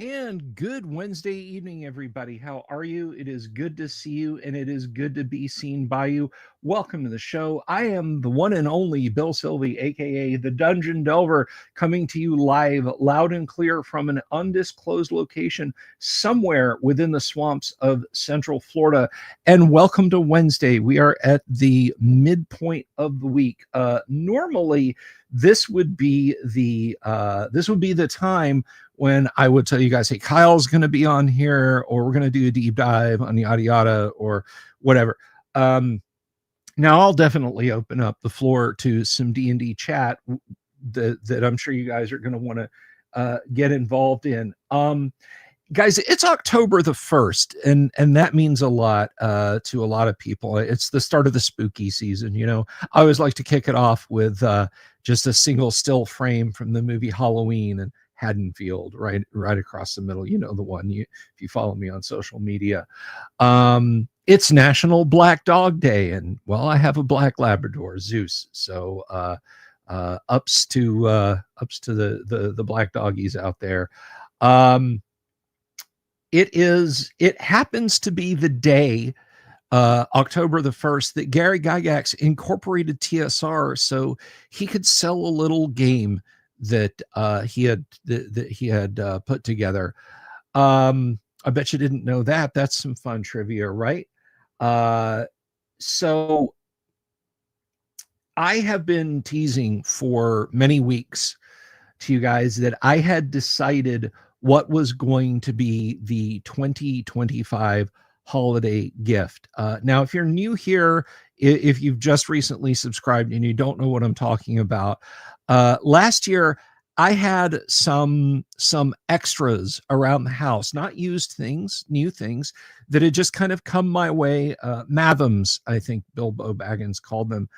And good Wednesday evening, everybody. How are you? It is good to see you, and it is good to be seen by you. Welcome to the show. I am the one and only Bill Sylvie, aka the Dungeon Delver, coming to you live, loud and clear from an undisclosed location somewhere within the swamps of Central Florida. And welcome to Wednesday. We are at the midpoint of the week. Normally, this would be the time when I would tell you guys, hey, Kyle's going to be on here, or we're going to do a deep dive on yada yada, or whatever. Now I'll definitely open up the floor to some D&D chat that I'm sure you guys are going to want to get involved in. Guys, it's October the 1st, and that means a lot to a lot of people. It's the start of the spooky season. I always like to kick it off with just a single still frame from the movie Halloween, and Haddonfield right across the middle. You know the one. If you follow me on social media. It's National Black Dog Day, and well, I have a black Labrador, Zeus. So ups to the black doggies out there. It happens to be the day, October the 1st, that Gary Gygax incorporated TSR so he could sell a little game that he had put together. I bet you didn't know that. That's some fun trivia, right? So I have been teasing for many weeks to you guys that I had decided what was going to be the 2025 holiday gift. Now, if you're new here, if you've just recently subscribed and you don't know what I'm talking about, last year I had some extras around the house, not used things, new things that had just kind of come my way. Mathams, I think Bilbo Baggins called them.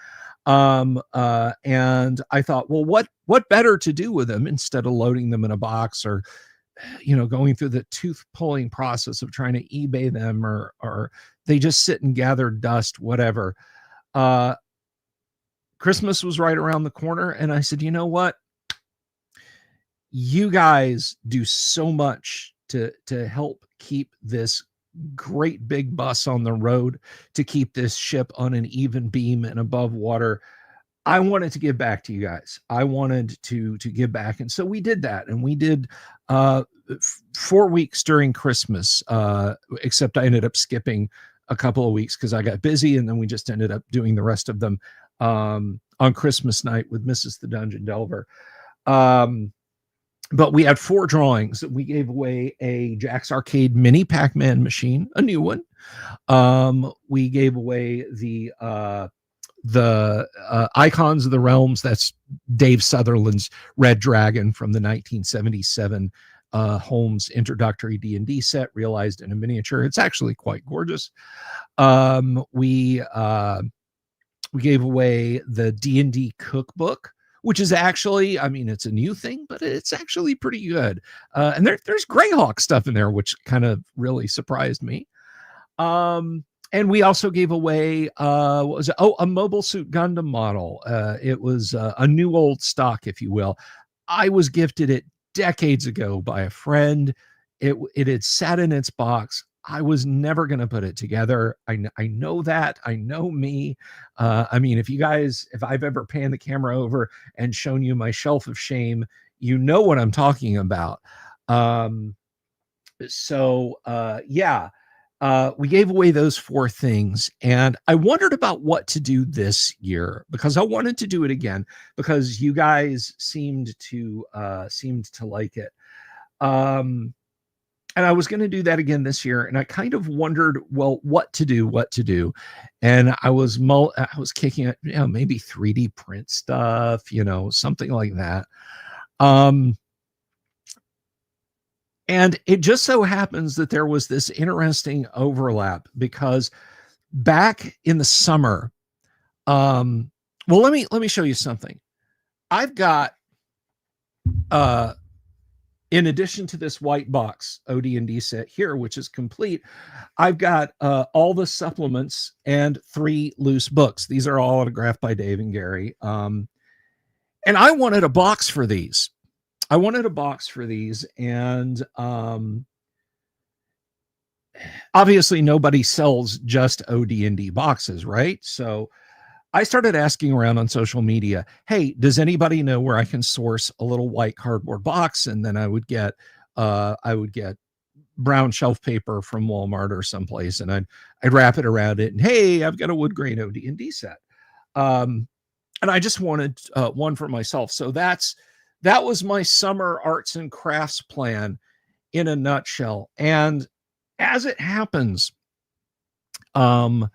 And I thought, well, what better to do with them instead of loading them in a box, or going through the tooth pulling process of trying to eBay them, or they just sit and gather dust, whatever. Christmas was right around the corner, and I said, you know what? You guys do so much to help keep this great big bus on the road, to keep this ship on an even beam and above water. I wanted to give back to you guys. I wanted to give back. And so we did that. And we did 4 weeks during Christmas, except I ended up skipping a couple of weeks because I got busy. And then we just ended up doing the rest of them on Christmas night with Mrs. the Dungeon Delver. But we had 4 drawings. We gave away a Jack's Arcade mini Pac-Man machine, a new one. We gave away the Icons of the Realms. That's Dave Sutherland's Red Dragon from the 1977 Holmes introductory D&D set, realized in a miniature. It's actually quite gorgeous. We gave away the D&D cookbook, which is actually, I mean, it's a new thing, but it's actually pretty good. And there's Greyhawk stuff in there, which kind of really surprised me. And we also gave away, what was it? Oh, a Mobile Suit Gundam model. It was a new old stock, if you will. I was gifted it decades ago by a friend. It had sat in its box. I was never going to put it together. I know that. I know me. I mean, if I've ever panned the camera over and shown you my shelf of shame, you know what I'm talking about. Yeah. We gave away those 4 things, and I wondered about what to do this year, because I wanted to do it again because you guys seemed to like it. And I was going to do that again this year, and I kind of wondered, well, what to do. And I was kicking it, maybe 3D print stuff, something like that. And it just so happens that there was this interesting overlap, because back in the summer, well, let me show you something. I've got, in addition to this white box OD&D set here, which is complete, I've got all the supplements and 3 loose books. These are all autographed by Dave and Gary. And I wanted a box for these. I wanted a box for these, and obviously nobody sells just OD&D boxes, right? So I started asking around on social media, hey, does anybody know where I can source a little white cardboard box? And then I would get brown shelf paper from Walmart or someplace, and I'd wrap it around it. And hey, I've got a wood grain OD&D set. And I just wanted one for myself. So that was my summer arts and crafts plan in a nutshell. And as it happens, a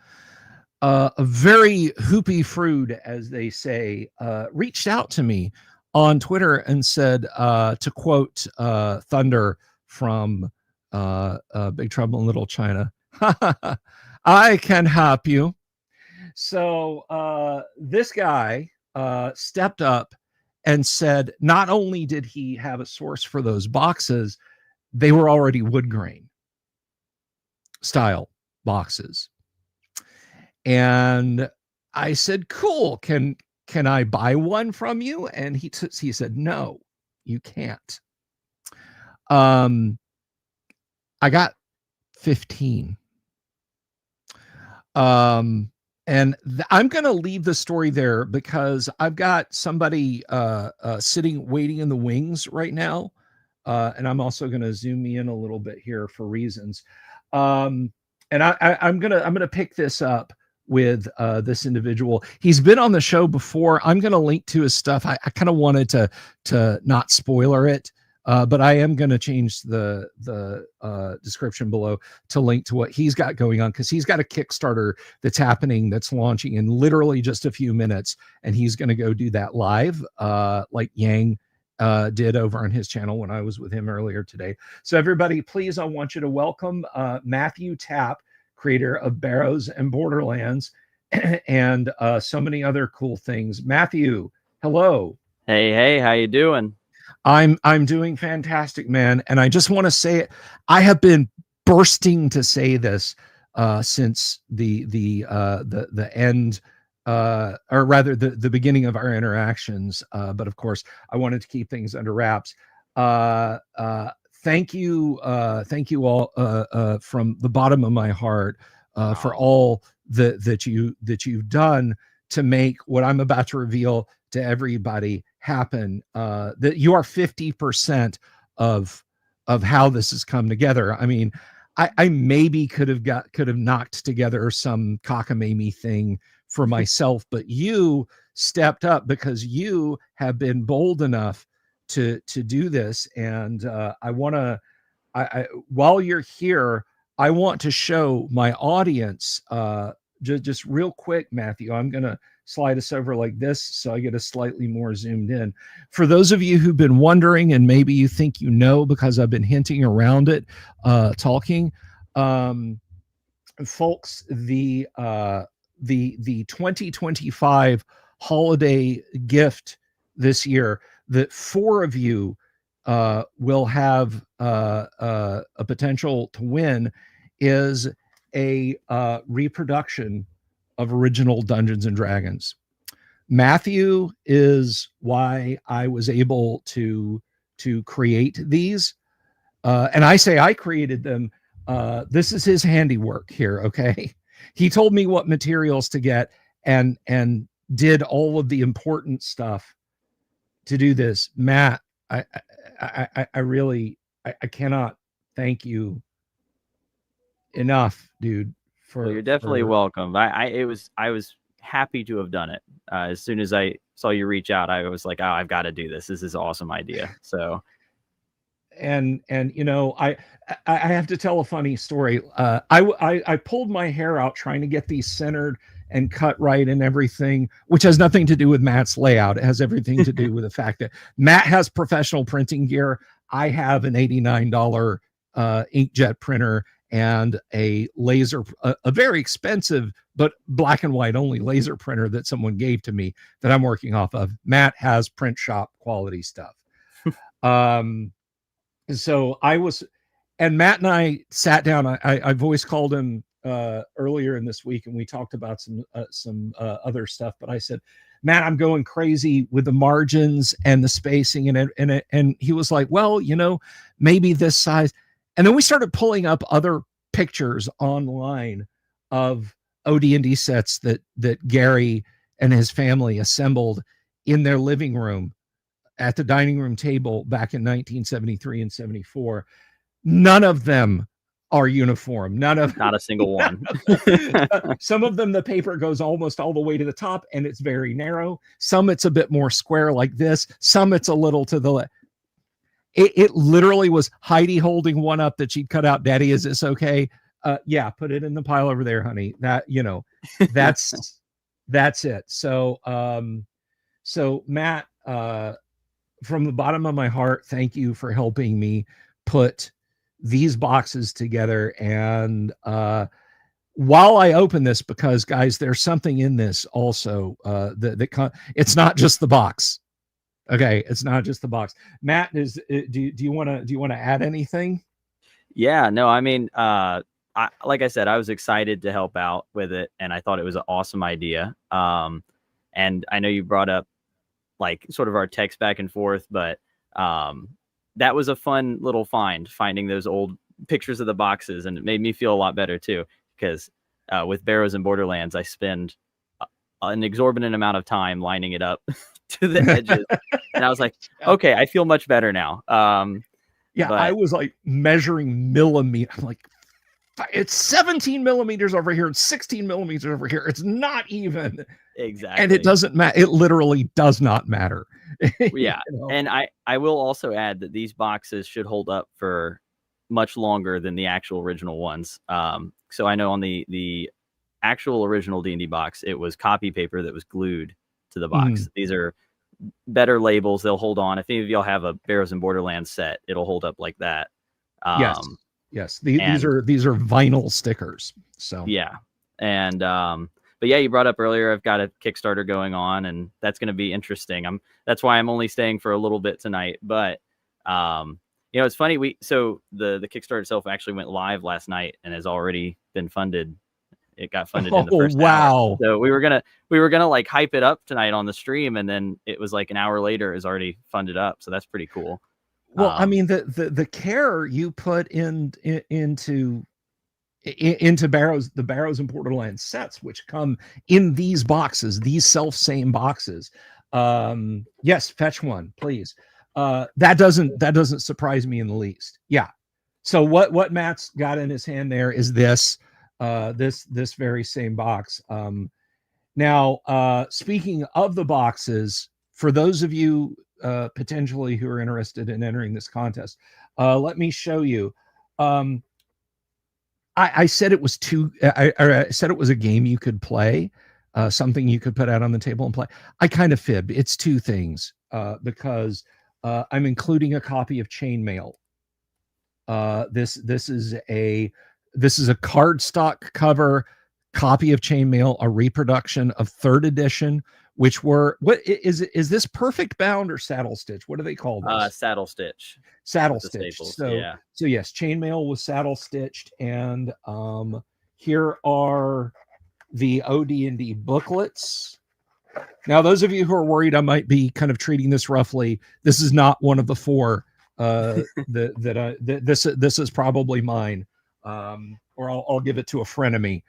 very hoopy fruit, as they say, reached out to me on Twitter and said, to quote Thunder from Big Trouble in Little China, I can help you. So this guy stepped up and said, not only did he have a source for those boxes, they were already wood grain style boxes. And I said, cool, can I buy one from you? And he said, no, you can't. I got 15. And I'm going to leave the story there because I've got somebody sitting, waiting in the wings right now. And I'm also going to zoom me in a little bit here for reasons. And I'm gonna pick this up with this individual. He's been on the show before. I'm going to link to his stuff. I kind of wanted to not spoiler it, but I am going to change the description below to link to what he's got going on, because he's got a Kickstarter that's happening, that's launching in literally just a few minutes, and he's going to go do that live, like Yang did over on his channel when I was with him earlier today. So everybody, please, I want you to welcome Matthew Tapp, creator of Barrows and Borderlands, and so many other cool things. Matthew, hello. Hey, how you doing? I'm doing fantastic, man. And I just want to say it. I have been bursting to say this since the end, or rather the beginning of our interactions. But of course, I wanted to keep things under wraps. Thank you all from the bottom of my heart for all that you've done to make what I'm about to reveal to everybody happen. That you are 50% of how this has come together. I mean, I maybe could have knocked together some cockamamie thing for myself, but you stepped up because you have been bold enough to do this. And I want to, while you're here, I want to show my audience just real quick, Matthew. I'm going to slide us over like this so I get a slightly more zoomed in. For those of you who've been wondering, and maybe you think you know because I've been hinting around it, talking, folks, the 2025 holiday gift this year that 4 of you will have a potential to win is a reproduction of original Dungeons and Dragons. Matthew is why I was able to create these. And I say I created them. This is his handiwork here, okay? He told me what materials to get and did all of the important stuff to do this. Matt, I really cannot thank you enough, dude. Well, you're definitely welcome. I was happy to have done it. As soon as I saw you reach out, I was like, oh, I've got to do this. This is an awesome idea. So, and you know, I have to tell a funny story. I pulled my hair out trying to get these centered and cut right and everything, which has nothing to do with Matt's layout. It has everything to do with the fact that Matt has professional printing gear. I have an $89 inkjet printer and a laser, a very expensive but black and white only laser printer that someone gave to me that I'm working off of. Matt has print shop quality stuff. So I was, and Matt and I sat down. I voice called him earlier in this week, and we talked about some other stuff. But I said, Matt, I'm going crazy with the margins and the spacing, and he was like, well, maybe this size. And then we started pulling up other pictures online of OD&D sets that Gary and his family assembled in their living room at the dining room table back in 1973 and 74. None of them are uniform. Not a single one. Some of them, the paper goes almost all the way to the top and it's very narrow. Some it's a bit more square like this. Some it's a little to the left. It literally was Heidi holding one up that she'd cut out. Daddy, is this okay? Yeah, put it in the pile over there, honey. That's it. So Matt, from the bottom of my heart, thank you for helping me put these boxes together. And while I open this, because guys, there's something in this also it's not just the box. Okay, it's not just the box. Matt, do you want to add anything? Yeah, no, I mean, like I said, I was excited to help out with it, and I thought it was an awesome idea. And I know you brought up like sort of our text back and forth, but that was a fun little finding those old pictures of the boxes, and it made me feel a lot better too, because with Barrows and Borderlands, I spend an exorbitant amount of time lining it up to the edges, and I was like, okay, I feel much better now. I was like measuring millimeter. I'm like, it's 17 millimeters over here and 16 millimeters over here. It's not even. Exactly. And it doesn't matter. It literally does not matter. Yeah. And I will also add that these boxes should hold up for much longer than the actual original ones. So I know on the actual original D&D box, it was copy paper that was glued to the box. Mm. These are better labels. They'll hold on. If any of y'all have a Barrows and Borderlands set, it'll hold up like that. Yes. These are vinyl stickers. So yeah. And but yeah, you brought up earlier, I've got a Kickstarter going on, and that's going to be interesting. That's why I'm only staying for a little bit tonight. But it's funny. So the Kickstarter itself actually went live last night and has already been funded. It got funded in the first hour. So we were gonna like hype it up tonight on the stream, and then it was like an hour later, it was already funded up. So that's pretty cool. Well, I mean, the care you put into Barrows, the Barrows and Borderlands sets, which come in these boxes, these same boxes. Yes, fetch one, please. That doesn't surprise me in the least. Yeah. So what Matt's got in his hand there is this very same box. Now, speaking of the boxes, for those of you potentially who are interested in entering this contest, let me show you. I said it was I said it was a game you could play, something you could put out on the table and play. I kind of fibbed. It's two things, because I'm including a copy of Chainmail. This is a cardstock cover copy of Chainmail, a reproduction of 3rd edition, which were, what is this perfect bound or saddle stitch? What do they call this? Saddle stitch. So yes, Chainmail was saddle stitched, and here are the OD&D booklets. Now, those of you who are worried I might be kind of treating this roughly, this is not one of the 4 this is probably mine, or I'll give it to a frenemy.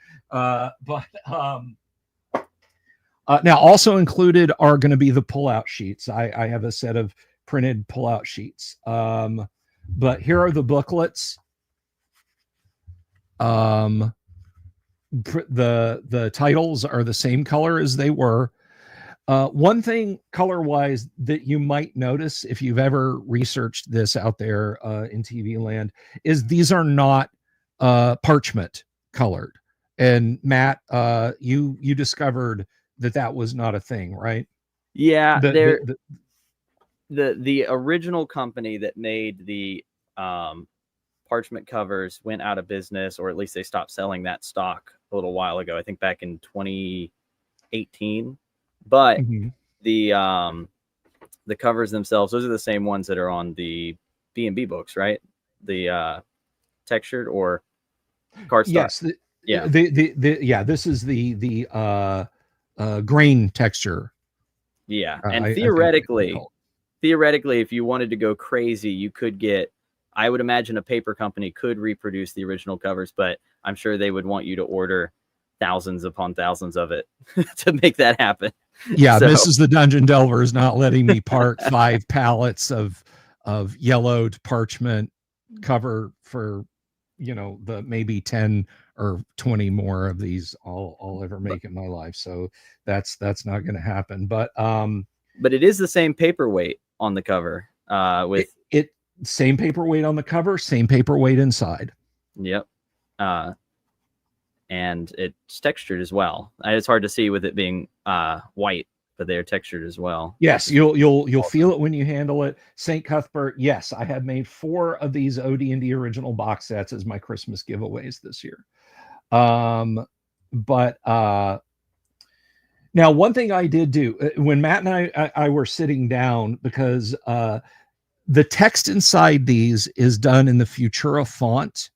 Now, also included are going to be the pullout sheets. I have a set of printed pullout sheets. But here are the booklets. The titles are the same color as they were. One thing color-wise that you might notice if you've ever researched this out there in TV land is these are not parchment colored. And Matt, you discovered that was not a thing, right? Yeah, the original company that made the parchment covers went out of business, or at least they stopped selling that stock a little while ago. I think back in 2018. But the covers themselves, those are the same ones that are on the B&B books, right? The textured or cardstock. Yes, Yeah. Yeah, this is the grain texture. Yeah. And I think theoretically, if you wanted to go crazy, you could get, I would imagine a paper company could reproduce the original covers, but I'm sure they would want you to order thousands upon thousands of it to make that happen. Yeah, So Mrs. the Dungeon Delver is not letting me park 5 pallets of yellowed parchment cover for, you know, the maybe 10 or 20 more of these I'll ever make in my life. So that's not going to happen. But it is the same paperweight on the cover. With it same paperweight on the cover, same paperweight inside. Yep. And it's textured as well. It's hard to see with it being white, but they're textured as well. Yes, you'll feel it when you handle it. St. Cuthbert, yes, I have made 4 of these OD&D original box sets as my Christmas giveaways this year. But now one thing I did do when Matt and I were sitting down, because the text inside these is done in the Futura font,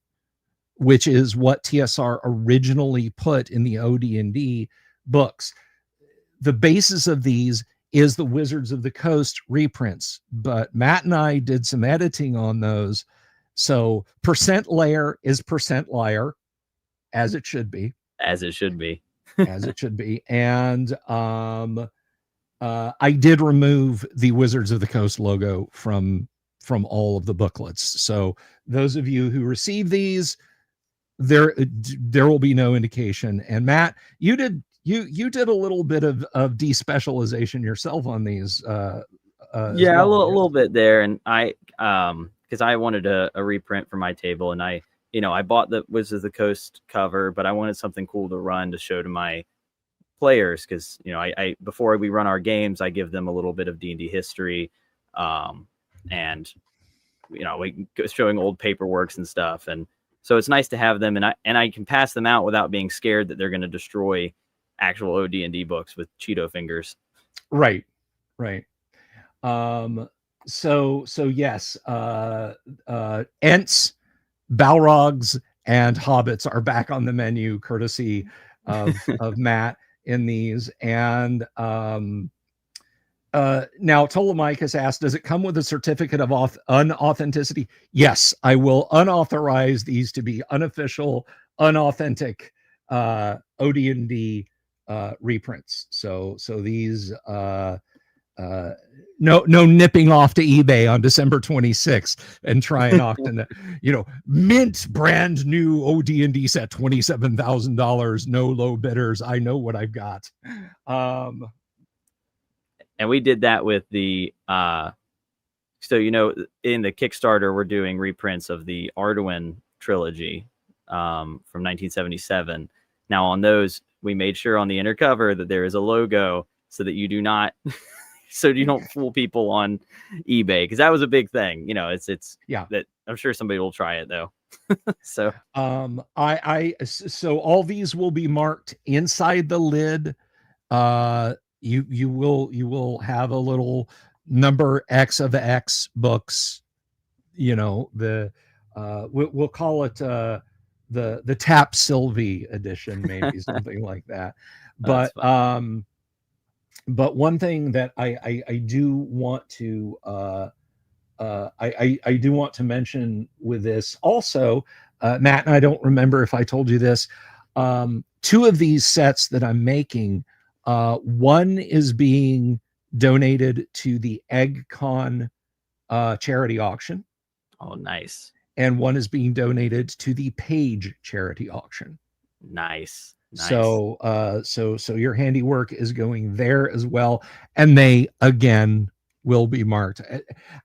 which is what TSR originally put in the OD&D books. The basis of these is the Wizards of the Coast reprints, but Matt and I did some editing on those. So percent layer is percent liar, as it should be. As it should be. As it should be. And I did remove the Wizards of the Coast logo from all of the booklets. So those of you who receive these, there will be no indication. And Matt, you did a little bit of despecialization yourself on these. Yeah, well, a little bit there. And I because I wanted a reprint for my table, and I bought the Wizards of the Coast cover, but I wanted something cool to run to show to my players, because I before we run our games, I give them a little bit of D&D history, and we go showing old paperworks and stuff, and so it's nice to have them, and I can pass them out without being scared that they're going to destroy actual OD&D books with Cheeto fingers. Right. So yes, Ents, Balrogs, and Hobbits are back on the menu, courtesy of Matt in these. And now Ptolemachus asked, does it come with a certificate of unauthenticity? Yes, I will unauthorize these to be unofficial, unauthentic OD&D reprints. So these no nipping off to eBay on December 26th and trying often, mint brand new OD&D set, $27,000, no low bidders. I know what I've got. And we did that with the so in the Kickstarter, we're doing reprints of the Arduin trilogy from 1977. Now on those, we made sure on the inner cover that there is a logo so that you do not so you don't fool people on eBay, because that was a big thing. It's yeah, that I'm sure somebody will try it though. So so all these will be marked inside the lid. You will have a little number X of X books. We'll call it the Tap Sylvie edition, maybe something like that. But one thing that I do want to I do want to mention with this also, Matt, and I don't remember if I told you this, 2 of these sets that I'm making, one is being donated to the EggCon charity auction. Oh, nice. And one is being donated to the Page charity auction. Nice. So your handiwork is going there as well, and they again will be marked.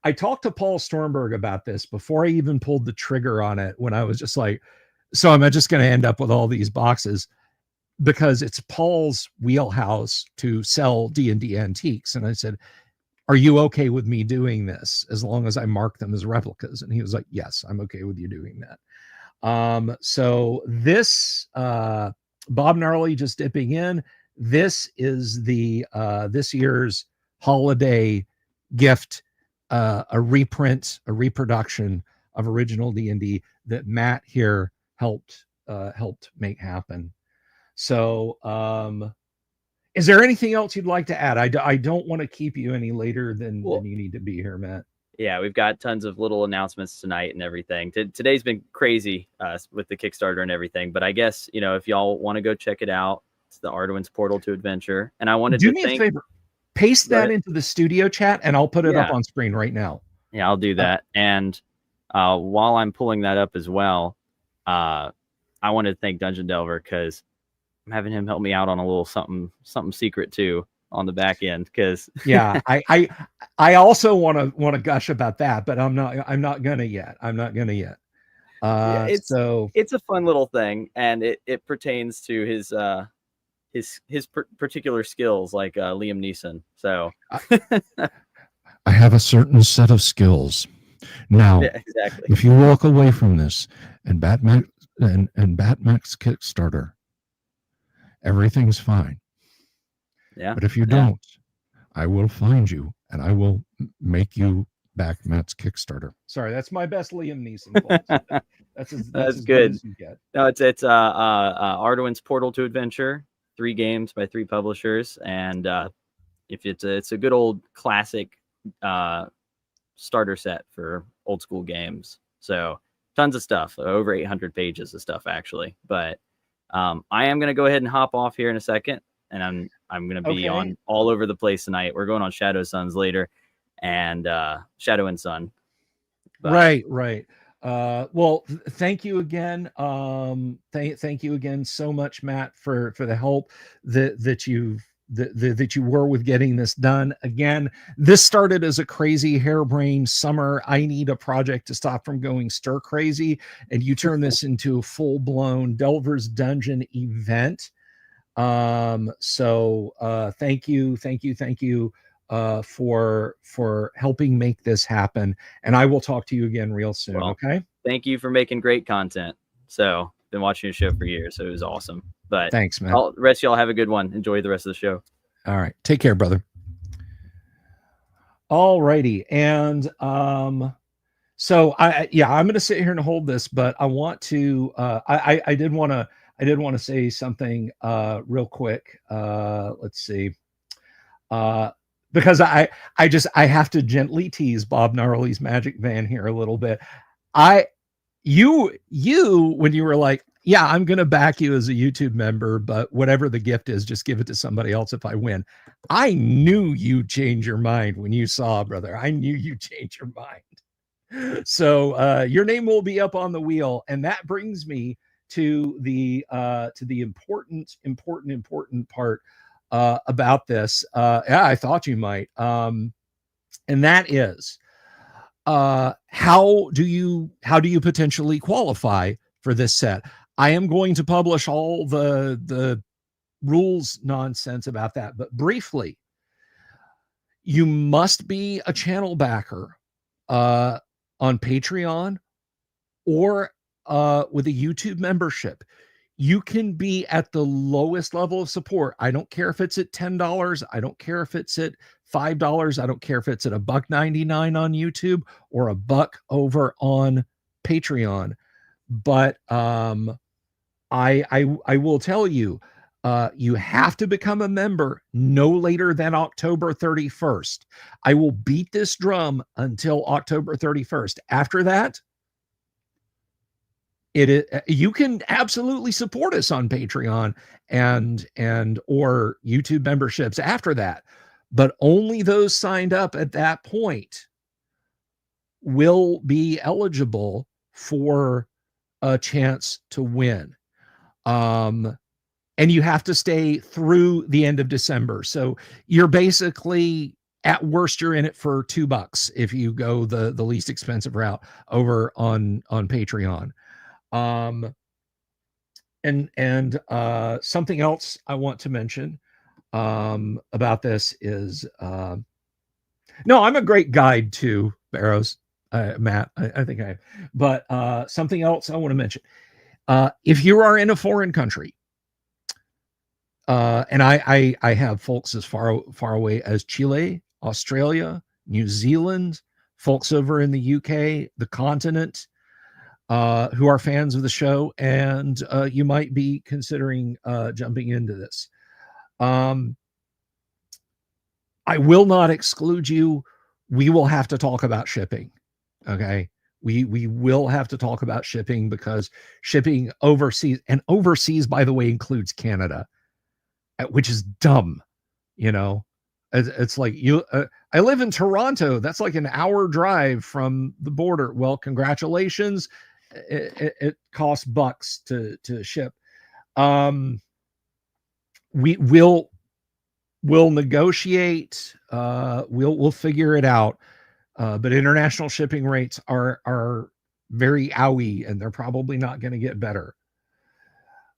I talked to Paul Stormberg about this before I even pulled the trigger on it, when I was just like, so am I just going to end up with all these boxes? Because it's Paul's wheelhouse to sell D&D antiques. And I said, are you okay with me doing this as long as I mark them as replicas? And he was like, yes, I'm okay with you doing that. So this, Bob Gnarly just dipping in, this is the this year's holiday gift, a reprint, a reproduction of original D&D that Matt here helped helped make happen. So, is there anything else you'd like to add? I don't want to keep you any later than Well, you need to be here, Matt. yeah, we've got tons of little announcements tonight and everything. Today's been crazy with the Kickstarter and everything. But I guess, if y'all want to go check it out, it's the Arduin's Portal to Adventure. And I wanted Do to me a thank. favor, paste that into the studio chat, and I'll put it up Yeah. on screen right now. Yeah, I'll do that. And while I'm pulling that up as well, I wanted to thank Dungeon Delver because I'm having him help me out on a little something secret too on the back end. Because yeah, I also want to gush about that, but I'm not gonna yet. yeah, So it's a fun little thing, and it pertains to his particular skills, like Liam Neeson. So I have a certain set of skills. Now, yeah, exactly. if you walk away from this and Batmax Kickstarter, everything's fine. Yeah. But if you don't, I will find you and I will make you back Matt's Kickstarter. Sorry, that's my best Liam Neeson voice. That's as good as you get. No, it's Arduin's Portal to Adventure, 3 games by 3 publishers, and if it's a good old classic starter set for old school games. So tons of stuff, over 800 pages of stuff actually. But I am going to go ahead and hop off here in a second, and I'm going to be on all over the place tonight. We're going on Shadow Suns later, and Shadow and Sun. But, right. Well, thank you again. Thank you again so much, Matt, for the help that you were with getting this done. Again, this started as a crazy harebrained summer, I need a project to stop from going stir crazy, and you turn this into a full-blown Delver's Dungeon event. So thank you for helping make this happen, and I will talk to you again real soon. Well, okay, thank you for making great content. So been watching your show for years, so it was awesome. But thanks, man. The rest of y'all have a good one. Enjoy the rest of the show. All right, take care, brother. All righty, and so I'm going to sit here and hold this, but I want to I did want to say something real quick. Let's see. Because I have to gently tease Bob Gnarly's Magic Van here a little bit. You when you were like, yeah, I'm going to back you as a YouTube member, but whatever the gift is, just give it to somebody else if I win. I knew you'd change your mind when you saw, brother. I knew you'd change your mind. So your name will be up on the wheel, and that brings me to the important part about this. Yeah, I thought you might. And that is, how do you potentially qualify for this set? I am going to publish all the rules nonsense about that, but briefly, you must be a channel backer on Patreon or with a YouTube membership. You can be at the lowest level of support. I don't care if it's at $10. I don't care if it's at $5. I don't care if it's at $1.99 on YouTube or $1 over on Patreon. But I will tell you, you have to become a member no later than October 31st. I will beat this drum until October 31st. After that, you can absolutely support us on Patreon and or YouTube memberships after that, but only those signed up at that point will be eligible for a chance to win. And you have to stay through the end of December. So you're basically, at worst, you're in it for $2 if you go the least expensive route over on Patreon. And something else I want to mention about this is no, I'm a great guide too, Barrows, Matt. I think I am. But something else I want to mention. If you are in a foreign country, and I have folks as far away as Chile, Australia, New Zealand, folks over in the UK, the continent. who are fans of the show, and you might be considering jumping into this. I will not exclude you. We will have to talk about shipping. Okay. We will have to talk about shipping, because shipping overseas, and overseas, by the way, includes Canada, which is dumb. You know, it's like I live in Toronto. That's like an hour drive from the border. Well, congratulations. It costs bucks to ship. We will we'll negotiate. We'll figure it out. But international shipping rates are very owie, and they're probably not going to get better.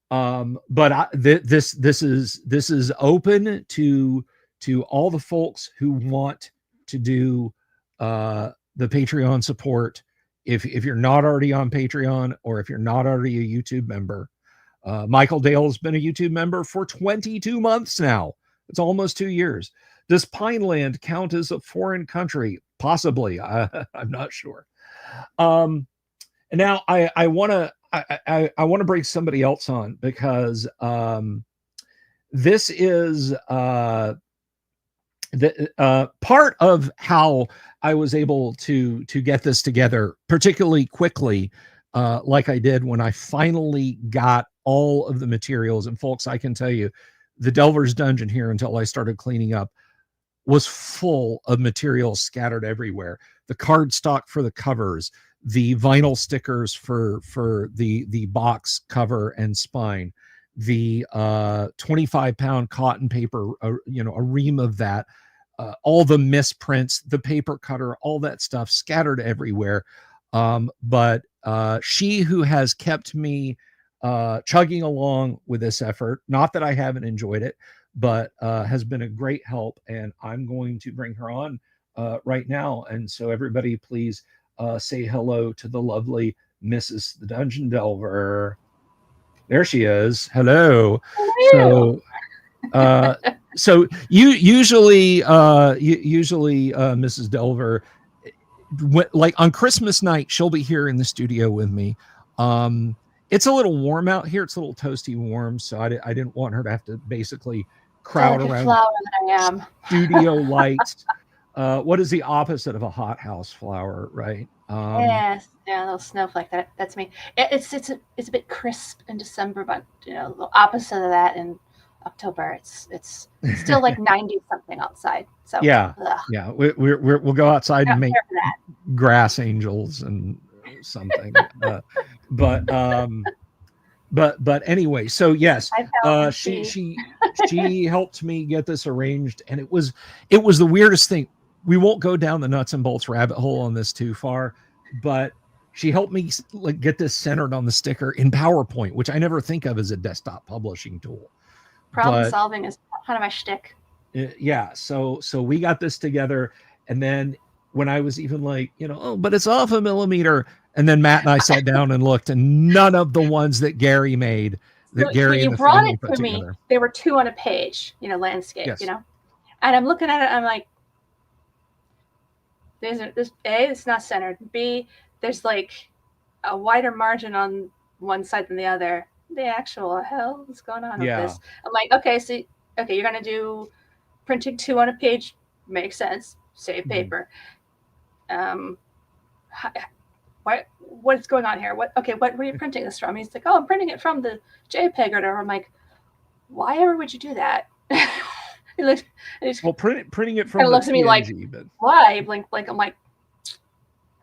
But this is open to all the folks who want to do the Patreon support. If you're not already on Patreon, or if you're not already a YouTube member, Michael Dale has been a YouTube member for 22 months now. It's almost 2 years. Does Pineland count as a foreign country? Possibly. I'm not sure. And now I want to bring somebody else on, because this is the part of how I was able to get this together particularly quickly, like I did when I finally got all of the materials. And folks, I can tell you, the Delver's Dungeon here, until I started cleaning up, was full of materials scattered everywhere. The cardstock for the covers, the vinyl stickers for the box cover and spine, the 25-pound cotton paper, a ream of that, all the misprints, the paper cutter, all that stuff scattered everywhere. But she who has kept me chugging along with this effort, not that I haven't enjoyed it, but has been a great help, and I'm going to bring her on right now. And so everybody, please say hello to the lovely Mrs. the Dungeon Delver. There she is. Hello. Hello. So you usually Mrs. Delver, like on Christmas night, she'll be here in the studio with me. It's a little warm out here. It's a little toasty warm, so I didn't want her to have to basically crowd around flower that I am. studio lights. What is the opposite of a hothouse flower, right? Yes, yeah, a little snowflake. That's me. It's a bit crisp in December, but the opposite of that in October. It's still like 90 something outside. So yeah, ugh. yeah. We'll go outside and make Care for that. grass angels and something. But anyway, so yes, she helped me get this arranged, and it was the weirdest thing. We won't go down the nuts and bolts rabbit hole on this too far, but she helped me like get this centered on the sticker in PowerPoint, which I never think of as a desktop publishing tool. Problem solving is kind of my shtick. Yeah, so we got this together, and then when I was even like, but it's off a millimeter, and then Matt and I sat down and looked, and none of the ones that Gary made, when you brought it to me, there were 2 on a page, landscape, yes. and I'm looking at it, I'm like, there's A, it's not centered. B, there's like a wider margin on one side than the other. The actual hell is going on with this? I'm like, okay, you're gonna do printing 2 on a page, makes sense. Save paper. What's going on here? What were you printing this from? He's like, oh, I'm printing it from the JPEG or whatever. I'm like, why ever would you do that? Printing it from looks at me like, but... why? Blink. I'm like,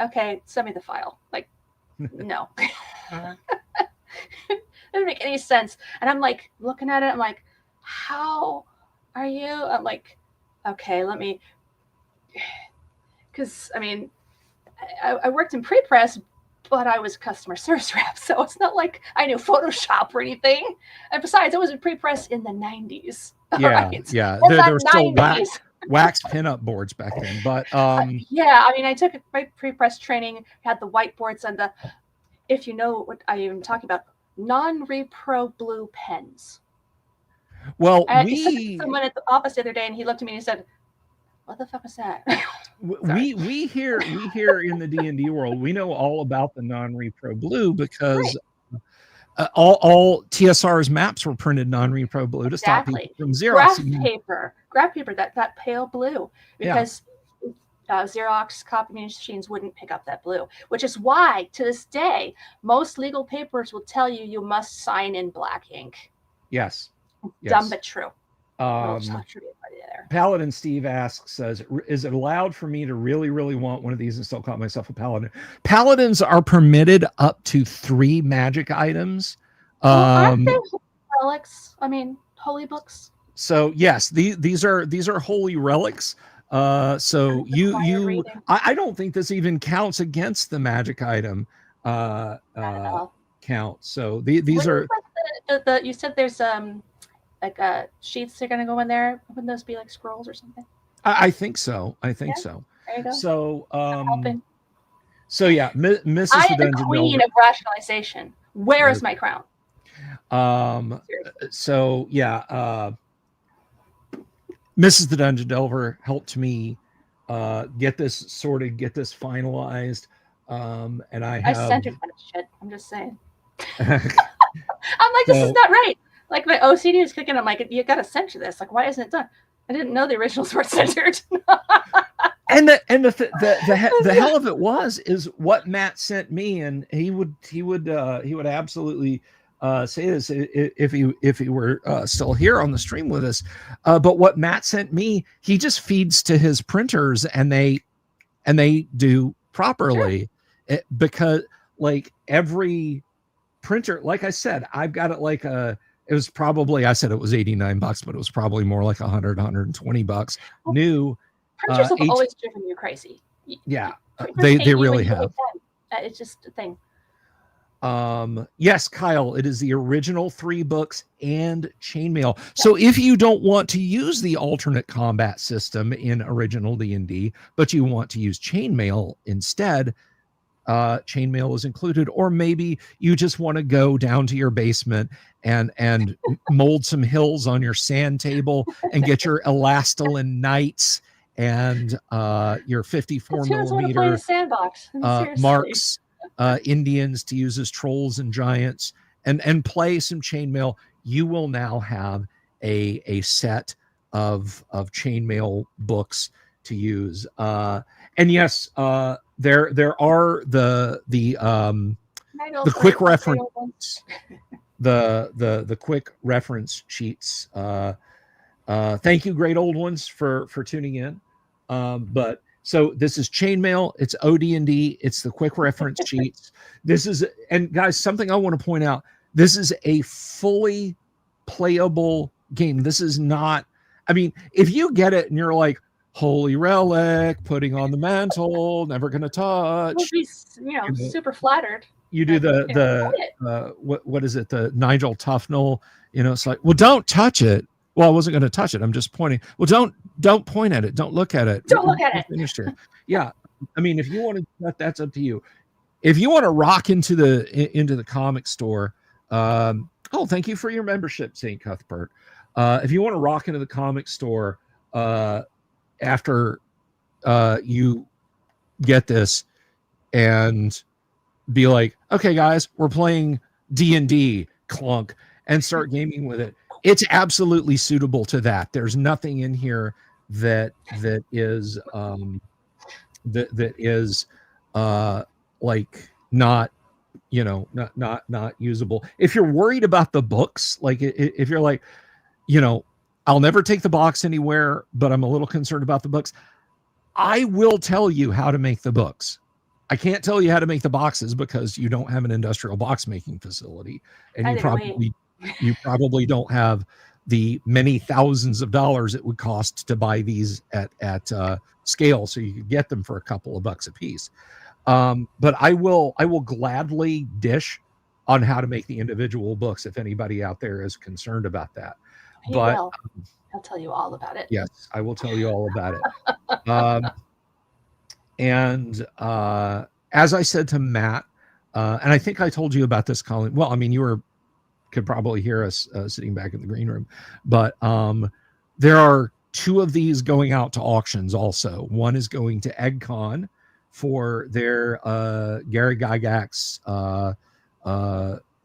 okay, send me the file. Like, no. It doesn't make any sense. And I'm like looking at it. I'm like, how are you? I'm like, okay, let me. Because I mean, I worked in pre-press, but I was a customer service rep, so it's not like I knew Photoshop or anything. And besides, I was in pre-press in the 90s. Yeah, right? Yeah. There were still wax pinup boards back then, but yeah, I mean, I took my pre-press training, had the whiteboards and the, if you know what I am talking about, non-repro blue pens. Well, someone at the office the other day, and he looked at me and he said, What the fuck was that? We here in the D&D world, we know all about the non-repro blue because all TSR's maps were printed non-repro blue to stop people from Xerox. Graph paper, that pale blue, because Xerox copy machines wouldn't pick up that blue, which is why to this day most legal papers will tell you must sign in black ink. Yes. Dumb but true. Paladin Steve asks, is it allowed for me to really, really want one of these and still call myself a paladin? Paladins are permitted up to 3 magic items. Aren't they relics? I mean, holy books. So yes, these are holy relics. So I don't think this even counts against the magic item count. So these are the you said there's like sheets are going to go in there. Wouldn't those be like scrolls or something? I think so. So. There you go. So yeah, Mrs. I am the queen of rationalization. Where is my crown? So yeah, Mrs. the Dungeon Delver helped me get this sorted, get this finalized. And I censored that shit. I'm just saying. I'm like, this is not right. Like my OCD is kicking. I'm like, you got to censor this. Like, why isn't it done? I didn't know the originals were censored. And the hell of it is what Matt sent me, and he would absolutely say this if he were still here on the stream with us. But what Matt sent me, he just feeds to his printers, and they do properly. Sure. Because like every printer, like I said, I've got it like it was probably, I said it was $89, but it was probably more like $120 new. Printers have always driven you crazy. Yeah, they really have. It's just a thing. Yes, Kyle, it is the original 3 books and chainmail. So if you don't want to use the alternate combat system in original D&D, but you want to use chainmail instead, chainmail is included. Or maybe you just want to go down to your basement and mold some hills on your sand table and get your Elastilin Knights and your 54 millimeter sandbox. marks Indians to use as trolls and giants and play some chainmail. You will now have a set of chainmail books to use. And yes, there are the quick reference the quick reference sheets. Thank you, great old ones, for tuning in. But so this is chainmail, it's OD&D, it's the quick reference sheets. This is, and guys, something I want to point out, this is a fully playable game. This is not, I mean, if you get it and you're like, holy relic, putting on the mantle, never gonna touch. We'll be, super flattered. You do what is it? The Nigel Tufnell, it's like, well, don't touch it. Well, I wasn't going to touch it. I'm just pointing. Well, don't point at it. Don't look at it. Don't look at it. Finished here. Yeah. I mean, if you want to do that, that's up to you. If you want to rock into the comic store, thank you for your membership, St. Cuthbert. If you want to rock into the comic store, after you get this and be like, okay, guys, we're playing D&D clunk and start gaming with it. It's absolutely suitable to that. There's nothing in here that is like not usable. If you're worried about the books, like if you're like, I'll never take the box anywhere, but I'm a little concerned about the books, I will tell you how to make the books. I can't tell you how to make the boxes because you don't have an industrial box making facility, and you probably don't have the many thousands of dollars it would cost to buy these at scale, so you could get them for a couple of bucks a piece. But I will gladly dish on how to make the individual books if anybody out there is concerned about that. I'll tell you all about it. Yes, I will tell you all about it. And as I said to Matt, and I think I told you about this, Colin. Well, I mean, could probably hear us sitting back in the green room, but there are 2 of these going out to auctions also. One is going to EggCon for their Gary Gygax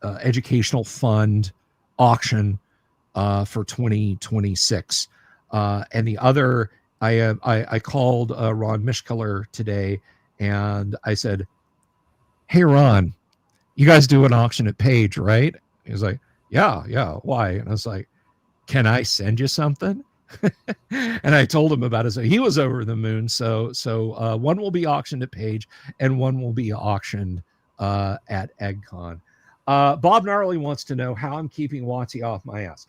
educational fund auction for 2026. And the other, I called Ron Mishkeller today, and I said, "Hey, Ron, you guys do an auction at Page, right?" He was like, yeah. Why? And I was like, "Can I send you something?" And I told him about it. So he was over the moon. So one will be auctioned at Page, and one will be auctioned at EggCon. Bob Gnarly wants to know how I'm keeping WotC off my ass.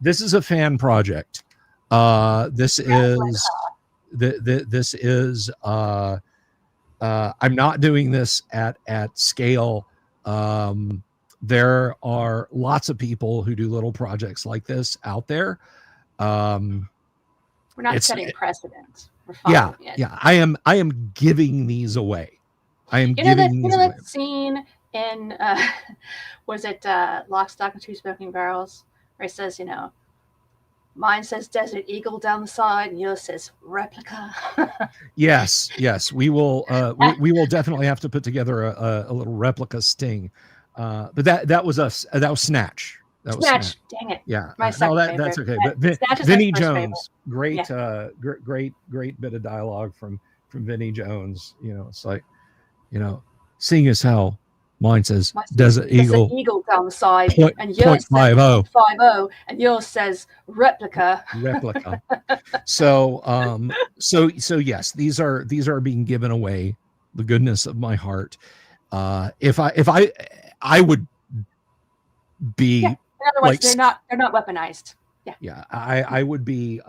This is a fan project. This is I'm not doing this at scale. There are lots of people who do little projects like this out there. We're not setting precedent. We're following it. Yeah. I am giving these away. I am giving these away. That scene in was it Lock, Stock, and Two Smoking Barrels, where it says, mine says Desert Eagle down the side, and yours says replica. Yes. We will. We will definitely have to put together a little replica sting. But that was us. That was Snatch. That was Snatch. Dang it. Yeah. My second favorite. That's okay. But Vinnie Jones, great bit of dialogue from Vinnie Jones. It's like, seeing as how mine says Desert Eagle down the side, and yours says 50, and yours says replica. So yes, these are being given away. The goodness of my heart. If I would be. Yeah. In other words, they're not weaponized. Yeah. I would be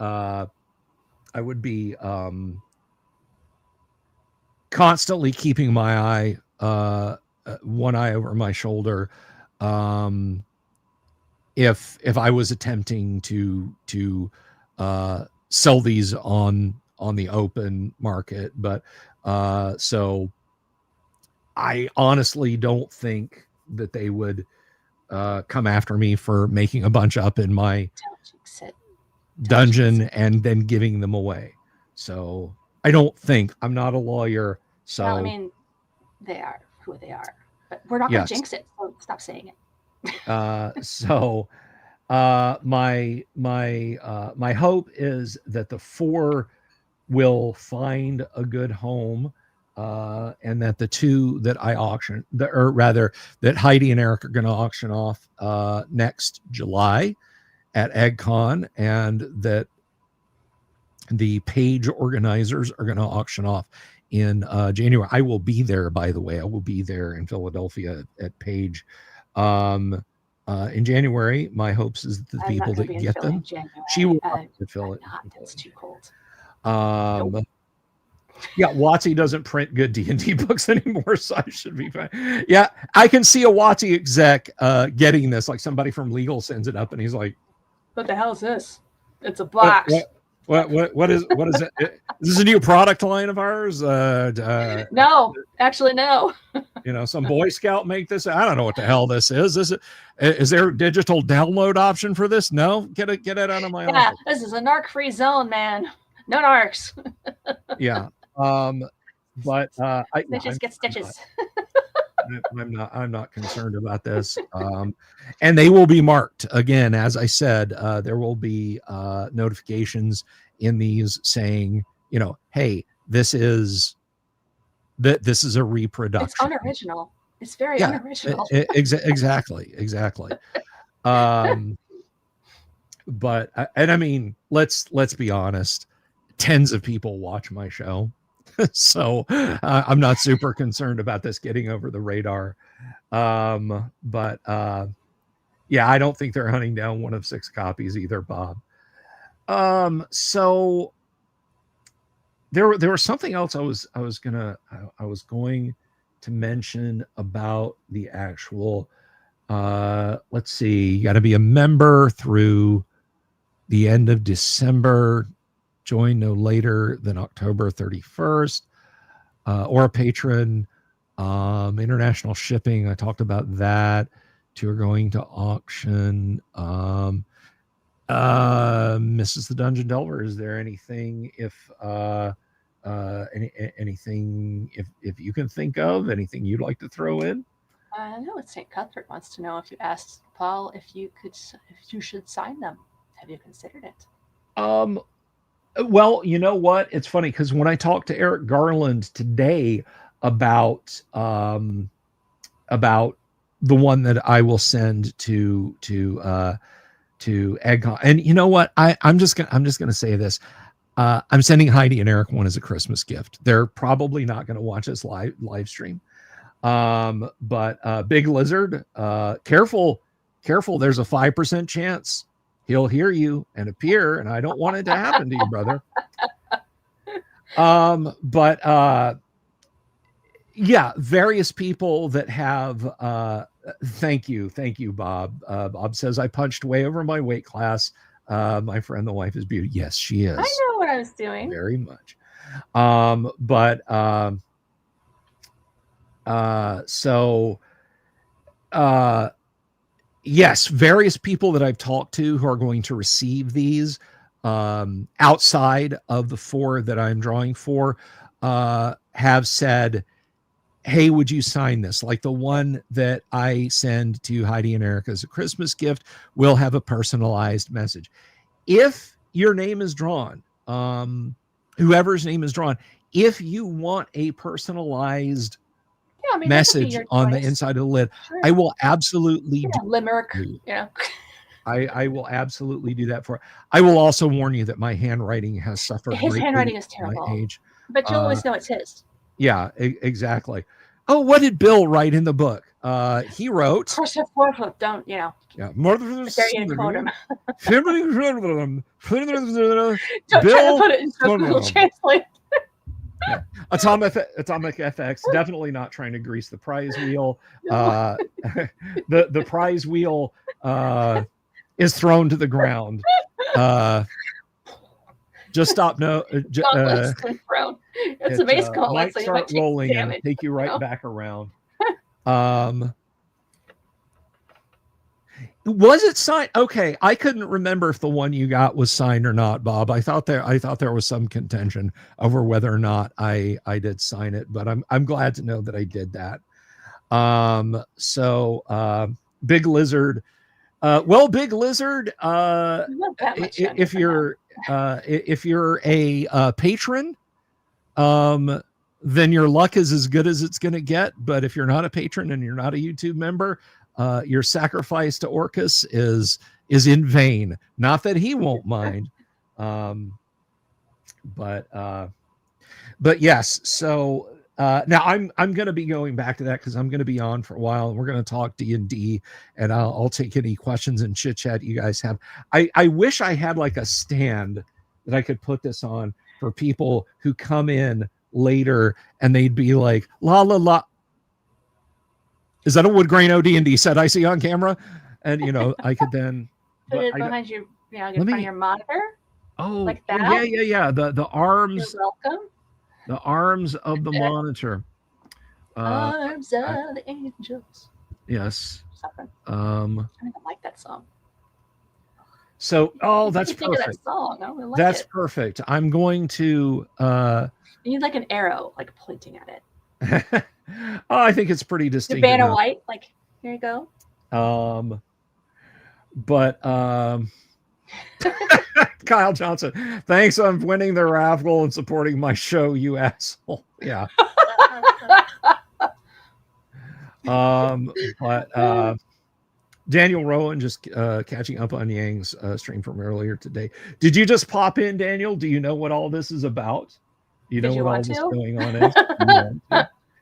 constantly keeping my eye, one eye over my shoulder, if I was attempting to sell these on the open market. But so I honestly don't think that they would come after me for making a bunch up in my dungeon and then giving them away. So I don't think. I'm not a lawyer. So well, I mean, they are who they are, but we're not going to jinx it. So stop saying it. My hope is that the 4 will find a good home, and that the 2 that I auction, or rather that Heidi and Eric are going to auction off next July at EggCon, and that the Page organizers are going to auction off in January. I will be there, by the way. I will be there in Philadelphia at Page in January. My hopes is that the people that get them, she will fill it. It's too cold. Nope. Yeah, WotC doesn't print good D&D books anymore, so I should be fine. Yeah, I can see a WotC exec getting this. Like somebody from legal sends it up, and he's like, "What the hell is this? It's a box." What is it? Is this a new product line of ours? No, actually, no. Some Boy Scout make this. I don't know what the hell this is. Is there a digital download option for this? No, get it out of my office. This is a narc-free zone, man. No narcs. Yeah. But snitches get stitches. I'm not concerned about this. And they will be marked again. As I said, there will be notifications in these saying, hey, this is a reproduction. It's unoriginal. It's very unoriginal. Exactly. But I mean, let's be honest. Tens of people watch my show. So I'm not super concerned about this getting over the radar. But I don't think they're hunting down one of 6 copies either, Bob. So there was something else I was going to mention about the actual, let's see, you got to be a member through the end of December. Join no later than October 31st, or a patron. International shipping, I talked about that. 2 are going to auction. Mrs. the Dungeon Delver, is there anything anything if you can think of anything you'd like to throw in? I know it's St. Cuthbert wants to know if you asked Paul if you should sign them. Have you considered it? Well, you know what? It's funny because when I talked to Eric Garland today about the one that I will send to Eggcon, and you know what? I'm just gonna say this. I'm sending Heidi and Eric one as a Christmas gift. They're probably not going to watch us live stream. But Big Lizard, careful. There's a 5% chance he'll hear you and appear, and I don't want it to happen to you, brother. Yeah, various people that have thank you, Bob. Bob says I punched way over my weight class. My friend, the wife is beauty. Yes, she is. I know what I was doing. Very much. Yes, various people that I've talked to who are going to receive these outside of the 4 that I'm drawing for have said, hey, would you sign this? Like the one that I send to Heidi and Eric as a Christmas gift will have a personalized message. If your name is drawn, whoever's name is drawn, if you want a personalized message on the inside of the lid, sure. I will absolutely limerick. Yeah. I will absolutely do that for. I will also warn you that my handwriting has suffered. His handwriting is terrible. Age. But you'll always know it's his. Yeah, exactly. Oh, what did Bill write in the book? He wrote. Don't you know? Yeah, there you quote him. Don't try to put it into Google Translate. Yeah. Atomic FX, definitely not trying to grease the prize wheel. The prize wheel is thrown to the ground. Just stop. No, it's a base gauntlet. Might so start rolling and take you right back around. Was it signed? Okay, I couldn't remember if the one you got was signed or not, Bob. I thought there was some contention over whether or not I did sign it, but I'm glad to know that I did that. Big Lizard. Big Lizard. If you're a patron, then your luck is as good as it's going to get. But if you're not a patron and you're not a YouTube member, your sacrifice to Orcus is in vain. Not that he won't mind, but yes. So now I'm going to be going back to that because I'm going to be on for a while, and we're going to talk D&D, and I'll take any questions and chit chat you guys have. I wish I had like a stand that I could put this on for people who come in later, and they'd be like, la la la. Is that a wood grain OD&D set I see on camera? And, I could then put it behind you, in front of your monitor. Oh, like that? Yeah. The arms. You're welcome. The arms of the monitor. Arms of the angels. Yes. Something. I don't even like that song. So, that's perfect. That song. I really like that's it. Perfect. I'm going to. You need like an arrow, like pointing at it. I think it's pretty distinct. Vanna White, like here you go. Kyle Johnson, thanks on winning the raffle and supporting my show, you asshole. Yeah. Daniel Rowan just catching up on Yang's stream from earlier today. Did you just pop in, Daniel? Do you know what all this is about? You know what all this going on is?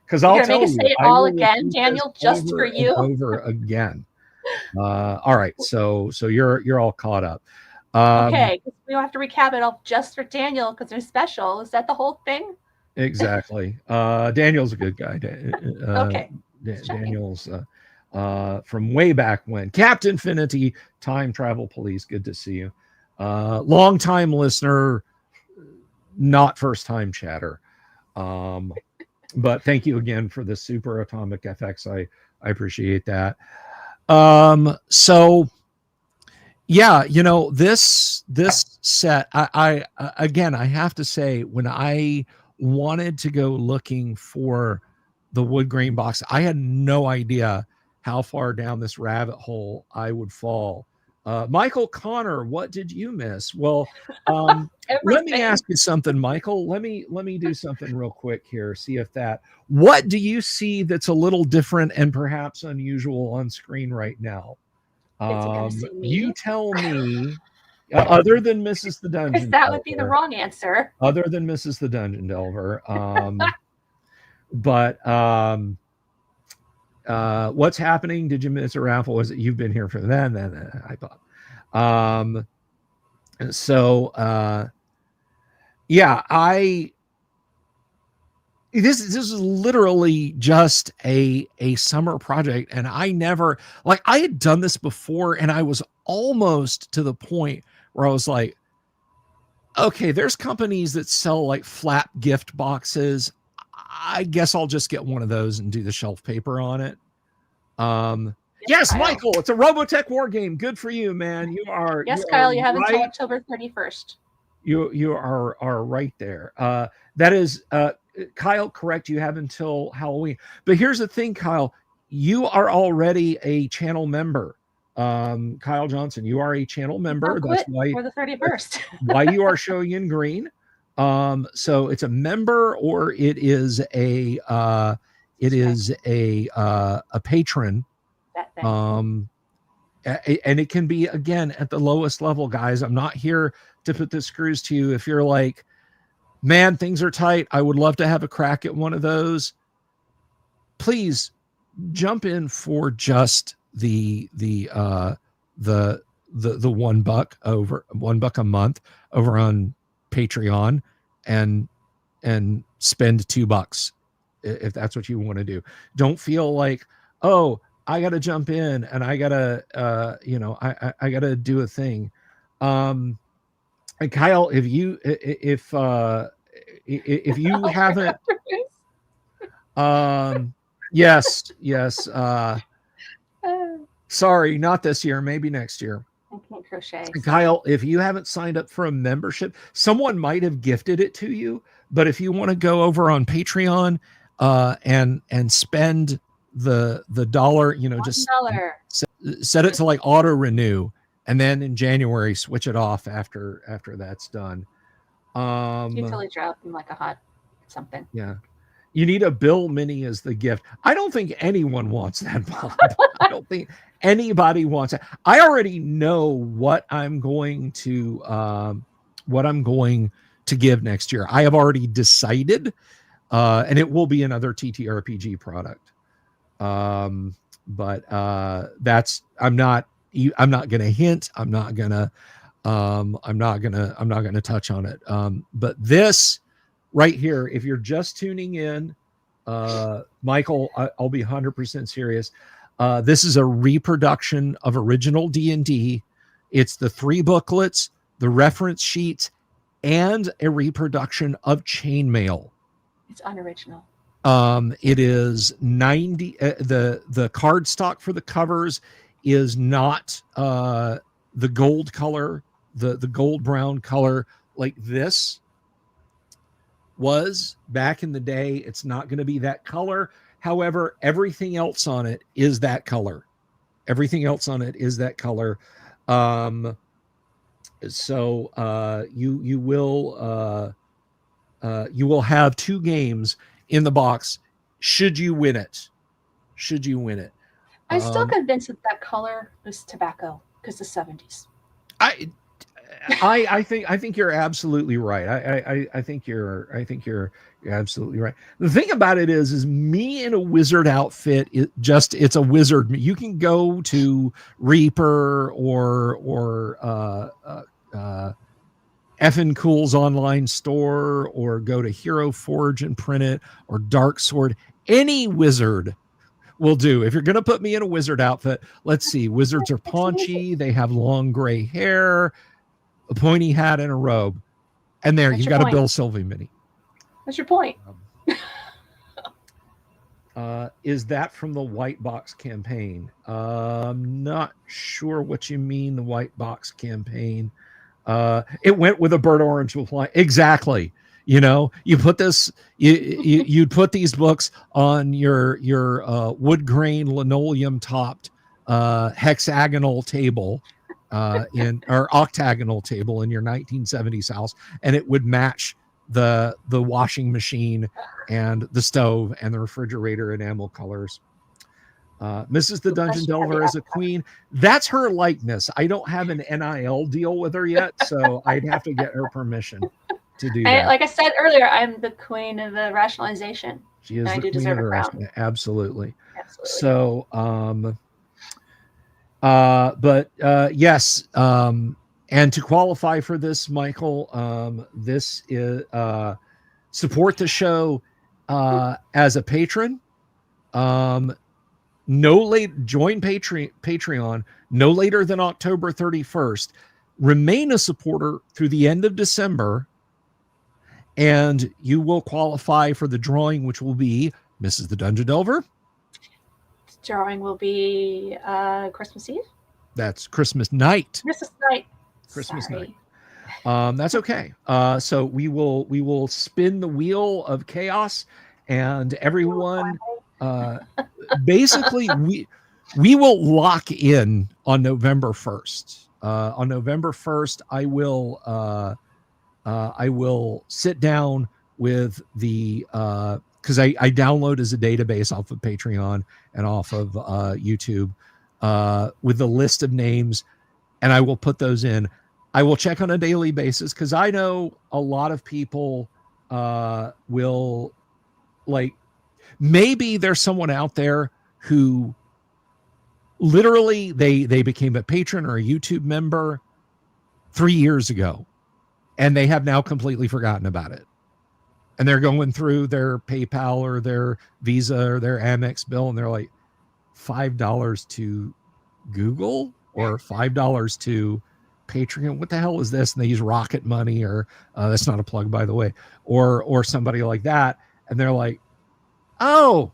Because I'll tell you, say it all again, Daniel, just for you. Over again. All right, so you're all caught up. Okay, we don't have to recap it all just for Daniel because they're special. Is that the whole thing? Exactly. Daniel's a good guy. Okay. Daniel's from way back when. Captain Infinity, Time Travel Police. Good to see you. Long time listener, not first time chatter. But thank you again for the super atomic FX. I appreciate that. So Yeah, you know, this set, I again, I have to say, when I wanted to go looking for the wood grain box, I had no idea how far down this rabbit hole I would fall. Michael Connor, what did you miss? Well, let me Everything. ask you something, Michael. Let me do something real quick here. See if what do you see that's a little different and perhaps unusual on screen right now? Is it gonna see You me? tell me, other than Mrs. the Because Dungeon that would be the Delver, wrong answer. other than Mrs. the Dungeon Delver, but what's happening? Did you miss a raffle? Was it you've been here for then? I thought. Yeah, this is literally just a summer project, and I never, like, I had done this before, and I was almost to the point where I was like, okay, there's companies that sell like flat gift boxes. I guess I'll just get one of those and do the shelf paper on it. Yes, Kyle. Michael, it's a Robotech war game. Good for you, man. Yes, Kyle, you have until October 31st. You are right there. That is Kyle, correct. You have until Halloween. But here's the thing, Kyle, you are already a channel member. Kyle Johnson, you are a channel member. That's why for the 31st. Why you are showing in green. So it's a member, or it is a patron. That thing. And it can be, again, at the lowest level, guys. I'm not here to put the screws to you. If you're like, man, things are tight, I would love to have a crack at one of those, please jump in for just the $1 $1 a month over on Patreon, and spend $2 if that's what you want to do. Don't feel like, oh, I got to jump in and I got to, I got to do a thing. And Kyle, if you haven't, yes. Sorry, not this year, maybe next year. I can't crochet. Kyle, if you haven't signed up for a membership, someone might have gifted it to you, but if you want to go over on Patreon and spend the dollar, just set it to like auto renew, and then in January switch it off after that's done. Utility drop in like a hot something. Yeah. You need a Bill Mini as the gift. I don't think anyone wants that, Bob. I don't think anybody wants it. I already know what I'm going to give next year. I have already decided, and it will be another TTRPG product. But that's, I'm not going to hint. I'm not going to touch on it. But this right here, if you're just tuning in, Michael, I'll be 100% serious. This is a reproduction of original D&D. It's the 3 booklets, the reference sheets, and a reproduction of Chainmail. It's unoriginal. It is 90. The card stock for the covers is not the gold color, the gold brown color like this was back in the day. It's not going to be that color. However, everything else on it is that color. So you will have 2 games in the box should you win it. I'm still convinced that color was tobacco because the 70s. I think you're absolutely right. I think you're absolutely right. The thing about it is me in a wizard outfit, it's a wizard. You can go to Reaper or Effin Cool's online store, or go to Hero Forge and print it, or Dark Sword. Any wizard will do. If you're going to put me in a wizard outfit, let's see. Wizards are paunchy. They have long gray hair, a pointy hat, and a robe. And there, you got a Bill Sylvie mini. That's your point. Is that from the White Box campaign? I'm not sure what you mean, the White Box campaign. It went with a burnt orange with wine. Exactly. You know, you put this, you'd put these books on your wood grain linoleum topped hexagonal table or octagonal table in your 1970s house, and it would match the washing machine and the stove and the refrigerator enamel colors. Mrs. the Dungeon Delver is a queen. That's her likeness. I don't have an NIL deal with her yet, so I'd have to get her permission to do that. Like I said earlier, I'm the queen of the rationalization. She is the queen of the rationalization. Absolutely. So, yes. And to qualify for this, Michael, this is support the show as a patron. Join Patreon no later than October 31st. Remain a supporter through the end of December, and you will qualify for the drawing, which will be Mrs. the Dungeon Delver. The drawing will be Christmas Eve. That's Christmas night. Christmas night. That's okay. So we will spin the wheel of chaos, and everyone. Basically, we will lock in on November 1st. On November 1st, I will sit down with the because I download as a database off of Patreon and off of YouTube with the list of names, and I will put those in. I will check on a daily basis because I know a lot of people will like. Maybe there's someone out there who literally they became a patron or a YouTube member 3 years ago, and they have now completely forgotten about it. And they're going through their PayPal or their Visa or their Amex bill, and they're like, $5 to Google or $5 to Patreon. What the hell is this? And they use Rocket Money, or that's not a plug, by the way, or somebody like that, and they're like, oh,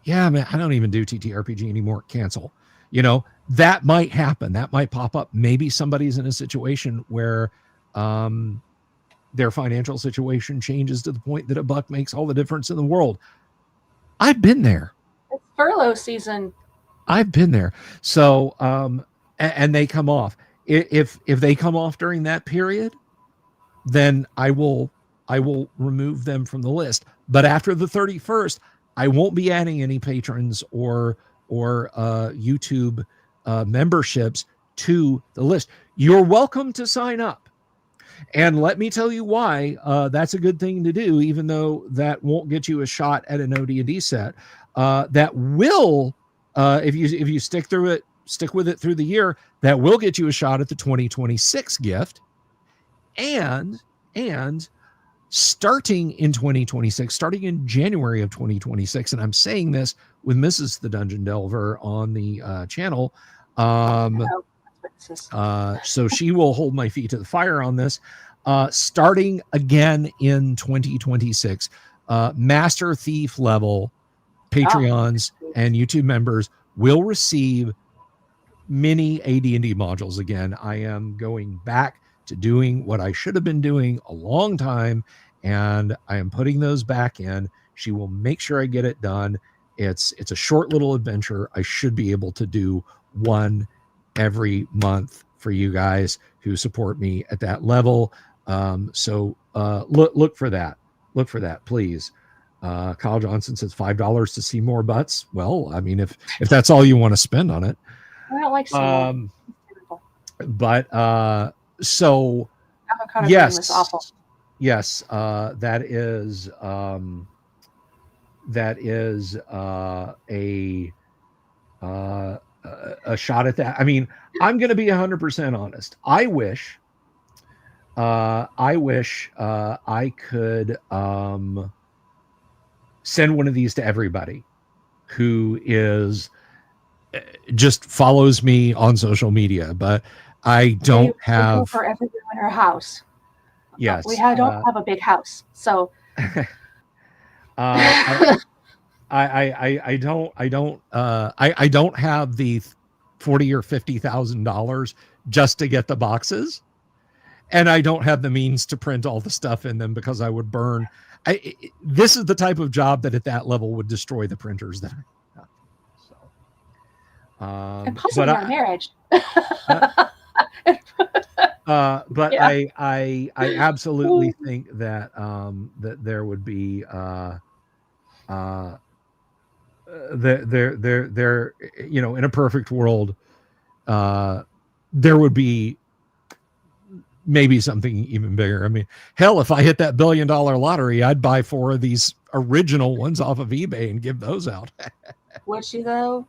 yeah, man, I don't even do TTRPG anymore. Cancel. You know, that might happen. That might pop up. Maybe somebody's in a situation where their financial situation changes to the point that $1 makes all the difference in the world. I've been there. It's furlough season. I've been there. So, and they come off. If they come off during that period, then I will remove them from the list. But after the 31st, I won't be adding any patrons or YouTube memberships to the list. You're welcome to sign up. And let me tell you why that's a good thing to do, even though that won't get you a shot at an OD&D set. That will, if you stick with it through the year, that will get you a shot at the 2026 gift. And starting in 2026, starting in January of 2026, and I'm saying this with Mrs. the Dungeon Delver on the channel, so she will hold my feet to the fire on this. Starting again in 2026, Master Thief level Patreons and YouTube members will receive mini AD&D modules again. I am going back to doing what I should have been doing a long time, and I am putting those back in. She will make sure I get it done. It's a short little adventure. I should be able to do one every month for you guys who support me at that level. So look for that. Look for that, please. Kyle Johnson says $5 to see more butts. Well, I mean, if that's all you want to spend on it. I don't like but so yes, that is a shot at that. I mean, I'm going to be 100% honest. I wish I could send one of these to everybody who is just follows me on social media, but I don't have for everyone in our house. Yes, we don't have a big house, so I I don't have the $40,000 or $50,000 just to get the boxes, and I don't have the means to print all the stuff in them because I would burn. This is the type of job that at that level would destroy the printers that I have. So, and possibly our marriage. But Yeah. I absolutely think that that there would be there in a perfect world there would be maybe something even bigger. I mean, hell, if I hit that $1 billion lottery, I'd buy 4 of these original ones off of eBay and give those out. Would you though?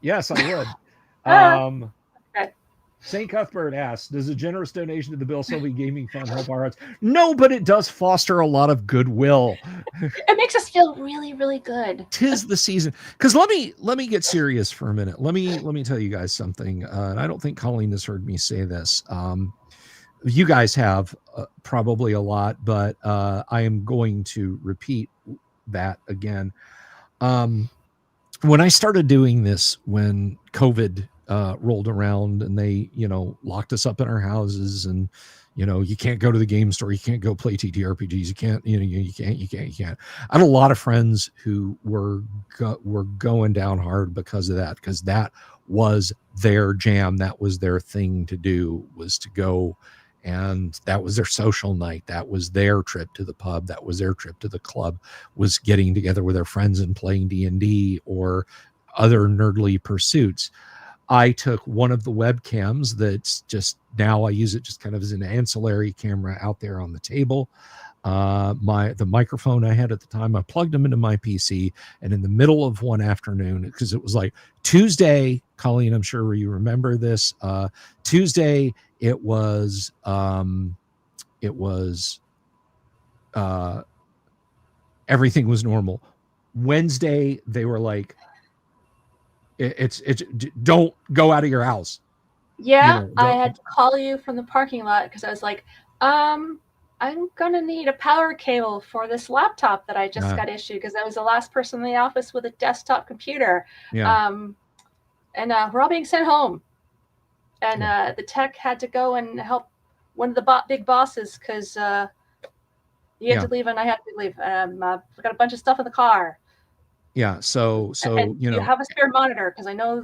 Yes, I would. Okay. St. Cuthbert asks, does a generous donation to the Bill Sylvie Gaming Fund help our hearts? No, but it does foster a lot of goodwill. It makes us feel really, really good. 'Tis the season. Because let me get serious for a minute. Let me tell you guys something. And I don't think Colleen has heard me say this. You guys have probably a lot, but I am going to repeat that again. When I started doing this, when COVID rolled around and they, locked us up in our houses, and you can't go to the game store, you can't go play TTRPGs, you can't, you can't. I have a lot of friends who were going down hard because of that, because that was their jam, that was their thing to do, was to go, and that was their social night, that was their trip to the pub, that was their trip to the club, was getting together with their friends and playing D&D or other nerdly pursuits. I took one of the webcams that's just, now I use it just kind of as an ancillary camera out there on the table. The microphone I had at the time, I plugged them into my PC, and in the middle of one afternoon, because it was like Tuesday, Colleen, I'm sure you remember this, Tuesday, it was everything was normal. Wednesday, they were like, it's don't go out of your house. Yeah, I had to call you from the parking lot because I was like, I'm gonna need a power cable for this laptop that I just got issued, because I was the last person in the office with a desktop computer. Yeah. And we're all being sent home, and the tech had to go and help one of the big bosses because he had to leave and I had to leave. I've got a bunch of stuff in the car. Yeah. So and you have a spare monitor, because I know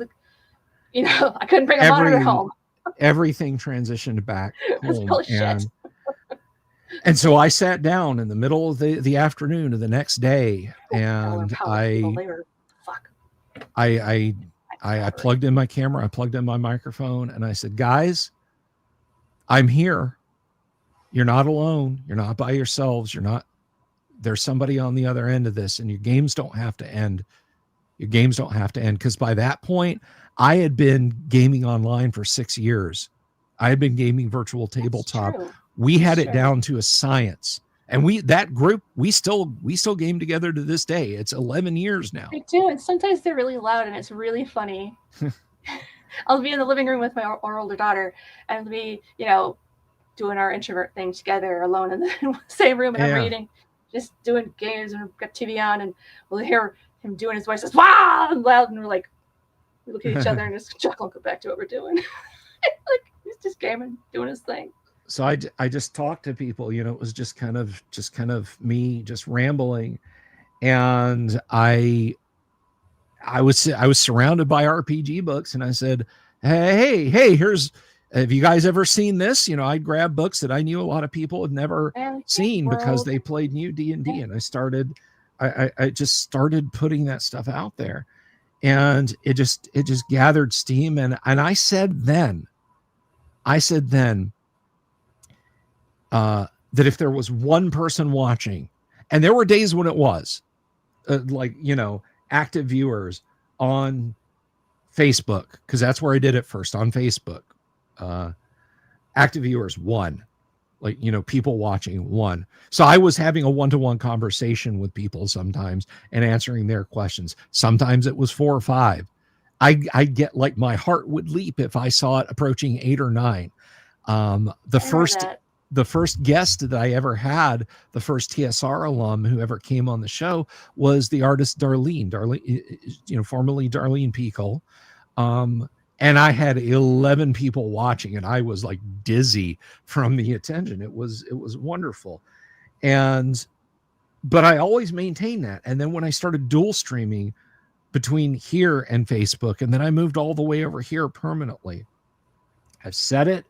I couldn't bring a monitor home. Everything transitioned back home, and so I sat down in the middle of the afternoon of the next day, and I plugged in my camera, I plugged in my microphone, and I said, guys, I'm here. You're not alone. You're not by yourselves. There's somebody on the other end of this, and your games don't have to end. Your games don't have to end. Because by that point, I had been gaming online for 6 years. I had been gaming virtual tabletop. We had it down to a science. And that group, we still game together to this day. It's 11 years now. We do, and sometimes they're really loud, and it's really funny. I'll be in the living room with our older daughter, and we, doing our introvert thing together, alone in the same room, and I'm reading, just doing games, and we've got TV on, and we'll hear him doing his voice, wow, and loud, and we look at each other and just chuckle and go back to what we're doing. He's just gaming, doing his thing. So I just talked to people, it was just kind of me just rambling, and I was surrounded by RPG books, and I said, hey, have you guys ever seen this? I'd grab books that I knew a lot of people had never seen because they played new D&D, and I just started putting that stuff out there, and it just gathered steam, and I said then that if there was one person watching, and there were days when it was active viewers on Facebook, because that's where I did it first, on Facebook, active viewers, one, people watching, one. So I was having a one-to-one conversation with people sometimes and answering their questions. Sometimes it was 4 or 5. I get my heart would leap if I saw it approaching 8 or 9. The the first guest that I ever had, the first TSR alum who ever came on the show, was the artist Darlene, formerly Darlene Peakle. And I had 11 people watching, and I was like dizzy from the attention. It was wonderful. But I always maintained that. And then when I started dual streaming between here and Facebook, and then I moved all the way over here permanently, I've said it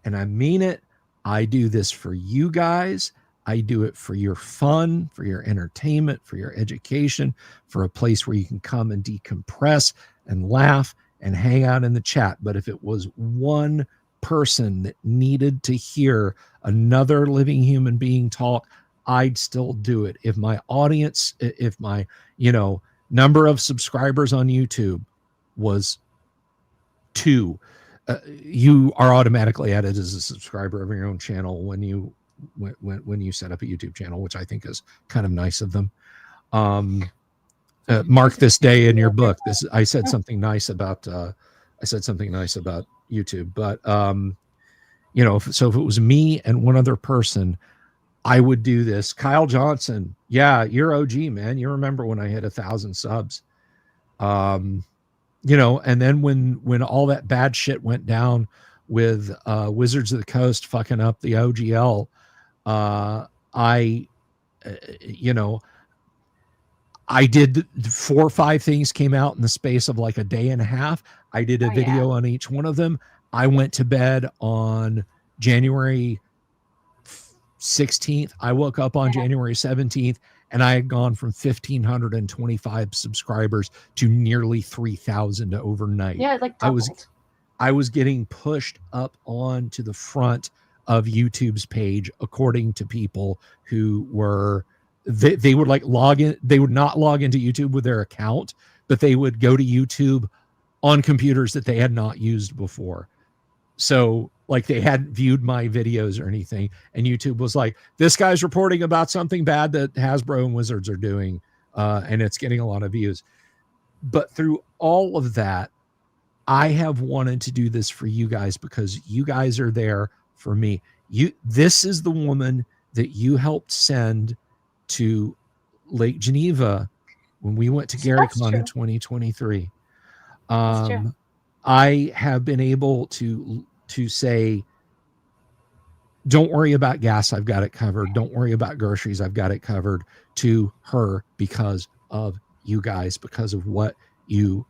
and I mean it. I do this for you guys. I do it for your fun, for your entertainment, for your education, for a place where you can come and decompress and laugh and hang out in the chat. But if it was one person that needed to hear another living human being talk, I'd still do it. If my audience, if my, number of subscribers on YouTube was 2, you are automatically added as a subscriber of your own channel when you set up a YouTube channel, which I think is kind of nice of them. Mark this day in your book. I said something nice about YouTube, but so if it was me and one other person, I would do this. Kyle Johnson, yeah, you're OG, man. You remember when I hit 1,000 subs. And then when all that bad shit went down with Wizards of the Coast fucking up the OGL, I did 4 or 5 things came out in the space of like a day and a half. I did a video on each one of them. I went to bed on January 16th. I woke up on January 17th, and I had gone from 1,525 subscribers to nearly 3,000 overnight. Yeah, like doubled. I was getting pushed up on to the front of YouTube's page, according to people who were, they would like log in. They would not log into YouTube with their account, but they would go to YouTube on computers that they had not used before. So like they hadn't viewed my videos or anything. And YouTube was like, this guy's reporting about something bad that Hasbro and Wizards are doing. And it's getting a lot of views. But through all of that, I have wanted to do this for you guys because you guys are there for me. This is the woman that you helped send to Lake Geneva when we went to GaryCon in 2023. I have been able to say, don't worry about gas, I've got it covered. Don't worry about groceries, I've got it covered, to her because of you guys, because of what you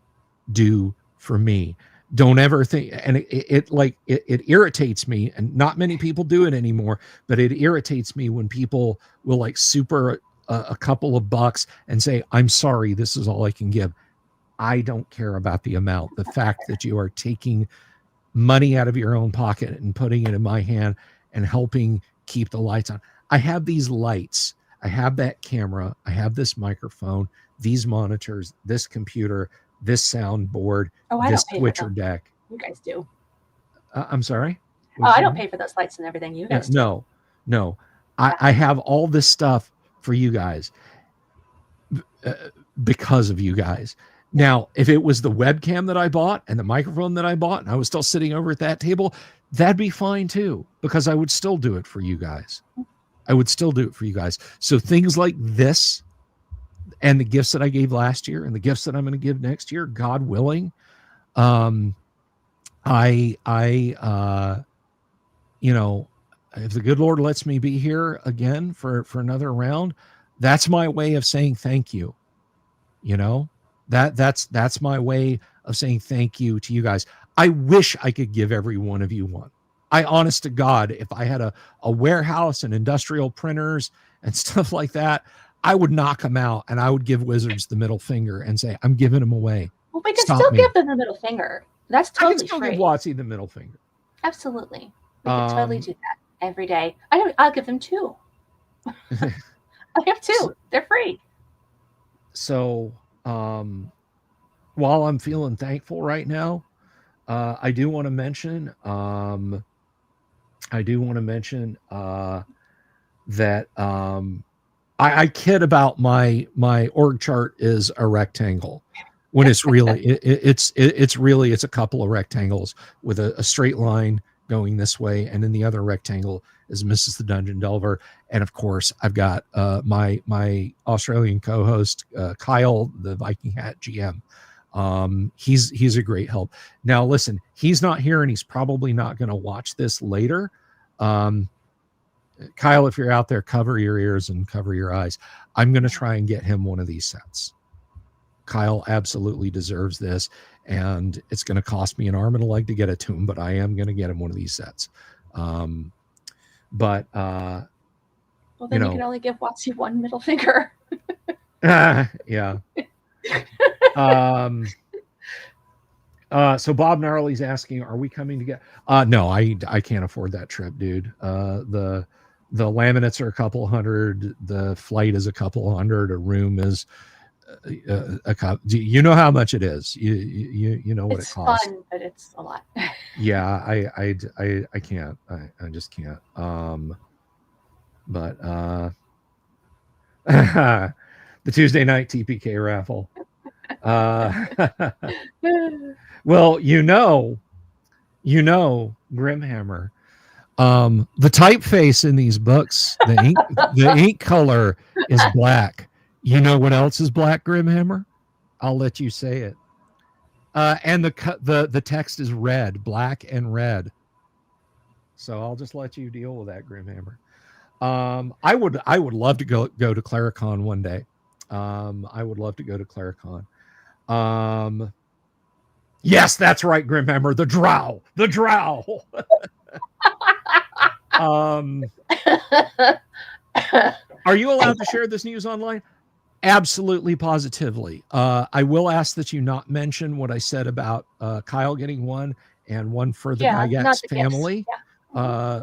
do for me. Don't ever think, and it irritates me, and not many people do it anymore, but it irritates me when people will like super a couple of bucks and say, I'm sorry, this is all I can give. I don't care about the amount. The fact that you are taking money out of your own pocket and putting it in my hand and helping keep the lights on. I have these lights. I have that camera. I have this microphone, these monitors, this computer, this soundboard, this Twitcher deck. You guys do. I'm sorry? I don't pay for those lights and everything. You guys do. No. I have all this stuff for you guys because of you guys. Now, if it was the webcam that I bought and the microphone that I bought and I was still sitting over at that table, that'd be fine too, because I would still do it for you guys. So things like this and the gifts that I gave last year and the gifts that I'm going to give next year, God willing, if the good Lord lets me be here again for another round, that's my way of saying thank you. That's my way of saying thank you to you guys. I wish I could give every one of you one. I honest to God, if I had a warehouse and industrial printers and stuff like that, I would knock them out and I would give Wizards the middle finger and say, I'm giving them away. Well, we can still give them the middle finger. That's totally I can still free. give WotC the middle finger. Absolutely. We can totally do that every day. I'll give them 2. I have 2. They're free. So while I'm feeling thankful right now, I do want to mention that I kid about my org chart is a rectangle when it's really it's a couple of rectangles with a straight line going this way, and in the other rectangle is Mrs. the Dungeon Delver. And of course, I've got my Australian co-host Kyle, the Viking Hat GM. He's a great help. Now, listen, he's not here, and he's probably not going to watch this later. Kyle, if you're out there, cover your ears and cover your eyes. I'm going to try and get him one of these sets. Kyle absolutely deserves this, and it's going to cost me an arm and a leg to get it to him, but I am going to get him one of these sets. Well, then you can only give Watsy one middle finger. Yeah. So Bob Gnarly's asking, are we coming to get no, I can't afford that trip, dude. The laminates are a couple hundred, the flight is a couple hundred, a room is you know how much it is. You know what it costs. It's fun, but it's a lot. Yeah, I can't. I just can't. But the Tuesday night TPK raffle. Well, Grimhammer. The typeface in these books, the ink color is black. You know what else is black, Grimhammer? I'll let you say it. And the text is red, black and red. So I'll just let you deal with that, Grimhammer. I would love to go to Claricon one day. I would love to go to Claricon. Yes, that's right, Grimhammer. The drow. Are you allowed to share this news online? Absolutely, positively. I will ask that you not mention what I said about Kyle getting one and one for the Gygax family. Yeah.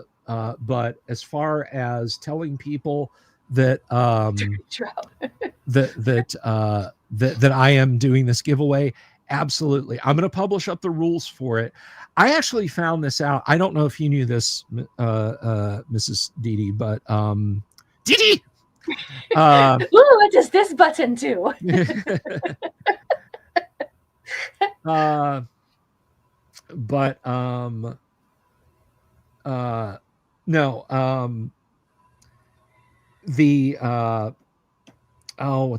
But as far as telling people that that I am doing this giveaway, absolutely. I'm going to publish up the rules for it. I actually found this out. I don't know if you knew this, Mrs. Didi, but Didi. Ooh, what does this button do? No. What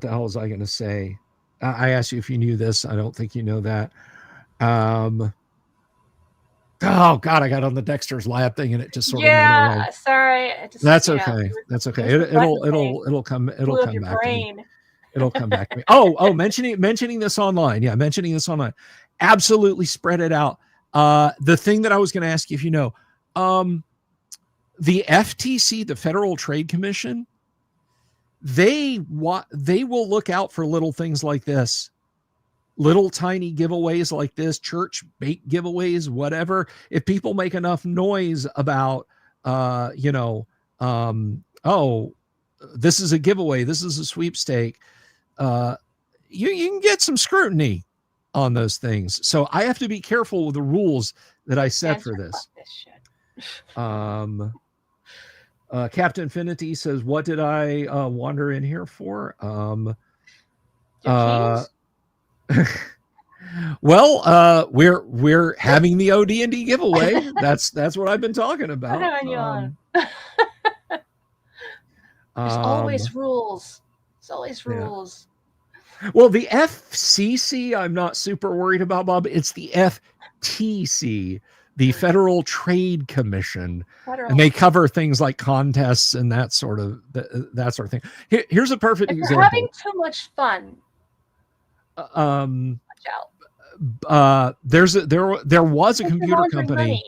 the hell was I going to say? I asked you if you knew this. I don't think you know that. Oh God, I got on the Dexter's Lab thing and it just sort of went away. Sorry. That's okay. That's okay. It'll come back to me. It'll come back to me. Oh, mentioning this online. Yeah, mentioning this online. Absolutely spread it out. The thing that I was going to ask you if you know, the FTC, the Federal Trade Commission, they will look out for little things like this. Little tiny giveaways like this, church bait giveaways, whatever. If people make enough noise about, this is a giveaway, this is a sweepstake, you can get some scrutiny on those things. So I have to be careful with the rules that I set for this. Captain Infinity says, "What did I wander in here for?" Well, we're having the OD&D giveaway. That's what I've been talking about. There's always rules. There's always rules. Well, the FCC, I'm not super worried about, Bob. It's the FTC, the Federal Trade Commission, and they cover things like contests and that sort of thing. Here's a perfect example. You're having too much fun. Watch out. There was a computer company.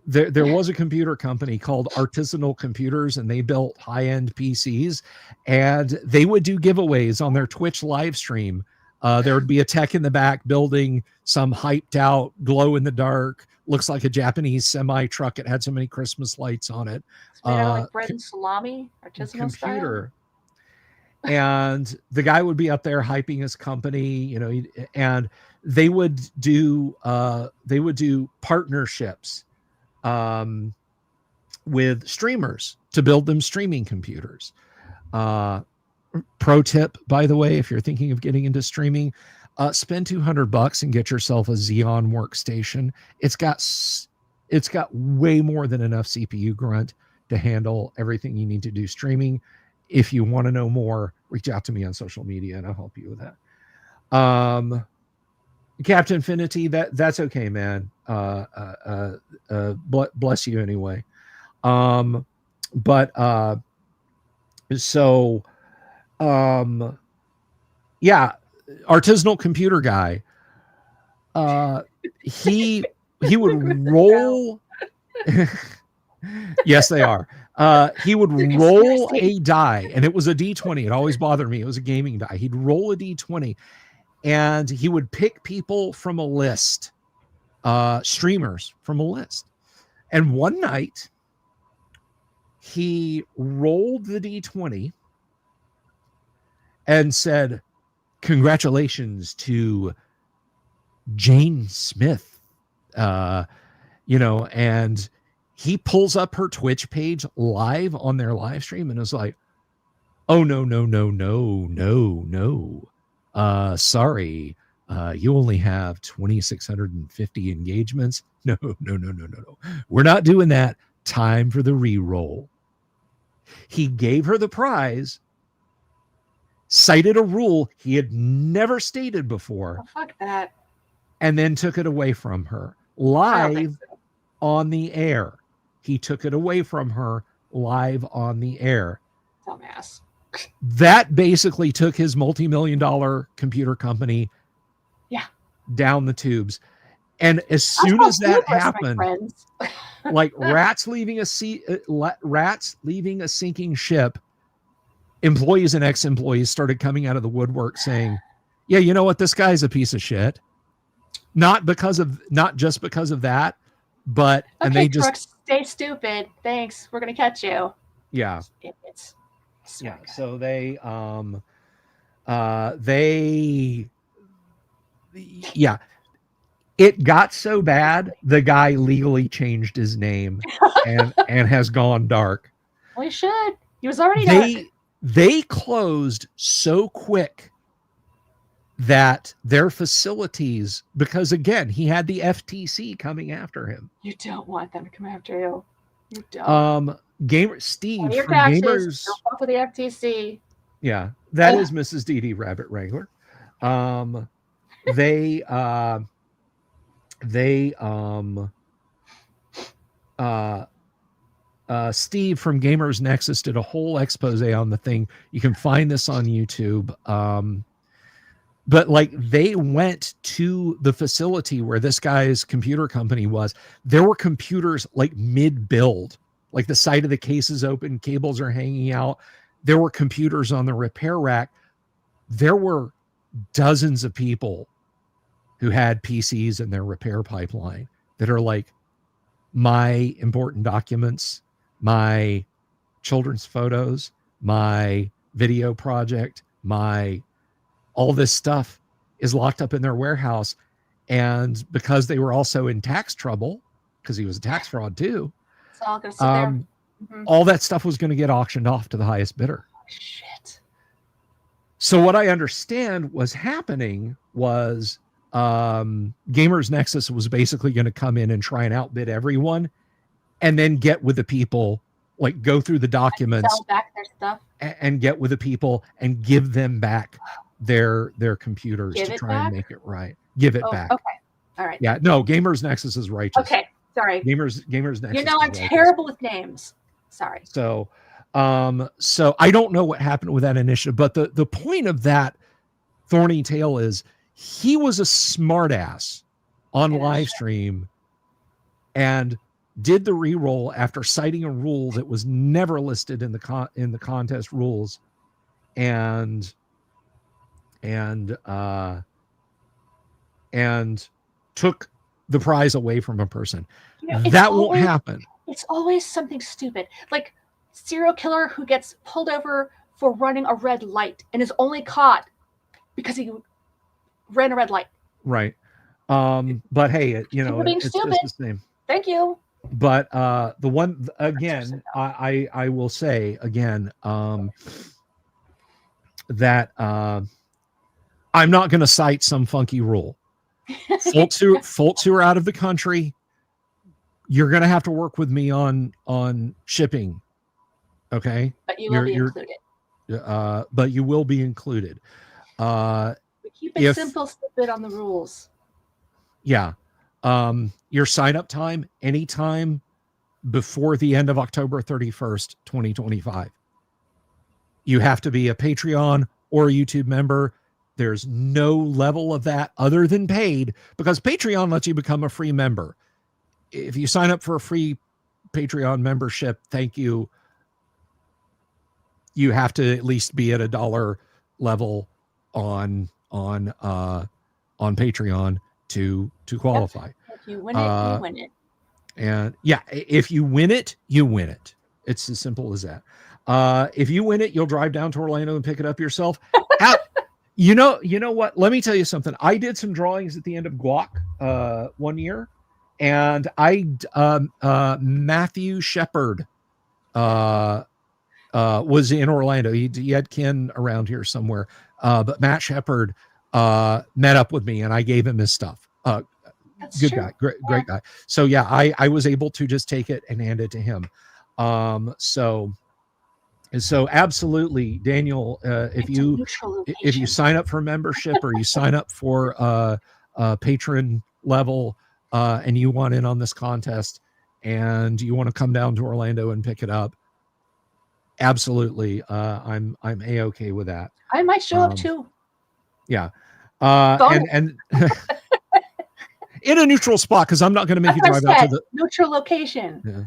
There was a computer company called Artisanal Computers, and they built high-end PCs, and they would do giveaways on their Twitch live stream. There would be a tech in the back building some hyped out glow in the dark, looks like a Japanese semi truck. It had so many Christmas lights on it. It's made out of like bread and salami, artisanal computer. Style. And the guy would be up there hyping his company, and they would do partnerships with streamers to build them streaming computers. Pro tip, by the way, if you're thinking of getting into streaming, spend $200 and get yourself a Xeon workstation. It's got It's got way more than enough CPU grunt to handle everything you need to do streaming. If you want to know more, reach out to me on social media and I'll help you with that. Captain Infinity, that's okay, man. Bless you anyway. Yeah, artisanal computer guy. He would roll. Yes, they are. He would roll a die, and it was a D20. It always bothered me. It was a gaming die. He'd roll a D20, and he would pick people from a list, streamers from a list. And one night, he rolled the D20 and said, "Congratulations to Jane Smith." And he pulls up her Twitch page live on their live stream and is like, "Oh, no. Sorry. You only have 2,650 engagements. No. We're not doing that. Time for the re-roll." He gave her the prize, cited a rule he had never stated before. Oh, fuck that. And then took it away from her live on the air. He took it away from her live on the air. Dumbass. That basically took his multi-million-dollar computer company down the tubes. And as soon as that happened, like rats leaving a sinking ship, employees and ex-employees started coming out of the woodwork saying, "Yeah, you know what? This guy's a piece of shit." Not just because of that, but okay, and they just Brooks, stay stupid. Thanks. We're gonna catch you. Yeah. Yeah. So it got so bad the guy legally changed his name and has gone dark. Well, he should. He was already dark. They closed so quick that their facilities, because again, he had the FTC coming after him. You don't want them to come after you. You don't. Steve from Gamers. Don't fuck with the FTC. Yeah, that is Mrs. Dee Rabbit Wrangler. Steve from Gamers Nexus did a whole expose on the thing. You can find this on YouTube. But like they went to the facility where this guy's computer company was. There were computers like mid-build, like the side of the case is open, cables are hanging out. There were computers on the repair rack. There were dozens of people who had PCs in their repair pipeline that are like my important documents, my children's photos, my video project, all this stuff is locked up in their warehouse. And because they were also in tax trouble, because he was a tax fraud too, it's all gonna sit there. All that stuff was going to get auctioned off to the highest bidder. Oh, shit. So what I understand was happening was Gamers Nexus was basically going to come in and try and outbid everyone and then get with the people, like go through the documents, sell back their stuff, and get with the people and give them back their computers to try and make it right. Give it back. Okay. All right. Yeah. No, Gamers Nexus is righteous. Okay. Sorry. Gamers Nexus. You know I'm terrible with names. Sorry. So I don't know what happened with that initiative, but the point of that thorny tale is he was a smartass on live stream and did the re-roll after citing a rule that was never listed in the contest rules, and took the prize away from a person. That won't happen. It's always something stupid, like serial killer who gets pulled over for running a red light and is only caught because he ran a red light. Right. But hey, it's just the same. Thank you. But the one again, I will say again that I'm not going to cite some funky rule. Folks who are out of the country, you're going to have to work with me on shipping. Okay. But you will be included. But you will be included. We keep it simple, stupid on the rules. Yeah. Your sign up time, anytime before the end of October 31st, 2025. You have to be a Patreon or a YouTube member. There's no level of that other than paid, because Patreon lets you become a free member. If you sign up for a free Patreon membership, thank you. You have to at least be at $1 level on Patreon to qualify. Yep. If you win it, you win it. And yeah, if you win it, you win it. It's as simple as that. If you win it, you'll drive down to Orlando and pick it up yourself. You know what? Let me tell you something. I did some drawings at the end of Guac one year, and Matthew Shepard was in Orlando. He had kin around here somewhere, but Matt Shepard met up with me, and I gave him his stuff. Good guy, great guy. So yeah, I was able to just take it and hand it to him. So absolutely, Daniel, if you sign up for membership or you sign up for patron level, and you want in on this contest and you want to come down to Orlando and pick it up, absolutely, I'm A-okay with that. I might show up too. Yeah. And in a neutral spot, because I'm not going to make you drive out to the neutral location. Yeah.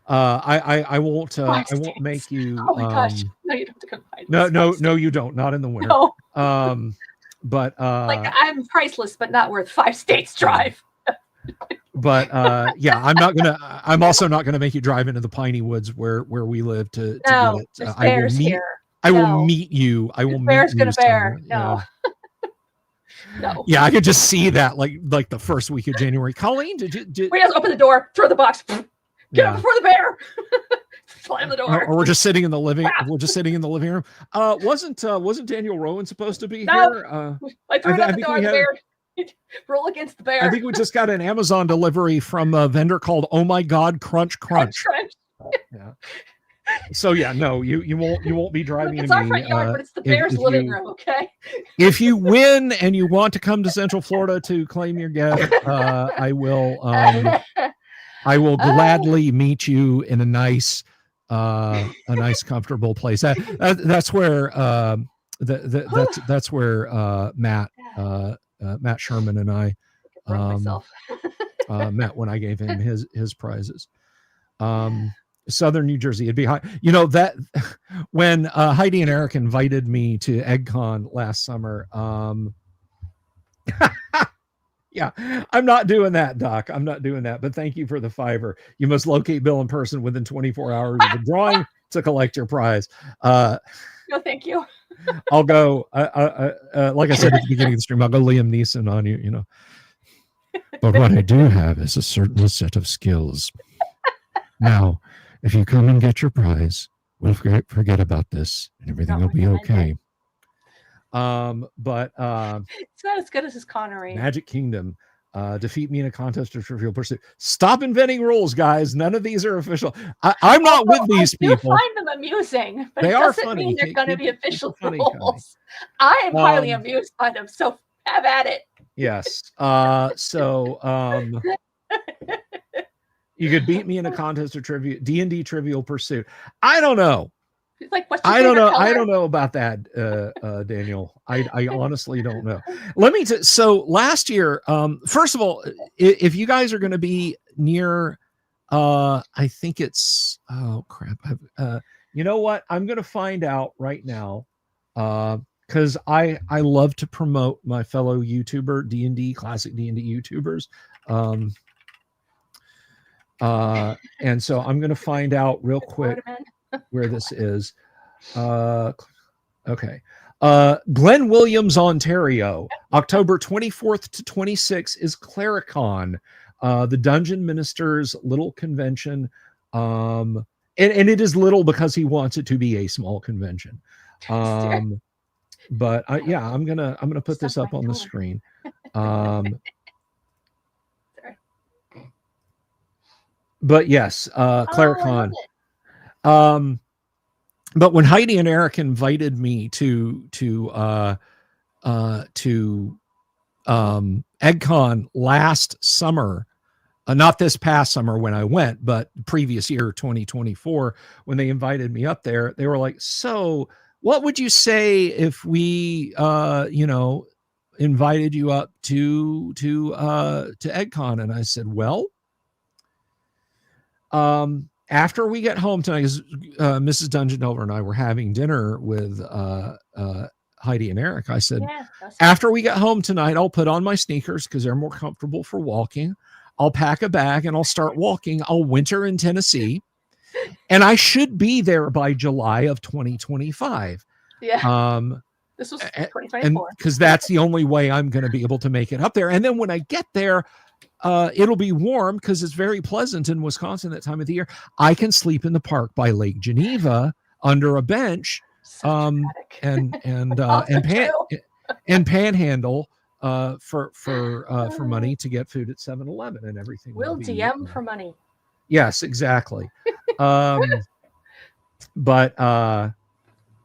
I won't make you. Oh my gosh! No, you don't have to come find No, you don't. Not in the winter. No. But like, I'm priceless, but not worth 5 states drive. But yeah, I'm also not gonna make you drive into the piney woods where we live to get it. I will meet you. Bear's gonna bear. No. No. Yeah, I could just see that like the first week of January. Colleen, did we have to open the door, throw the box, get up before the bear, slam the door. Or we're just sitting in the living. We're just sitting in the living room. Wasn't Daniel Rowan supposed to be here? I threw it out the door. The bear roll against the bear. I think we just got an Amazon delivery from a vendor called Oh My God Crunch. Yeah. So yeah, no, you won't be driving. It's our front yard, but it's the bear's living room. Okay. If you win and you want to come to Central Florida to claim your gift, I will gladly meet you in a nice comfortable place. That's where that's where Matt Sherman and I met when I gave him his prizes. Southern New Jersey. It'd be high. You know that when Heidi and Eric invited me to EggCon last summer. Yeah, I'm not doing that, Doc. I'm not doing that. But thank you for the $5. You must locate Bill in person within 24 hours of the drawing to collect your prize. No, thank you. I'll go. Like I said at the beginning of the stream, I'll go Liam Neeson on you. You know. But what I do have is a certain set of skills. Now, if you come and get your prize, we'll forget about this, and everything will be okay. But it's not as good as his Connery. Magic Kingdom, defeat me in a contest or trivial pursuit. Stop inventing rules, guys. None of these are official. I'm not with these people. I find them amusing, but they it doesn't mean they're going to be official rules. I am highly amused by them, so have at it. Yes. You could beat me in a contest or D&D Trivial Pursuit. I don't know. It's like, what's I don't know. Color? I don't know about that, Daniel. I honestly don't know. Let me. So last year, first of all, if you guys are going to be near, I think it's. Oh crap! You know what? I'm going to find out right now, because I love to promote my fellow YouTuber D&D classic D&D YouTubers. And so I'm going to find out real quick where this is. Okay. Glen Williams, Ontario, October 24th to 26th is Claricon, the Dungeon Minister's little convention. And it is little because he wants it to be a small convention. But yeah, I'm gonna put this up on the screen. but yes, Claricon. But when Heidi and Eric invited me to EggCon last summer, not this past summer when I went, but previous year, 2024, when they invited me up there, they were like, so what would you say if we, invited you up to EggCon? And I said, well, after we get home tonight, Mrs. Dungeon Delver and I were having dinner with Heidi and Eric. I said, after we get home tonight, I'll put on my sneakers because they're more comfortable for walking. I'll pack a bag and I'll start walking. I'll winter in Tennessee, and I should be there by July of 2025. Yeah. This was 2024. Because that's the only way I'm going to be able to make it up there. And then when I get there, it'll be warm because it's very pleasant in Wisconsin that time of the year. I can sleep in the park by Lake Geneva under a bench, and panhandle for money to get food at 7-Eleven and everything. We'll DM for money. Yes, exactly. But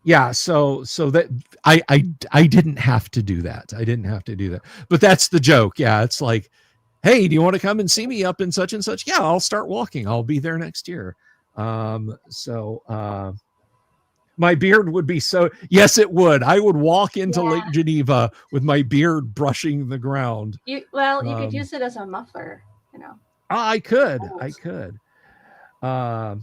yeah, so that I didn't have to do that. I didn't have to do that. But that's the joke. Yeah, it's like, hey, do you want to come and see me up in such and such? Yeah, I'll start walking. I'll be there next year. My beard would be so, yes, it would. I would walk into Lake Geneva with my beard brushing the ground. You could use it as a muffler, I could. Oh,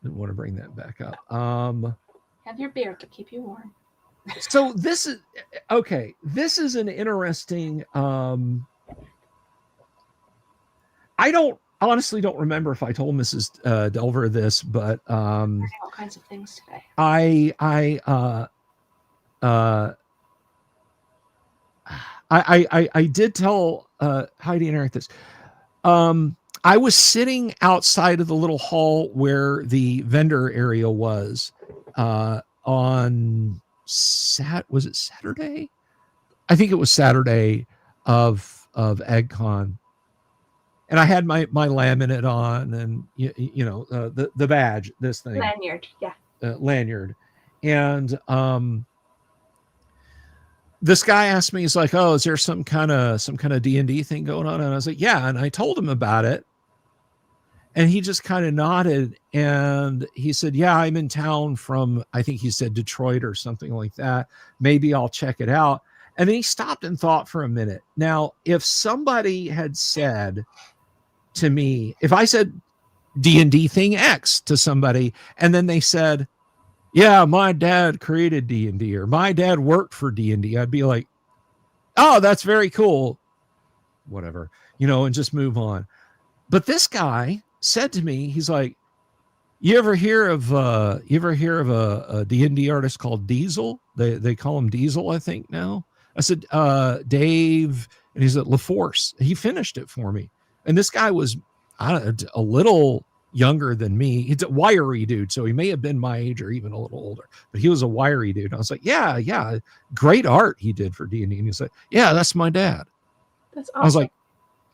didn't want to bring that back up. Have your beard to keep you warm. So this is, okay. This is an interesting, I honestly don't remember if I told Mrs. Delver this, but all kinds of things today. I did tell Heidi and Eric this. I was sitting outside of the little hall where the vendor area was on was it Saturday? I think it was Saturday of EggCon. And I had my laminate on, and the badge, this thing, lanyard, lanyard, and this guy asked me, he's like, "Oh, is there some kind of D&D thing going on?" And I was like, "Yeah," and I told him about it, and he just kind of nodded, and he said, "Yeah, I'm in town from," I think he said Detroit or something like that. Maybe I'll check it out. And then he stopped and thought for a minute. Now, if somebody had said to me, if I said D&D thing X to somebody, and then they said, yeah, my dad created D&D, or my dad worked for D&D, I'd be like, oh, that's very cool, whatever, and just move on. But this guy said to me, he's like, you ever hear of a D&D artist called Diesel? They call him Diesel, I think now. I said, Dave, and he's at LaForce. He finished it for me. And this guy was a little younger than me. He's a wiry dude, so he may have been my age or even a little older. But he was a wiry dude. And I was like, yeah, great art he did for D&D. And he's like, yeah, that's my dad. That's awesome.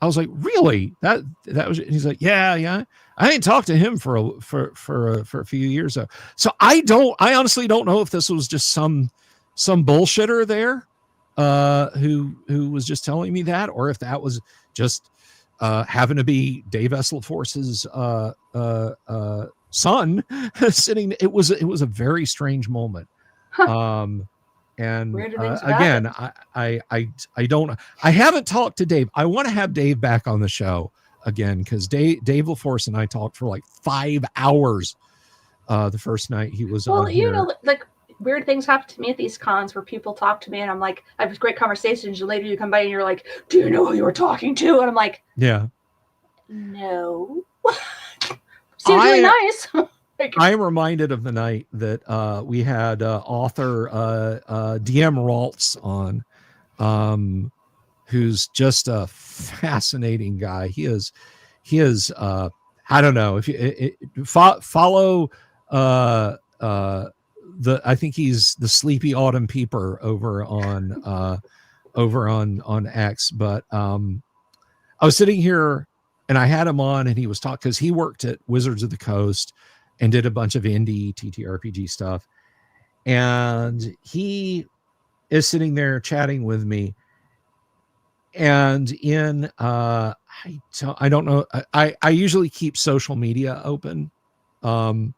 I was like, really? That was. And he's like, yeah. I didn't talk to him for a few years though. So I honestly don't know if this was just some bullshitter there, who was just telling me that, or if that was just having to be Dave S. LaForce's son sitting. It was a very strange moment. And again, I haven't talked to Dave. I want to have Dave back on the show again, because Dave LaForce and I talked for like 5 hours the first night he was on here. Like weird things happen to me at these cons where people talk to me and I'm like, I have great conversations, and later you come by and you're like, do you know who you were talking to? And I'm like, yeah, no. Seems really nice. I am reminded of the night that we had author DM Raltz on, who's just a fascinating guy. He is I don't know if you follow I think he's the Sleepy Autumn Peeper over on X. But I was sitting here and I had him on, and he was talking because he worked at Wizards of the Coast and did a bunch of indie TTRPG stuff. And he is sitting there chatting with me. And in, I don't know, I usually keep social media open on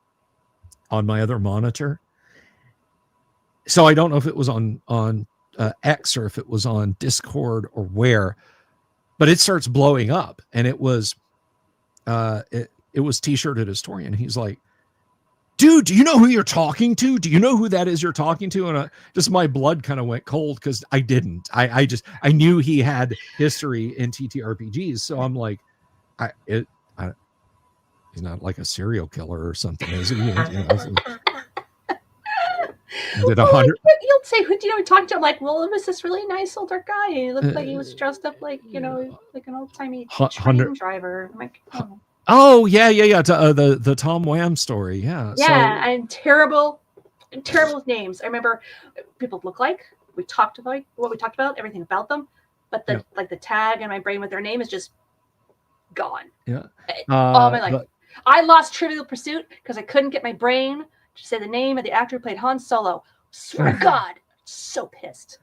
my other monitor. So I don't know if it was on X or if it was on Discord or where, but it starts blowing up, and it was T-shirted Historian. He's like, dude, do you know who you're talking to? Do you know who that is you're talking to? And just my blood kind of went cold because I didn't. I knew he had history in TTRPGs, so I'm like, he's not like a serial killer or something, is he? You'll say, who do you know? Talk to him like, well, it was this really nice older guy. He looked like he was dressed up like, like an old timey train driver. I'm like, oh. Oh yeah. The Tom Wham story, yeah. Yeah, and terrible names. I remember people look like we talked about what we talked about, everything about them, but the the tag in my brain with their name is just gone. Yeah. All my life. I lost Trivial Pursuit because I couldn't get my brain to say the name of the actor who played Han Solo. Swear to God, so pissed.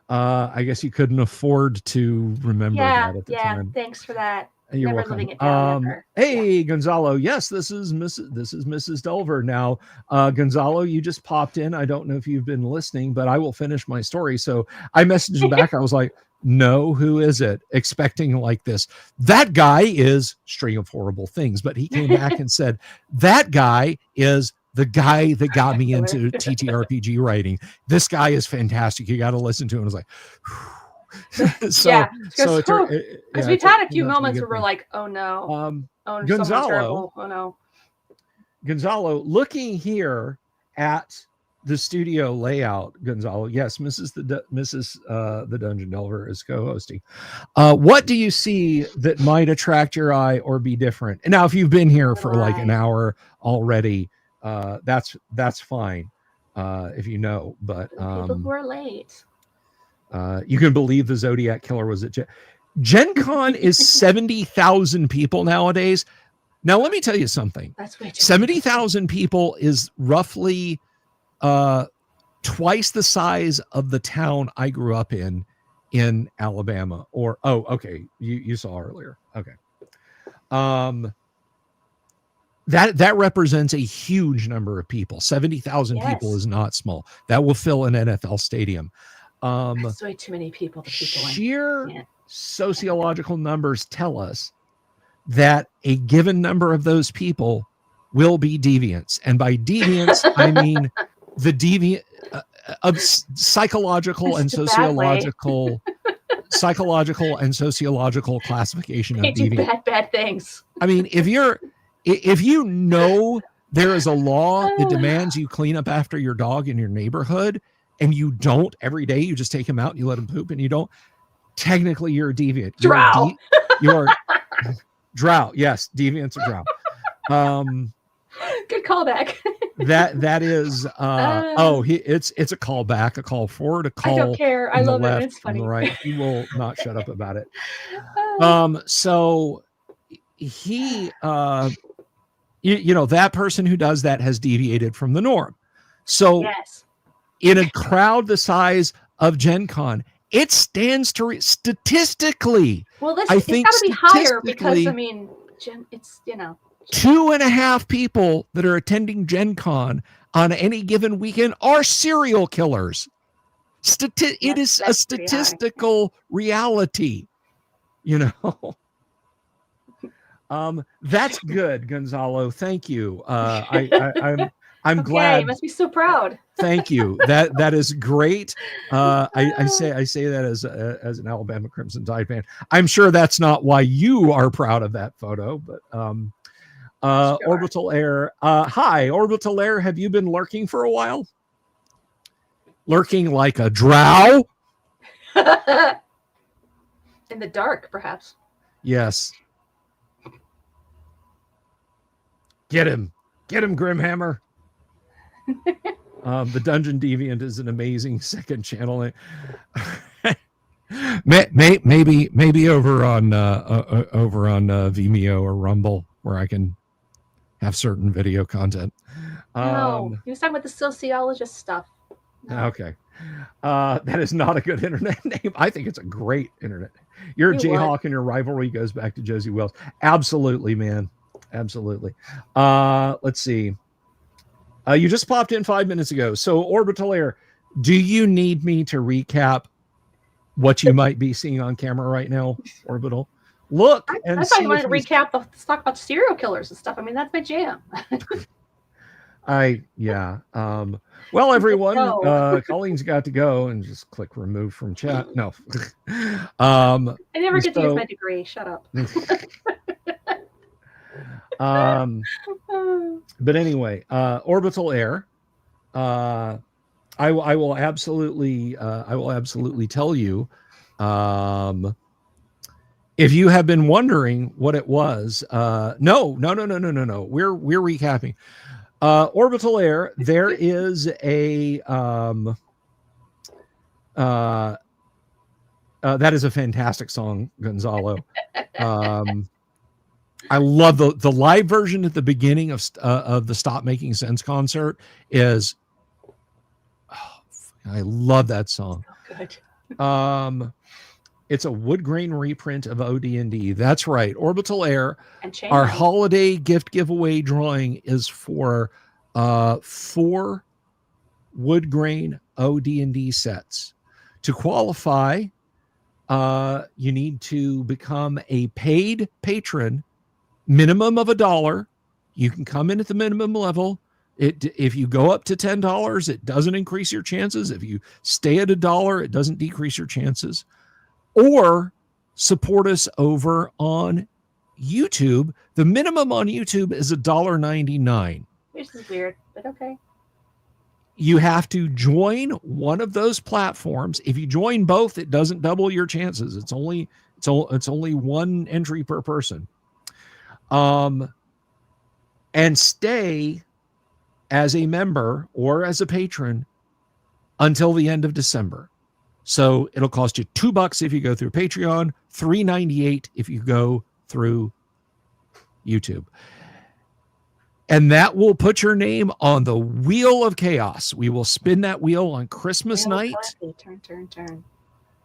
I guess you couldn't afford to remember that at the time. Thanks for that. You're Never welcome. living it down, hey, Gonzalo. Yes, this is Mrs. Delver. Now, Gonzalo, you just popped in. I don't know if you've been listening, but I will finish my story. So I messaged him back. I was like, no, who is it? Expecting like this. That guy is String of Horrible Things. But he came back and said, that guy is the guy that got me into TTRPG writing. This guy is fantastic. You got to listen to him. I was like, because we've had a few moments where we're like, oh no, Gonzalo, oh no. Gonzalo, looking here at the studio layout, Gonzalo, yes, Mrs. the Dungeon Delver is co-hosting. What do you see that might attract your eye or be different? And now, if you've been here for like an hour already, that's fine, if you know. But people who are late. You can believe the Zodiac Killer was at Gen Con is 70,000 people nowadays. Now, let me tell you something. That's way too 70,000 people is roughly twice the size of the town I grew up in Alabama. Or, oh, okay. You saw earlier. Okay. That represents a huge number of people. 70,000 people is not small. That will fill an NFL stadium. That's way too many people. Sheer sociological numbers tell us that a given number of those people will be deviants, and by deviants I mean the deviant of psychological and sociological classification of deviant. Bad things. I mean, if you know there is a law that demands you clean up after your dog in your neighborhood, and you don't every day, you just him out and you let him poop, and you don't, technically you're a deviant. Drow. You're drow. Yes, deviants are drow. Good callback. that is it's a callback, a call forward, a call. I don't care. I love it. It's funny. On the right. He will not shut up about it. So he that person who does that has deviated from the norm. So yes. In a crowd the size of Gen Con, it stands to statistically. Well, it's got to be higher because it's 2.5 people that are attending Gen Con on any given weekend are serial killers. It is a statistical reality, That's good, Gonzalo. Thank you. I'm glad. You must be so proud. Thank you. That is great. I say that as an Alabama Crimson Tide fan. I'm sure that's not why you are proud of that photo, but sure. Orbital Air. Hi, Orbital Air. Have you been lurking for a while? Lurking like a drow? In the dark, perhaps. Yes. Get him, Grimhammer. The Dungeon Deviant is an amazing second channel. maybe over on Vimeo or Rumble, where I can have certain video content. No, he was talking about the sociologist stuff. No. Okay. That is not a good internet name. I think it's a great internet. You're a Jayhawk and your rivalry goes back to Josie Wells. Absolutely, man. Absolutely. Let's see. You just popped in 5 minutes ago. So Orbital Air, do you need me to recap what you might be seeing on camera right now, Orbital? Look, I thought you wanted to recap let's talk about serial killers and stuff. I mean, that's my jam. Well, everyone, Colleen's got to go and just click remove from chat. No. I never get to use my degree. Shut up. But anyway, Orbital Air. I will absolutely tell you. If you have been wondering what it was, no. We're recapping. Orbital Air. There is a that is a fantastic song, Gonzalo. I love the live version at the beginning of the Stop Making Sense concert is. Oh, I love that song. So good. It's a wood grain reprint of OD&D. That's right. Orbital Air. Our holiday gift giveaway drawing is for 4 wood grain OD&D sets. To qualify, you need to become a paid patron, minimum of $1. You can come in at the minimum level. If you go up to $10, it doesn't increase your chances. If you stay at $1, it doesn't decrease your chances. Or support us over on YouTube. The minimum on YouTube is $1.99. Which is weird, but okay. You have to join one of those platforms. If you join both, it doesn't double your chances. It's only one entry per person. And stay as a member or as a patron until the end of December. So it'll cost you $2 if you go through Patreon, $3.98 if you go through YouTube. And that will put your name on the Wheel of Chaos. We will spin that wheel on Christmas night. Turn.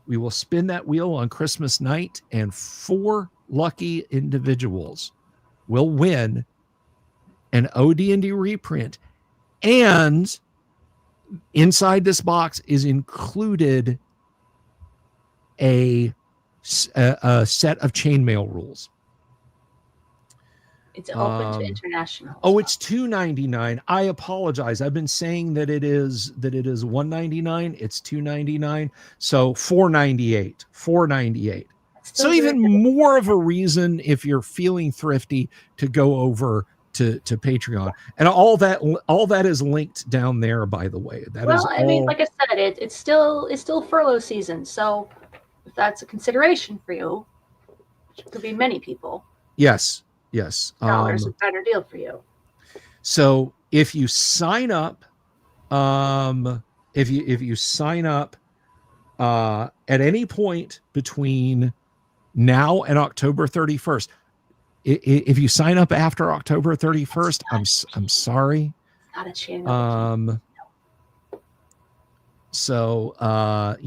We will spin that wheel on Christmas night, and 4 lucky individuals will win an OD&D reprint. And inside this box is included a set of chainmail rules. It's open to international. Oh, it's $2.99. I apologize. I've been saying that it is $1.99. It's $2.99. So $4.98. $4.98. So even more of a reason, if you're feeling thrifty, to go over to Patreon. And all that is linked down there, by the way. I mean, like I said, it's still furlough season. So if that's a consideration for you, which could be many people. Yes. $1 a better deal for you. So if you sign up, if you sign up at any point between now and October 31st, if you sign up after October 31st, I'm sorry. Not a chance. So that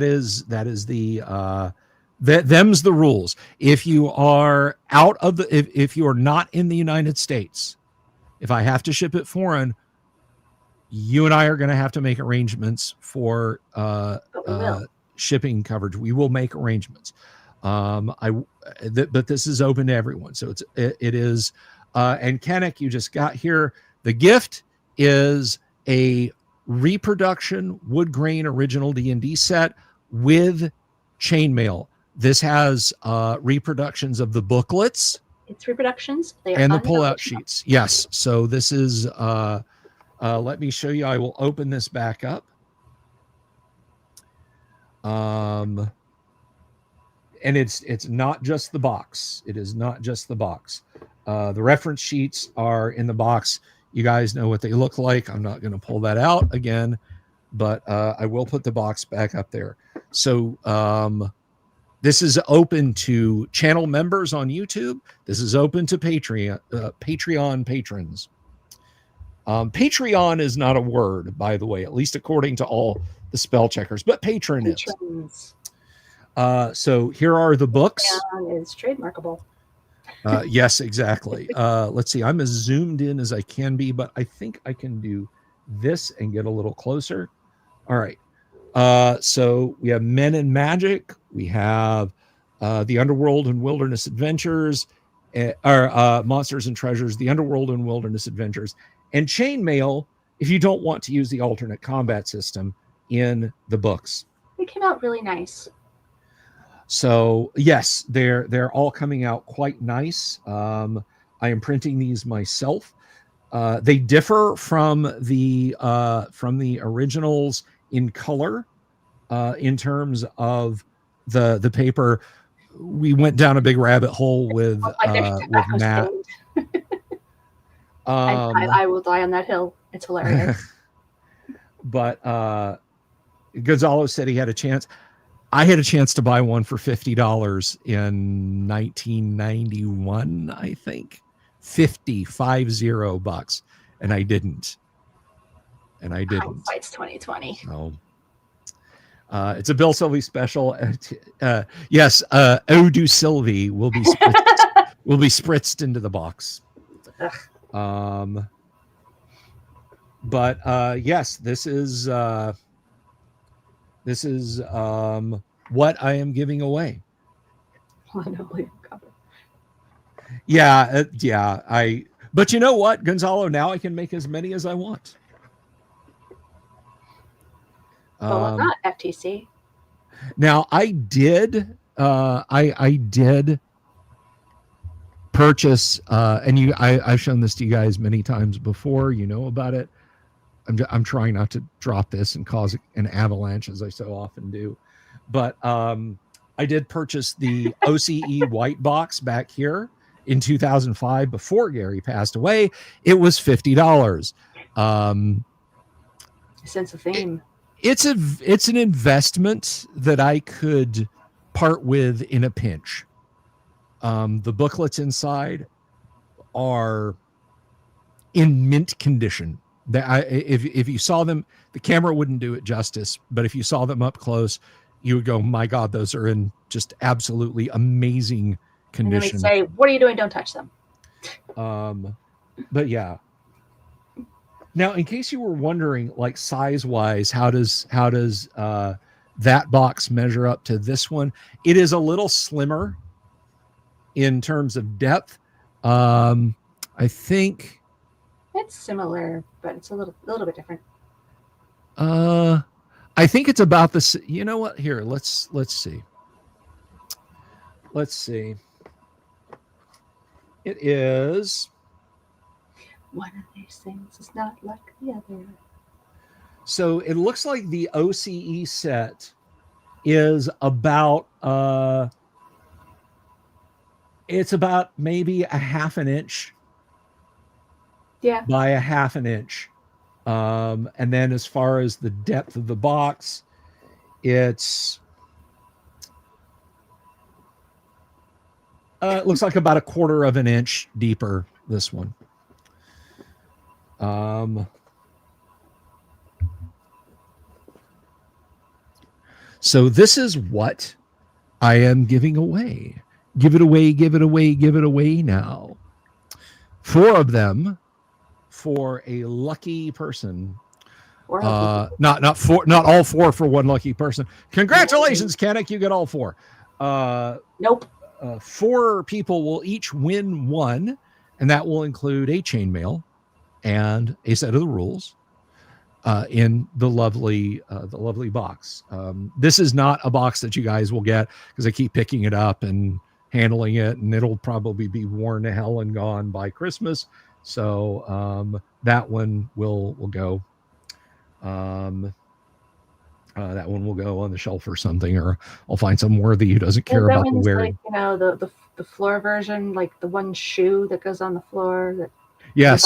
is the them's the rules. If you are out of if you are not in the United States, if I have to ship it foreign, you and I are going to have to make arrangements for shipping coverage. We will make arrangements. But this is open to everyone. So it is. And Kennick, you just got here. The gift is a reproduction wood grain original D&D set with chainmail. This has reproductions of the booklets. It's reproductions. And the pull-out sheets. Yes. So this is. Let me show you. I will open this back up. And it's not just the box. It is not just the box. The reference sheets are in the box. You guys know what they look like. I'm not going to pull that out again. but I will put the box back up there. So this is open to channel members on YouTube. This is open to Patreon patrons. Patreon is not a word, by the way, at least according to all the spell checkers, but patron is. So here are the books. Patreon is trademarkable. Yes, exactly. Let's see. I'm as zoomed in as I can be, but I think I can do this and get a little closer. All right. So we have Men and Magic. We have the Underworld and Wilderness Adventures, or Monsters and Treasures, the Underworld and Wilderness Adventures, and Chainmail if you don't want to use the alternate combat system in the books. They came out really nice. So yes, they're all coming out quite nice. I am printing these myself. They differ from the originals in color, in terms of the paper. We went down a big rabbit hole with Matt. I will die on that hill. It's hilarious. But Gonzalo said he had a chance. I had a chance to buy one for $50 in 1991, I think. $50 and I didn't. Hindsight's 2020. Oh. It's a Bill Sylvie special. Yes, Odu Sylvie will be spritzed into the box. But yes, this is what I am giving away. Yeah. But you know what, Gonzalo? Now I can make as many as I want. Well, not FTC. Now I did. I did purchase, and I've shown this to you guys many times before. You know about it. I'm trying not to drop this and cause an avalanche as I so often do, but I did purchase the OCE white box back here in 2005 before Gary passed away. It was $50. Sense of fame. It's an investment that I could part with in a pinch. The booklets inside are in mint condition. If you saw them, the camera wouldn't do it justice, but if you saw them up close, you would go, my God, those are in just absolutely amazing condition. And then we'd say, what are you doing? Don't touch them. But yeah. Now, in case you were wondering, like size-wise, how does that box measure up to this one? It is a little slimmer in terms of depth. I think it's similar, but it's a little bit different. I think it's about this. You know what? Here, let's see. Let's see. It is. One of these things is not like the other. So it looks like the OCE set is about it's about maybe a half an inch. Yeah. By a half an inch. And then as far as the depth of the box, it looks like about a quarter of an inch deeper, this one. So this is what I am giving away. Give it away, give it away, give it away now. 4 of them for a lucky person. Not all 4 for one lucky person. Congratulations, Kennick, you get all 4. Nope. 4 people will each win 1, and that will include a chainmail and a set of the rules in the lovely box. This is not a box that you guys will get because I keep picking it up and handling it, and it'll probably be worn to hell and gone by Christmas. So that one will go. That one will go on the shelf or something, or I'll find some worthy who doesn't care about the wearing. Like, the floor version, like the one shoe that goes on the floor. Yes,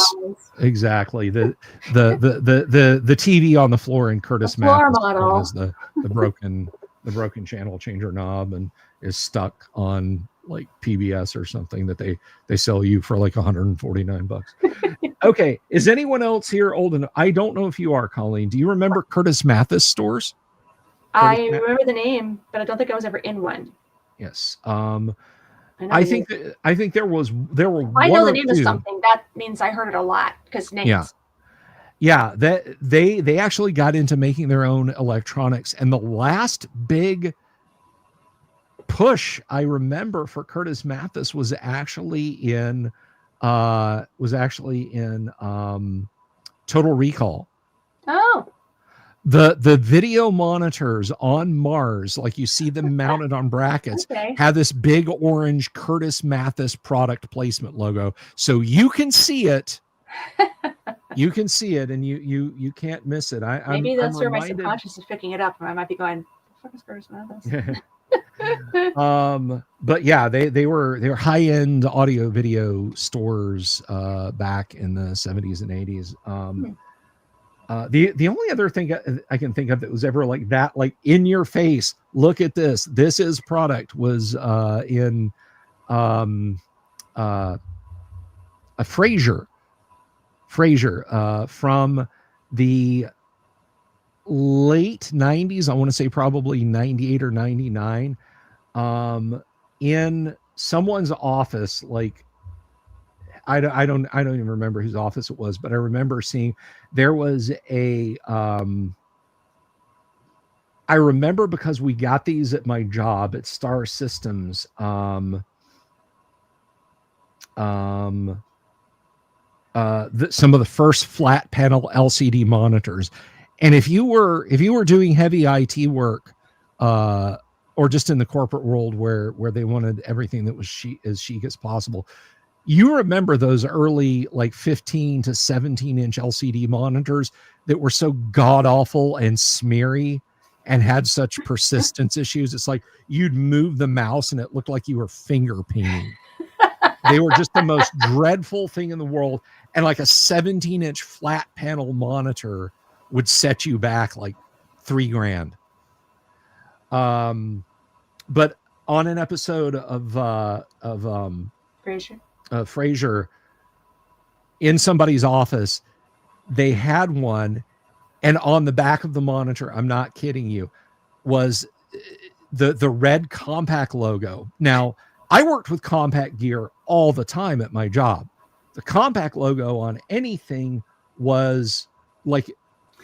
exactly. The TV on the floor in Curtis Mathis has the broken channel changer knob and is stuck on like PBS or something that they sell you for like $149. Okay, is anyone else here old enough? I don't know if you are, Colleen. Do you remember Curtis Mathis stores? I remember the name, but I don't think I was ever in one. Yes. I think there were I one know or the name two. of something. That means I heard it a lot because names. Yeah, that they actually got into making their own electronics, and the last big push I remember for Curtis Mathis was actually in Total Recall. Oh. The video monitors on Mars, like you see them mounted on brackets, have this big orange Curtis Mathis product placement logo. So you can see it. You can see it, and you can't miss it. Maybe that's where my subconscious is picking it up, and I might be going, "What the fuck is Curtis Mathis?" But yeah, they were high-end audio video stores back in the 70s and 80s. The only other thing I can think of that was ever like that, like in your face, look at this, this is product, was in a Frasier from the late 90s. I want to say probably 98 or 99, in someone's office. Like I don't even remember whose office it was, but I remember seeing there was a I remember because we got these at my job at Star Systems. Some of the first flat panel LCD monitors. And if you were doing heavy IT work, or just in the corporate world where they wanted everything that was as chic as possible, you remember those early like 15 to 17 inch LCD monitors that were so god awful and smeary and had such persistence issues. It's like you'd move the mouse and it looked like you were finger painting. They were just the most dreadful thing in the world. And like a 17 inch flat panel monitor would set you back like $3,000. But on an episode of Frasier, in somebody's office, they had one, and on the back of the monitor, I'm not kidding you, was the red Compaq logo. Now, I worked with Compaq gear all the time at my job. The Compaq logo on anything was like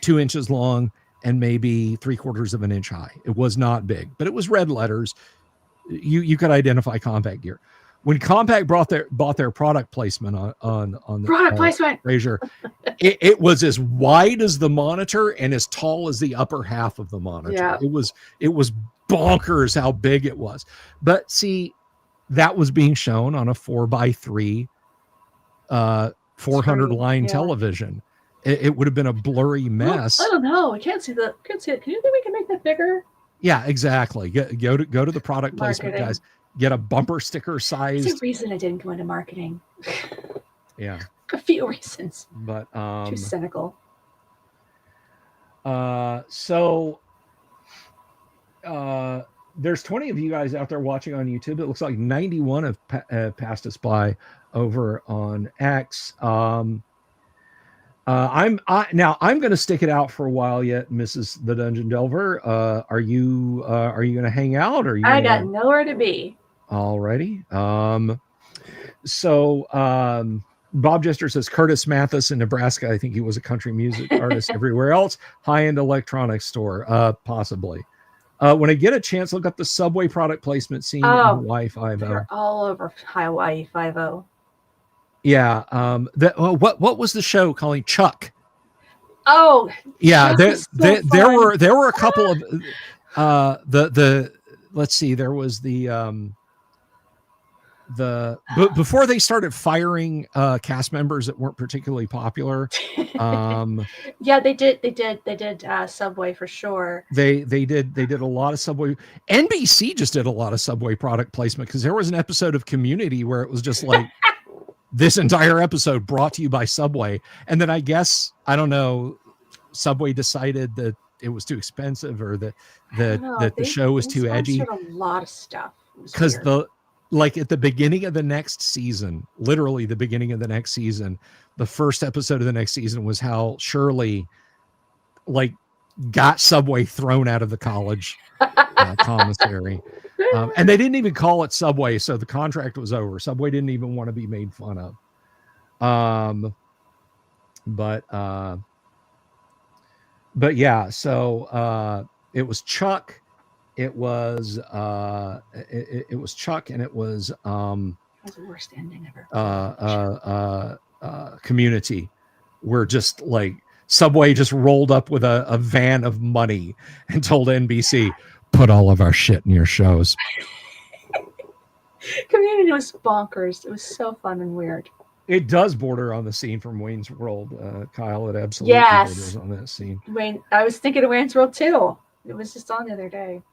2 inches long and maybe 3/4 of an inch high. It was not big, but it was red letters. You could identify Compaq gear. When Compaq bought their product placement on the product placement Frasier, it was as wide as the monitor and as tall as the upper half of the monitor. Yeah. It was bonkers how big it was. But see, that was being shown on a 4x3 400 line television. It would have been a blurry mess. Well, I don't know. I can't see it. Can you think we can make that bigger? Yeah, exactly. Go to the product placement guys. Get a bumper sticker size. There's a reason I didn't go into marketing. Yeah. A few reasons. But too cynical. There's 20 of you guys out there watching on YouTube. It looks like 91 have passed us by over on X. I'm going to stick it out for a while yet, Mrs. the Dungeon Delver. Are you going to hang out? Or I got nowhere to be. Alrighty. Bob Jester says Curtis Mathis in Nebraska. I think he was a country music artist. Everywhere else, high-end electronics store, possibly. When I get a chance, look up the Subway product placement scene in Hawaii Five-0. They're all over Hawaii Five-0. Yeah. What was the show calling? Chuck. Oh. Yeah. There were a couple of let's see. There was before they started firing cast members that weren't particularly popular. Yeah, they did Subway for sure. They did a lot of Subway. NBC just did a lot of Subway product placement because there was an episode of Community where it was just like this entire episode brought to you by Subway. And then I guess, I don't know, Subway decided that it was too expensive, or that the show was too edgy. A lot of stuff. Because at the beginning of the next season, literally the beginning of the next season, the first episode of the next season was how Shirley like got Subway thrown out of the college commissary. And they didn't even call it Subway, so the contract was over. Subway didn't even want to be made fun of. But yeah, so it was Chuck. It was it was Chuck, and it was that was the worst ending ever. Community, where just like Subway just rolled up with a van of money and told NBC, put all of our shit in your shows. Community was bonkers. It was so fun and weird. It does border on the scene from Wayne's World, Kyle. It absolutely borders on that scene. Wayne, I was thinking of Wayne's World too. It was just on the other day.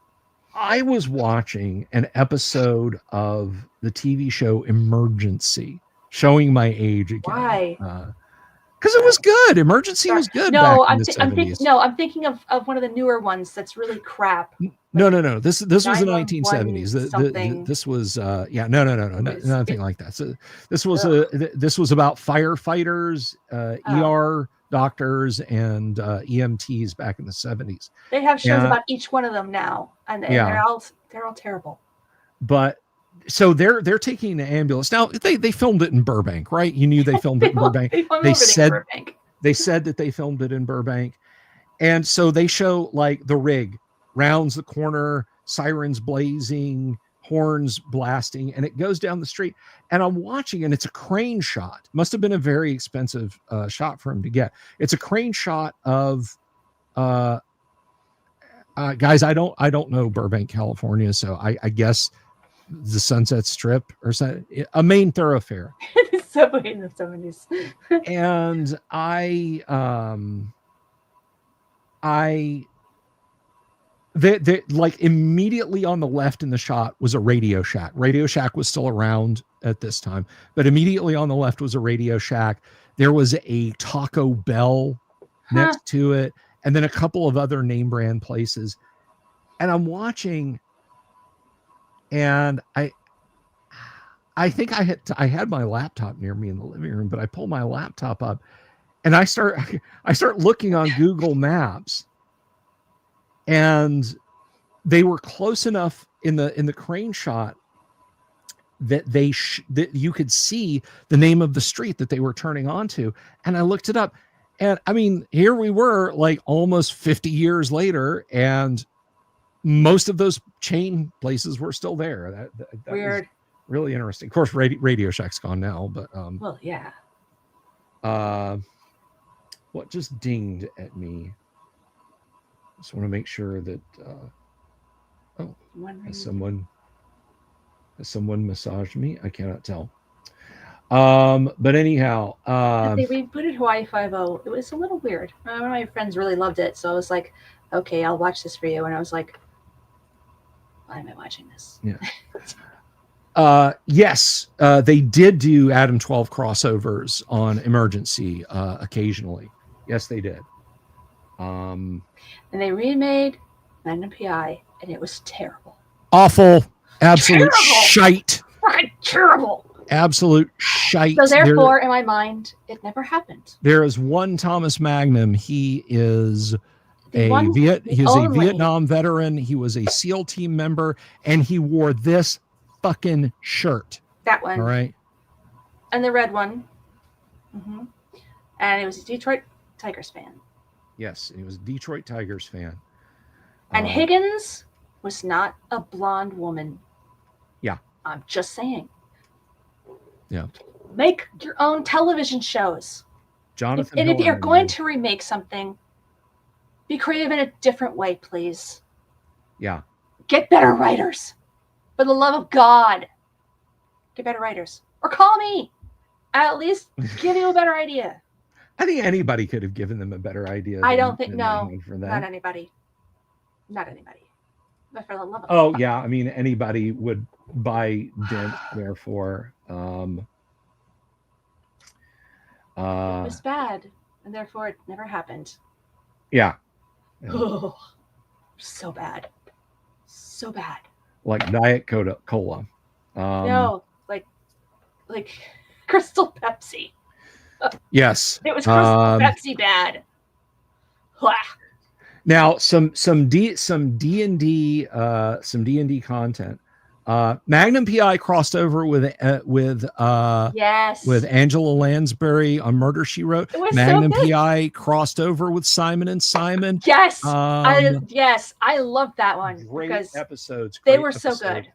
I was watching an episode of the TV show Emergency, showing my age again. Why? Because it was good. Emergency was good. No, I'm thinking of one of the newer ones that's really crap. No. This was the 1970s. This was nothing like that. So this was about firefighters, ER doctors, and EMTs back in the 70s. They have shows about each one of them now, and they're all terrible. But so they're taking the ambulance now. They filmed it in Burbank, right? You knew they filmed it in Burbank. They said that they filmed it in Burbank, and so they show like the rig rounds the corner, sirens blazing, horns blasting, and it goes down the street. And I'm watching, and it's a crane shot. Must have been a very expensive shot for him to get. It's a crane shot of guys. I don't know Burbank, California, so I guess the Sunset Strip or a main thoroughfare. Subway in the 70s. And they like immediately on the left in the shot was a Radio Shack. Radio Shack was still around at this time, but immediately on the left was a Radio Shack. There was a Taco Bell next to it, and then a couple of other name brand places. And I'm watching, and I think I had my laptop near me in the living room, but I pull my laptop up and I start looking on Google Maps, and they were close enough in the crane shot that that you could see the name of the street that they were turning onto. And I looked it up, and I mean, here we were like almost 50 years later, and most of those chain places were still there. That weird. Really interesting. Of course, Radio Shack's gone now, but well, yeah. What just dinged at me? Just want to make sure that has someone massaged me? I cannot tell. But anyhow, they rebooted Hawaii Five-0. It was a little weird. One of my friends really loved it, so I was like, okay, I'll watch this for you. And I was like, why am I watching this? Yeah. Yes, they did do Adam 12 crossovers on Emergency occasionally. Yes, they did. And they remade Magnum PI, and it was terrible. Awful. Absolute shite. Fucking terrible. Absolute shite. So therefore, in my mind, it never happened. There is one Thomas Magnum. He is a Vietnam veteran. He was a SEAL team member, and he wore this fucking shirt. That one. All right. And the red one. Mm-hmm. And it was a Detroit Tigers fan. Yes, he was a Detroit Tigers fan. And Higgins was not a blonde woman. Yeah. I'm just saying. Yeah. Make your own television shows. Jonathan. If you're going to remake something, be creative in a different way, please. Yeah. Get better writers. For the love of God. Get better writers. Or call me. I'll at least give you a better idea. I think anybody could have given them a better idea. I don't think, no. Not anybody. Not anybody. But for the love of God. Yeah. I mean, anybody would buy Dent, therefore. It was bad, and therefore it never happened. Yeah. Oh, so bad. So bad. Like Diet Cola. No, like Crystal Pepsi. Yes. It was Crystal Pepsi bad. Now some D&D content. Magnum PI crossed over with Angela Lansbury on Murder, She Wrote. Magnum PI crossed over with Simon and Simon. Yes, I loved that one. Great because episodes. They were so good.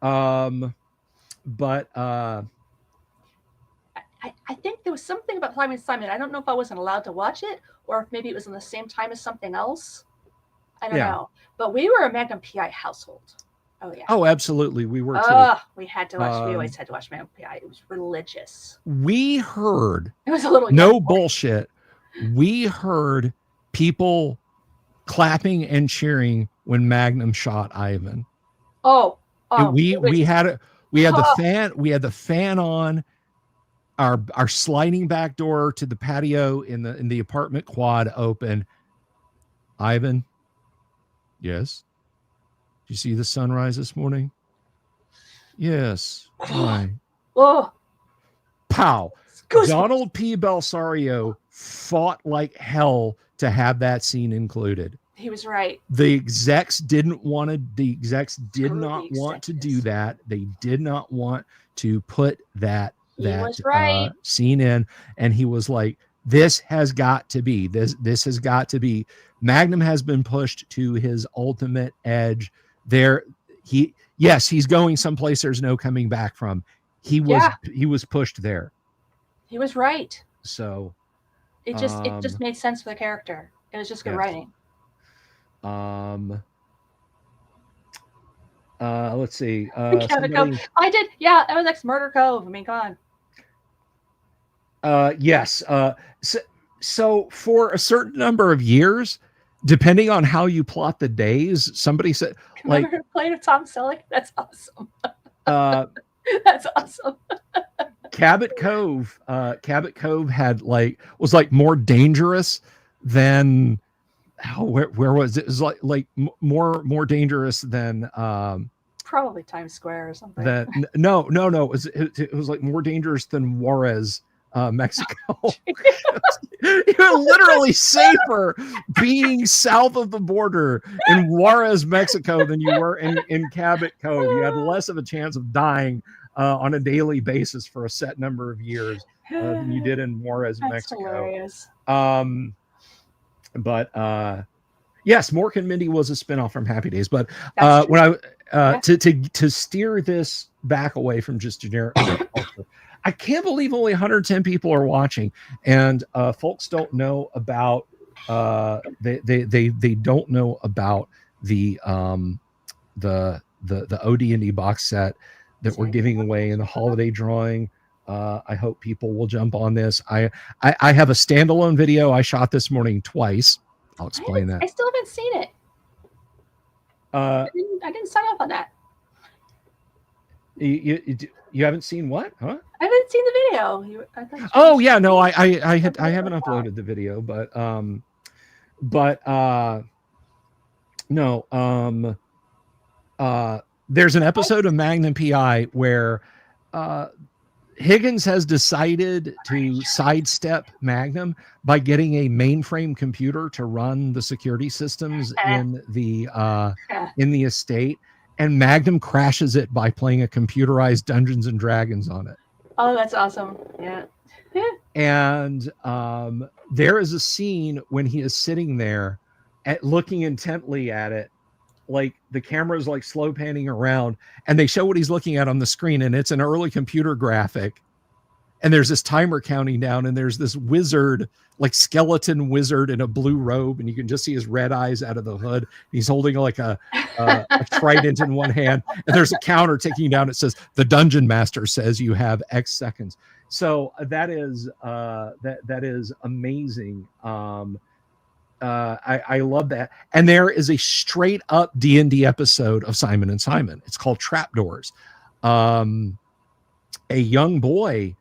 But I think there was something about Simon and Simon. I don't know if I wasn't allowed to watch it, or if maybe it was in the same time as something else. I don't know. But we were a Magnum PI household. Oh yeah. Oh, absolutely. We were too. We had to watch. We always had to watch Magnum PI. It was religious. We heard. It was a little. No bullshit. We heard people clapping and cheering when Magnum shot Ivan. We had the fan on. Our sliding back door to the patio in the apartment quad open. Ivan. Yes. Did you see the sunrise this morning? Yes. Why? Oh. Pow. Donald P. Belsario fought like hell to have that scene included. He was right. The execs did not want to do that. They did not want to put that scene in. And he was like, this has got to be. This has got to be. Magnum has been pushed to his ultimate edge. He's going someplace there's no coming back from. He was pushed there. He was right. So it just made sense for the character. It was just good writing. Let's see. Cove. I did. Yeah, that was Murder Cove. I mean, God. Yes. So for a certain number of years, depending on how you plot the days, somebody said, like, playing with Tom Selleck. That's awesome. That's awesome. Cabot Cove had was more dangerous than where was it? It was like more dangerous than probably Times Square or something. No. It was like more dangerous than Juarez, Mexico. You're literally safer being south of the border in Juarez, Mexico than you were in Cabot Cove. You had less of a chance of dying on a daily basis for a set number of years than you did in Juarez, Mexico. Hilarious. But yes, Mork and Mindy was a spinoff from Happy Days. But when to steer this back away from just generic culture, I can't believe only 110 people are watching, and folks don't know about they don't know about the OD&D box set that we're giving away in the holiday drawing. I hope people will jump on this. I have a standalone video I shot this morning twice. I'll explain that. I still haven't seen it. I didn't sign up on that. You haven't seen what? Huh? I haven't seen the video. I haven't uploaded the video, there's an episode of Magnum PI where Higgins has decided to sidestep Magnum by getting a mainframe computer to run the security systems in the estate, and Magnum crashes it by playing a computerized Dungeons and Dragons on it. Oh, that's awesome. Yeah. And there is a scene when he is sitting there looking intently at it, like the camera is like slow panning around, and they show what he's looking at on the screen, and it's an early computer graphic, and there's this timer counting down, and there's this wizard, like skeleton wizard in a blue robe, and you can just see his red eyes out of the hood. He's holding like a trident in one hand, and there's a counter ticking down. It says the dungeon master says you have X seconds. So that is amazing. I love that. And there is a straight up D&D episode of Simon and Simon. It's called Trapdoors. A young boy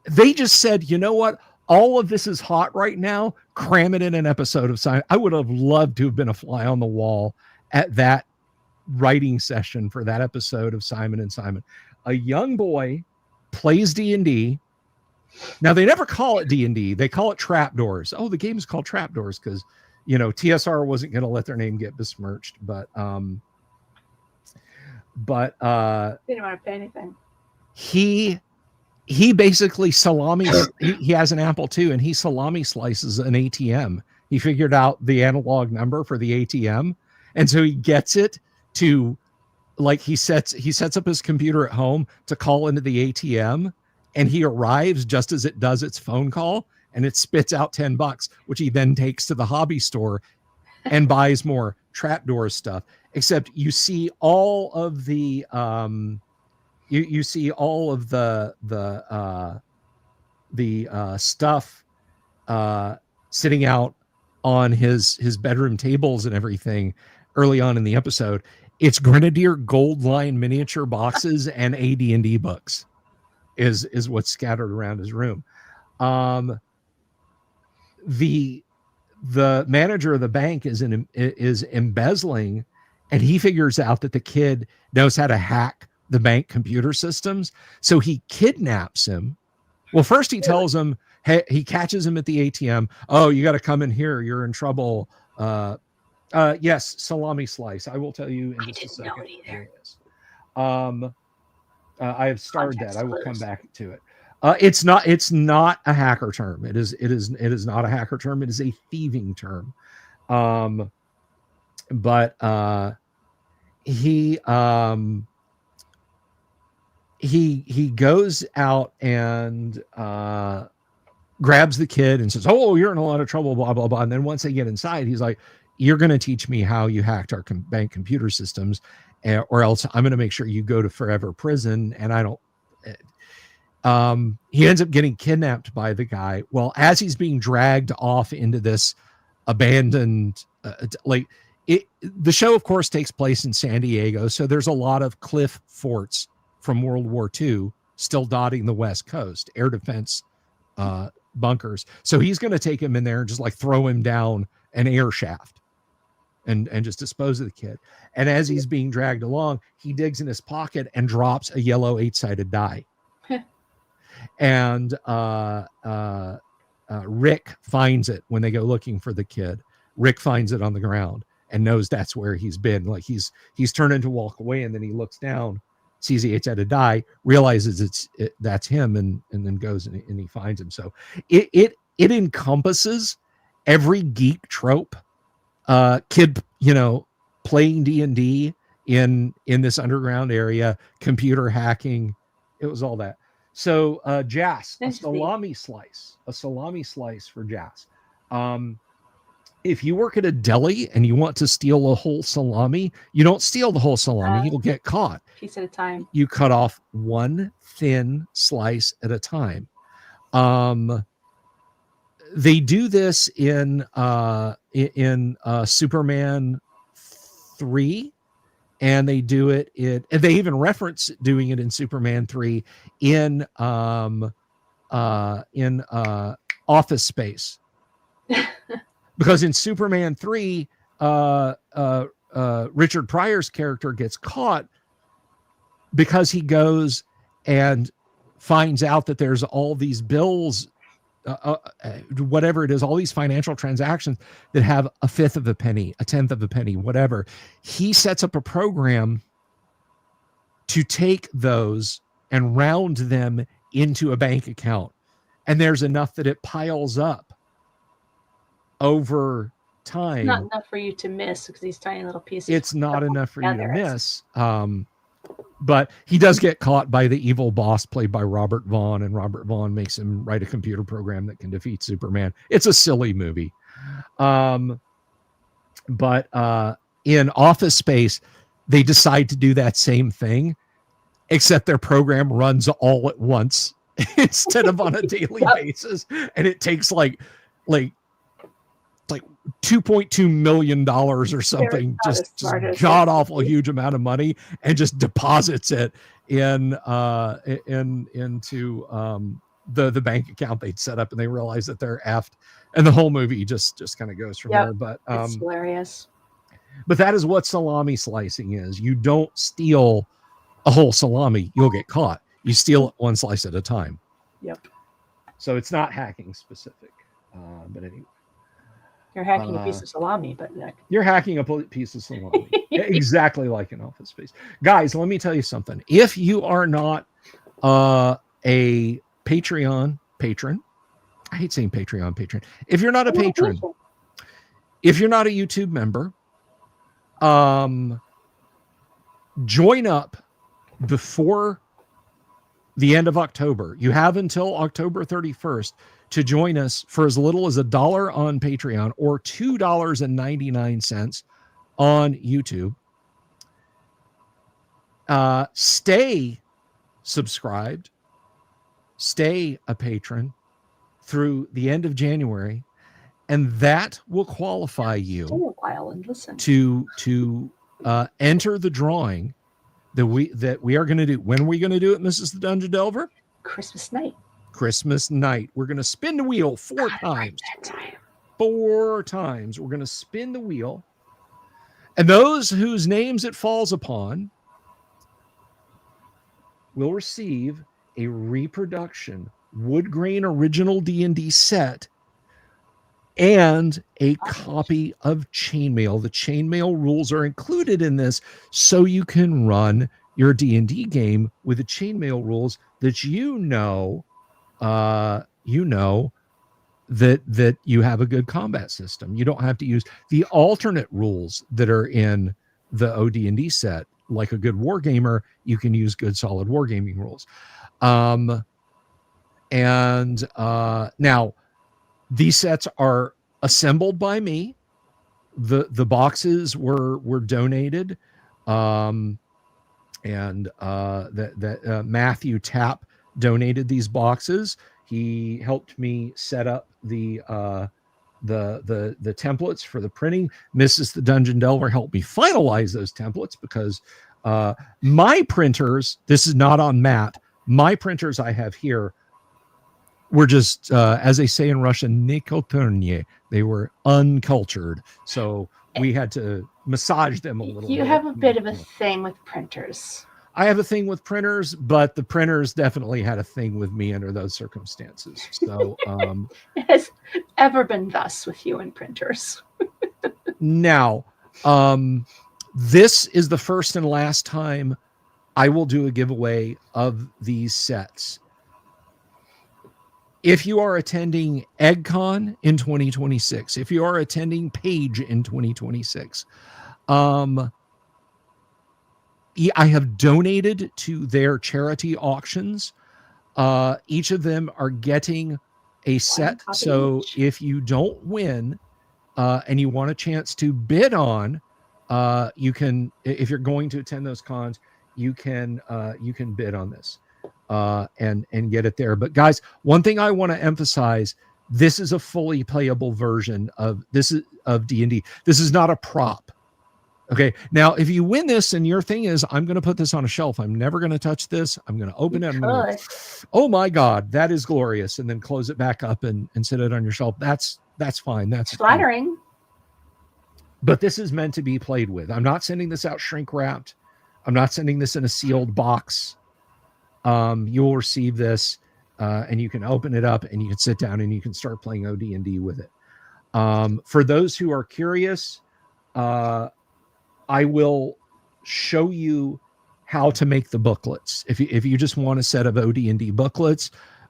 They just said, you know what? All of this is hot right now. Cram it in an episode of Simon. I would have loved to have been a fly on the wall at that writing session for that episode of Simon and Simon. A young boy plays D&D. Now, they never call it D&D. They call it Trapdoors. Oh, the game is called Trapdoors because, you know, TSR wasn't going to let their name get besmirched. But they didn't want to pay anything. He basically salami. He has an Apple II, and he salami slices an ATM. He figured out the analog number for the ATM, and so he gets it to, like, he sets up his computer at home to call into the ATM, and he arrives just as it does its phone call, and it spits out $10, which he then takes to the hobby store and buys more Trapdoor stuff. Except you see all of the you see all of the stuff sitting out on his bedroom tables and everything early on in the episode. It's Grenadier Gold Line miniature boxes and AD&D books is what's scattered around his room. The manager of the bank is embezzling, and he figures out that the kid knows how to hack the bank computer systems. So he kidnaps him. Well, first he tells him, hey, he catches him at the ATM. Oh, you got to come in here. You're in trouble. Yes, salami slice. I will tell you in just a second. Know it either. I have starred that. I will come back to it. It's not a hacker term. It is not a hacker term. It is a thieving term. But he goes out and grabs the kid and says, oh, you're in a lot of trouble, blah, blah, blah. And then once they get inside, he's like, you're going to teach me how you hacked our bank computer systems, or else I'm going to make sure you go to forever prison. And I don't, he ends up getting kidnapped by the guy. Well, as he's being dragged off into this abandoned, the show, of course, takes place in San Diego. So there's a lot of cliff forts from World War II still dotting the West Coast, air defense bunkers. So he's going to take him in there and just like throw him down an air shaft and just dispose of the kid. And as he's being dragged along, he digs in his pocket and drops a yellow 8-sided die. And Rick finds it when they go looking for the kid. Rick finds it on the ground and knows that's where he's been. Like he's turning to walk away, and then he looks down, sees the 8-sided die, realizes that's him, and then goes and he finds him. So it encompasses every geek trope, kid, playing D&D in this underground area, computer hacking. It was all that. So Jas, a salami slice for Jas. If you work at a deli and you want to steal a whole salami, you don't steal the whole salami. You'll get caught. Piece at a time. You cut off one thin slice at a time. They do this in Superman 3, and they do it and they even reference doing it in Superman 3 in Office Space. Because in Superman 3, Richard Pryor's character gets caught because he goes and finds out that there's all these bills, whatever it is, all these financial transactions that have a fifth of a penny, a tenth of a penny, whatever. He sets up a program to take those and round them into a bank account. And there's enough that it piles up over time. Not enough for you to miss because these tiny little pieces. It's not enough for you to miss. But he does get caught by the evil boss played by Robert Vaughn, and Robert Vaughn makes him write a computer program that can defeat Superman. It's a silly movie. But in Office Space, they decide to do that same thing, except their program runs all at once instead of on a daily basis. And it takes like $2.2 million or something, just god awful huge amount of money, and just deposits it into the bank account they'd set up, and they realize that they're effed, and the whole movie just kind of goes from there. But it's hilarious. But that is what salami slicing is. You don't steal a whole salami, you'll get caught. You steal it one slice at a time. Yep. So it's not hacking specific. But anyway. You're hacking a piece of salami, but you're hacking a piece of salami. Exactly like in Office Space. Guys, let me tell you something. If you are not a Patreon patron, I hate saying Patreon patron. If you're not a patron, if you're not a YouTube member, join up before the end of October. You have until October 31st to join us for as little as $1 on Patreon or $2.99 on YouTube. Stay subscribed, stay a patron through the end of January, and that will qualify you to enter the drawing that we are going to do. When are we going to do it, Mrs. the Dungeon Delver? Christmas night. Christmas night. We're going to spin the wheel 4 times. 4 times. We're going to spin the wheel. And those whose names it falls upon will receive a reproduction wood grain original D&D set and a copy of Chainmail. The Chainmail rules are included in this so you can run your D&D game with the Chainmail rules that you know that you have a good combat system. You don't have to use the alternate rules that are in the OD&D set. Like a good wargamer, you can use good solid wargaming rules. Now these sets are assembled by me. The boxes were donated, Matthew Tapp donated these boxes. He helped me set up the templates for the printing. Mrs. the Dungeon Delver helped me finalize those templates because my printers, this is not on Matt, my printers I have here were just, as they say in Russian, nekulturnie. They were uncultured. So we had to massage them a little bit. You have a bit of a thing with printers. I have a thing with printers, but the printers definitely had a thing with me under those circumstances. So it has ever been thus with you and printers. Now, this is the first and last time I will do a giveaway of these sets. If you are attending EggCon in 2026, if you are attending Page in 2026, I have donated to their charity auctions. Each of them are getting a set. So if you don't win and you want a chance to bid on, you can, if you're going to attend those cons, you can bid on this and get it there. But guys, one thing I want to emphasize, this is a fully playable version of D&D. This is not a prop. Okay. Now, if you win this and your thing is, I'm going to put this on a shelf, I'm never going to touch this, I'm going to open it. Oh my God, that is glorious. And then close it back up and sit it on your shelf. That's fine. That's flattering. But this is meant to be played with. I'm not sending this out shrink wrapped. I'm not sending this in a sealed box. You will receive this and you can open it up and you can sit down and you can start playing OD&D with it. For those who are curious, I will show you how to make the booklets. If you just want a set of OD&D booklets,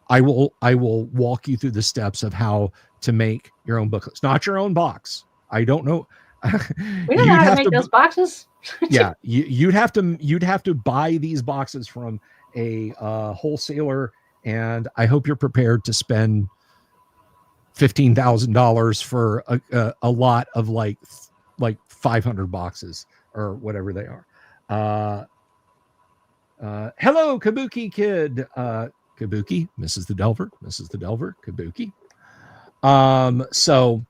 I will walk you through the steps of how to make your own booklets. Not your own box. I don't know. We don't know how to make those boxes. Yeah, you'd have to buy these boxes from a wholesaler, and I hope you're prepared to spend $15,000 for a lot of like 500 boxes or whatever they are. Hello, Kabuki Kid. Kabuki, Mrs. the Delver, Kabuki. So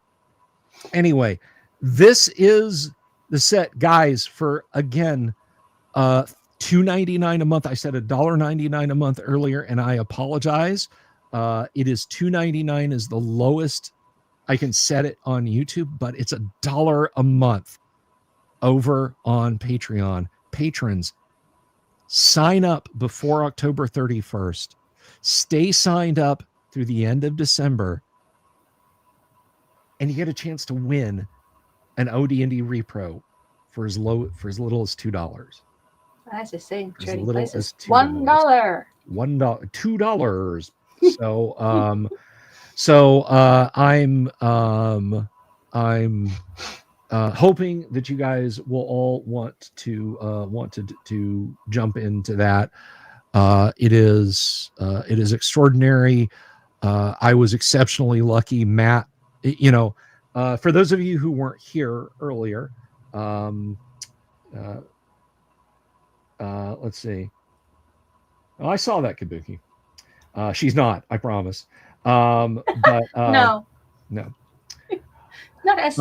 anyway, this is the set, guys, for again, $2.99 a month. I said $1.99 a month earlier, and I apologize. It is $2.99 is the lowest I can set it on YouTube, but it's $1 a month over on Patreon. Patrons, sign up before October 31st. Stay signed up through the end of December, and you get a chance to win an OD&D repro for as little as $2. As I say, As trading little places. as $2. $1. $2. So I'm hoping that you guys will all want to jump into that. It is extraordinary. I was exceptionally lucky, Matt. For those of you who weren't here earlier, let's see. Oh, I saw that, Kabuki. She's not, I promise. But no. Not as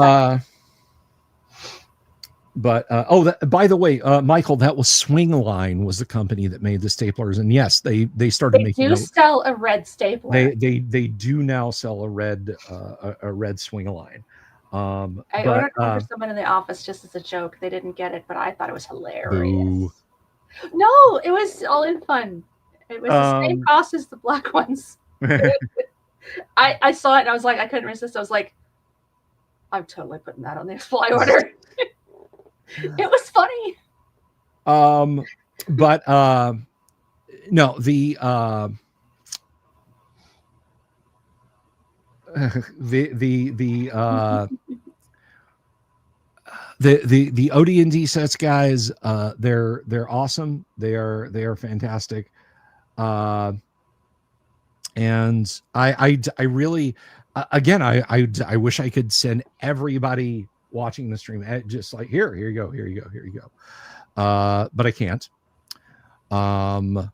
by the way, Michael, that was Swingline was the company that made the staplers, and yes, they started making. They do sell a red stapler. They do now sell a red Swingline. I ordered one for someone in the office just as a joke. They didn't get it, but I thought it was hilarious. Boo. No, it was all in fun. It was the same cost as the black ones. I saw it and I was like, I couldn't resist. I was like, I'm totally putting that on the fly order. It was funny. But no, the OD&D sets, guys, they're awesome. They are fantastic. And I really, again, I wish I could send everybody watching the stream just like here you go. But I can't. But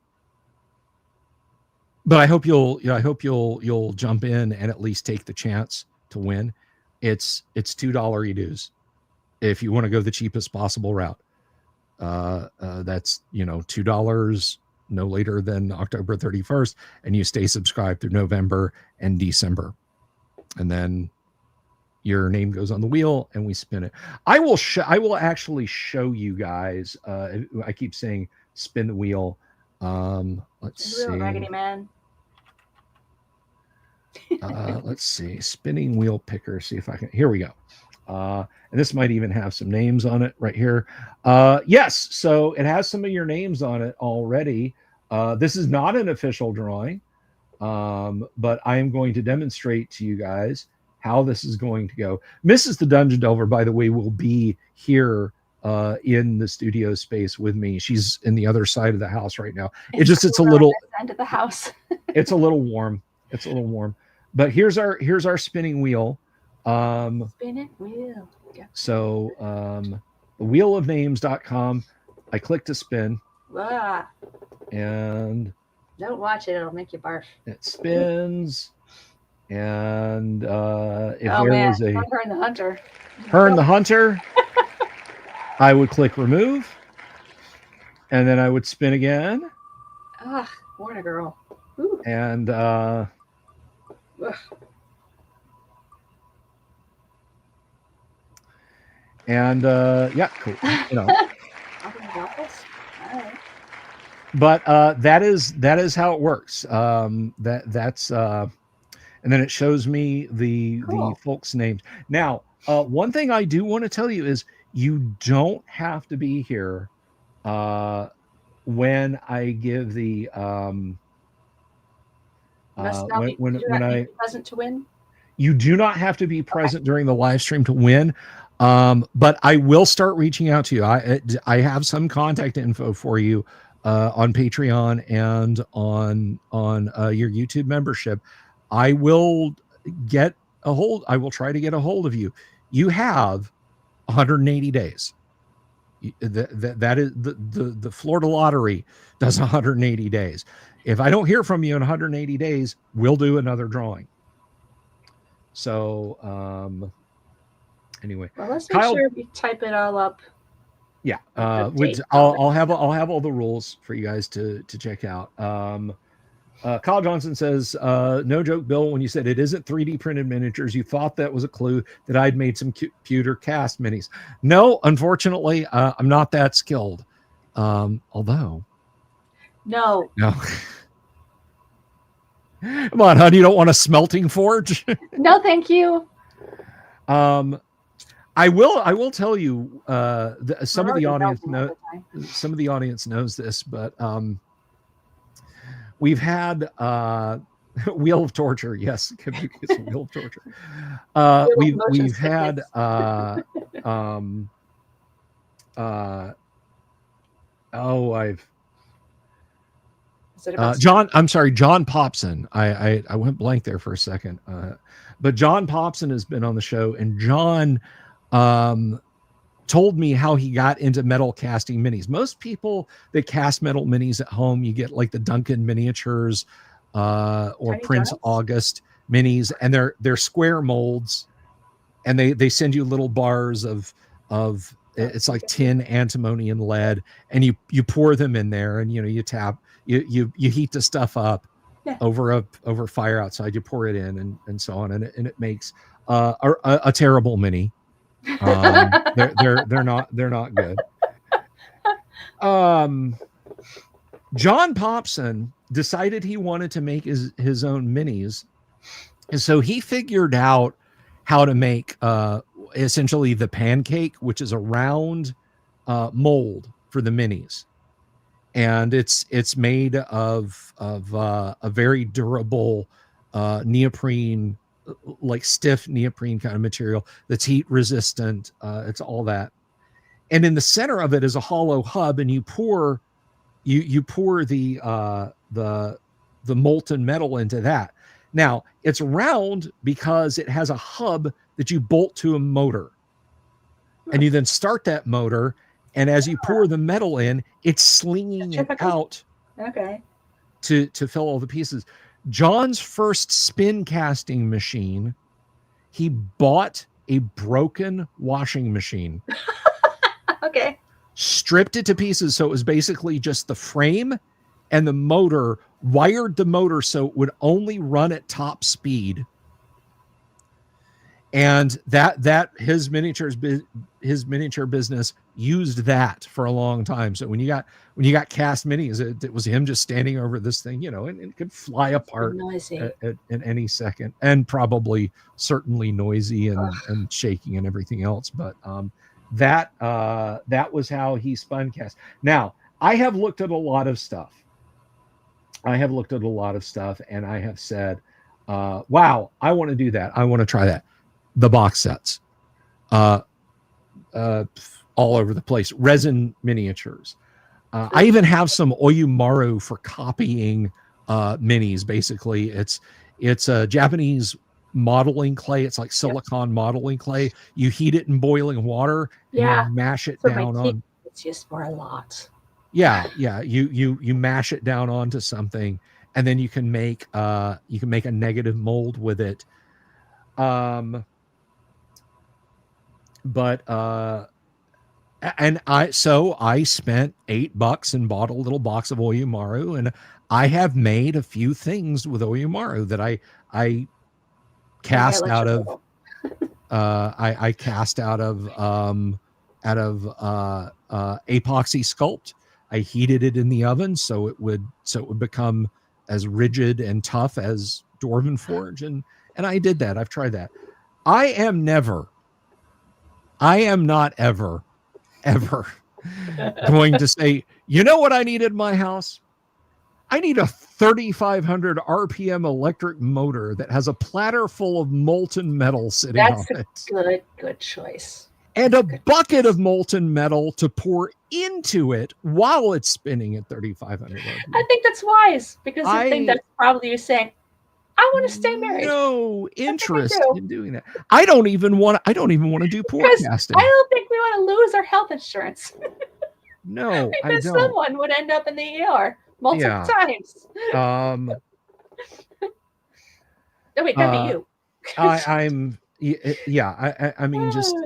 I hope you'll jump in and at least take the chance to win. It's $2 dues if you want to go the cheapest possible route. That's $2 no later than October 31st, and you stay subscribed through November and December, and then your name goes on the wheel and we spin it. I will actually show you guys. I keep saying spin the wheel. Let's see. Raggedy Man. Let's see. Spinning wheel picker. See if I can. Here we go. And this might even have some names on it right here. Yes. So it has some of your names on it already. This is not an official drawing, but I am going to demonstrate to you guys how this is going to go. Mrs. the Dungeon Delver, by the way, will be here in the studio space with me. She's in the other side of the house right now. It's a little end of the house. It's a little warm. But here's our spinning wheel. Spinning wheel. Yeah. So wheelofnames.com. I click to spin. Ah. And don't watch it, it'll make you barf. It spins. And if there was a Her and the Hunter, I would click remove, and then I would spin again. Ah, Warner Girl. Ooh. And yeah, cool. But that is how it works. That's and then it shows me the folks' names. Now, one thing I do want to tell you is you don't have to be here when I give the when I present to win. You do not have to be present during the live stream to win. But I will start reaching out to you. I have some contact info for you on Patreon and on your YouTube membership. I will try to get a hold of you. You have 180 days. That is the Florida lottery does 180 days. If I don't hear from you in 180 days, we'll do another drawing. So anyway, well, let's make sure we type it all up. Yeah, I'll have all the rules for you guys to check out. Kyle Johnson says, no joke, Bill, when you said it isn't 3D printed miniatures, you thought that was a clue that I'd made some computer cast minis. No, unfortunately, I'm not that skilled. Although. No. Come on, honey, you don't want a smelting forge? No, thank you. I will tell you, some of the audience knows this, but we've had Wheel of Torture. Yes, it's a Wheel of Torture. We've had John Popson. I went blank there for a second. But John Popson has been on the show, and John told me how he got into metal casting minis. Most people that cast metal minis at home, you get like the Duncan miniatures or Tiny Prince Donuts. August minis, and they're square molds, and they send you little bars of it's like tin, antimony, and lead, and you pour them in there, and you tap, you heat the stuff up over fire outside, you pour it in, and so on, and it makes a terrible mini. They're not good. John Popson decided he wanted to make his own minis, and so he figured out how to make essentially the pancake, which is a round mold for the minis, and it's made of a very durable neoprene, like stiff neoprene kind of material that's heat resistant. It's all that, and in the center of it is a hollow hub, and you pour the molten metal into that. Now it's round because it has a hub that you bolt to a motor, and you then start that motor, and as you pour the metal in, it's slinging it out to fill all the pieces. John's first spin casting machine, he bought a broken washing machine. Okay. Stripped it to pieces, so it was basically just the frame and the motor, wired the motor so it would only run at top speed. And that his miniature business used that for a long time. So when you got cast minis, it was him just standing over this thing, and it could fly apart at any second, and probably certainly noisy and shaking and everything else. But that was how he spun cast. Now, I have looked at a lot of stuff. And I have said, wow, I want to do that. I want to try that. The box sets, all over the place, resin miniatures. I even have some Oyumaru for copying minis. Basically, it's a Japanese modeling clay. It's like silicon modeling clay. You heat it in boiling water, and you mash it down on. It's used for a lot. Yeah. You mash it down onto something, and then you can make a negative mold with it. But and I spent $8 and bought a little box of Oyumaru, and I have made a few things with Oyumaru that I cast out of I cast out of epoxy sculpt. I heated it in the oven so it would become as rigid and tough as Dwarven Forge, and I did that. I've tried that. I am not ever going to say, you know what I need in my house? I need a 3,500 RPM electric motor that has a platter full of molten metal sitting on it. That's a good choice. And a bucket of molten metal to pour into it while it's spinning at 3,500 RPM. I think that's wise, because I think that's probably you saying, I want to stay married. No interest in doing that. I don't even want to do forecasting. I don't think we want to lose our health insurance. No, because someone would end up in the ER multiple times. No, wait, that'd be you. I mean, just,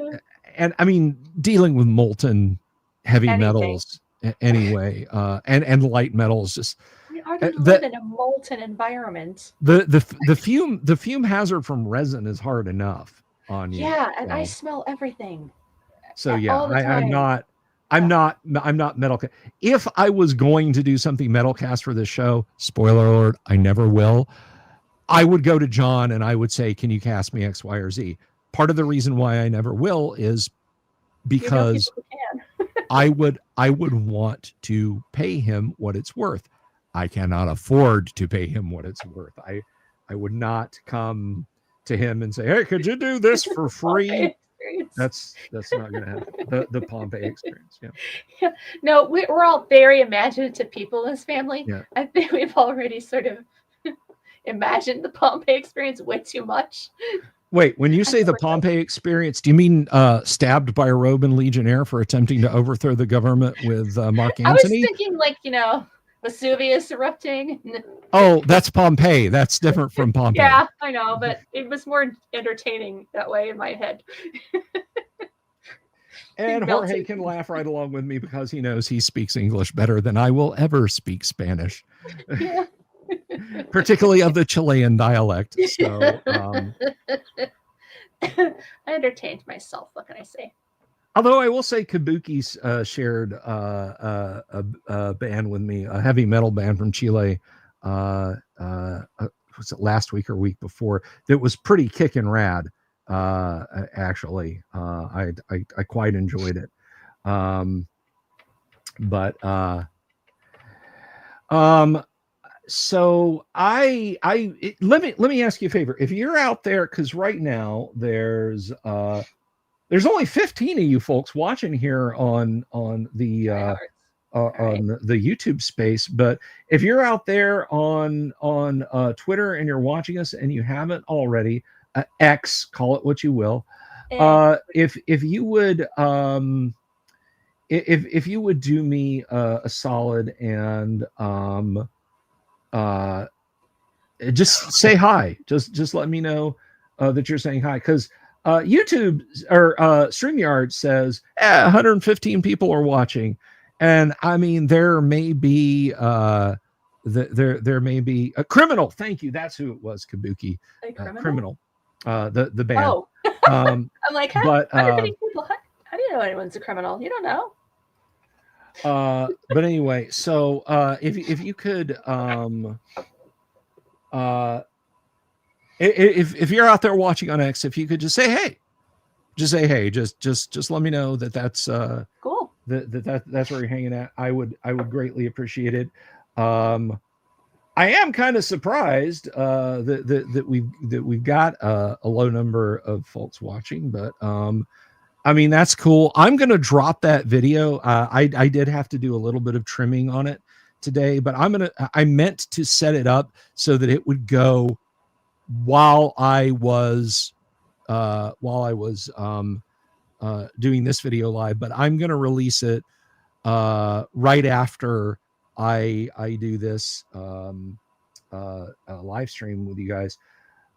and I mean, dealing with molten heavy metals anyway, and light metals, just How do you live in a molten environment? The fume hazard from resin is hard enough on you. Yeah, and I smell everything. So yeah, I'm not metal. If I was going to do something metal cast for this show, spoiler alert, I never will. I would go to John and I would say, "Can you cast me X, Y, or Z?" Part of the reason why I never will is because I would want to pay him what it's worth. I cannot afford to pay him what it's worth. I would not come to him and say, "Hey, could you do this for free?" That's not going to happen. The Pompeii experience. Yeah. No, we're all very imaginative people in this family. Yeah. I think we've already sort of imagined the Pompeii experience way too much. Wait, when you say the Pompeii experience, do you mean stabbed by a Roman legionnaire for attempting to overthrow the government with Mark Antony? I was thinking like, Vesuvius erupting. Oh, that's Pompeii. That's different from Pompeii. Yeah, I know, but it was more entertaining that way in my head. And Jorge can laugh right along with me because he knows he speaks English better than I will ever speak Spanish. Yeah. Particularly of the Chilean dialect. So I entertained myself. What can I say? Although I will say Kabuki's shared a band with me, a heavy metal band from Chile. Was it last week or week before? That was pretty kickin' rad. Actually, I quite enjoyed it. So let me ask you a favor. If you're out there, because right now there's only 15 of you folks watching here on the YouTube space, but if you're out there on Twitter and you're watching us and you haven't already, X, call it what you will, if you would if you would do me a solid and just say hi, just let me know that you're saying hi, because YouTube or StreamYard says 115 people are watching, and I mean there may be there may be a criminal. Thank you, that's who it was. Kabuki, criminal, the band. Oh, I'm like, but 150 people. How do you know anyone's a criminal? You don't know. But anyway, so if you could if you're out there watching on X, if you could just say hey, just let me know that's cool. That's where you're hanging at. I would greatly appreciate it. I am kind of surprised that we've got a low number of folks watching, but I mean, that's cool. I'm going to drop that video. I did have to do a little bit of trimming on it today, but I meant to set it up so that it would go while I was doing this video live, but I'm going to release it right after I do this live stream with you guys.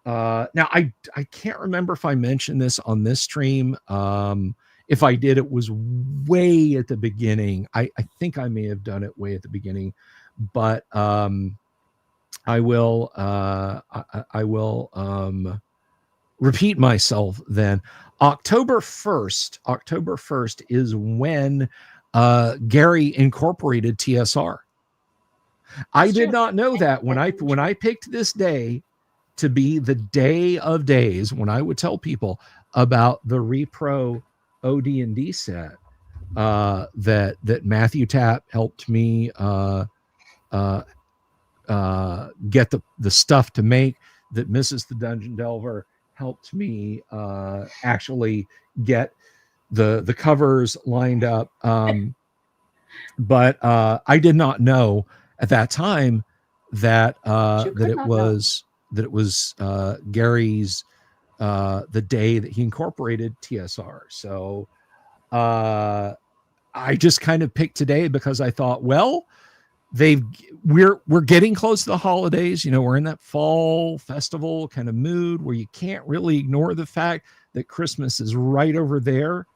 Now I can't remember if I mentioned this on this stream. If I did, it was way at the beginning. I think I may have done it way at the beginning, but I will repeat myself then. October 1st is when Gary incorporated TSR. I did not know that when I picked this day to be the day of days when I would tell people about the Repro OD&D set, that Matthew Tapp helped me get the stuff to make, that Mrs. the Dungeon Delver helped me actually get the covers lined up. But I did not know at that time that it was Gary's the day that he incorporated TSR. So I just kind of picked today because I thought, well, we're getting close to the holidays. We're in that fall festival kind of mood where you can't really ignore the fact that Christmas is right over there.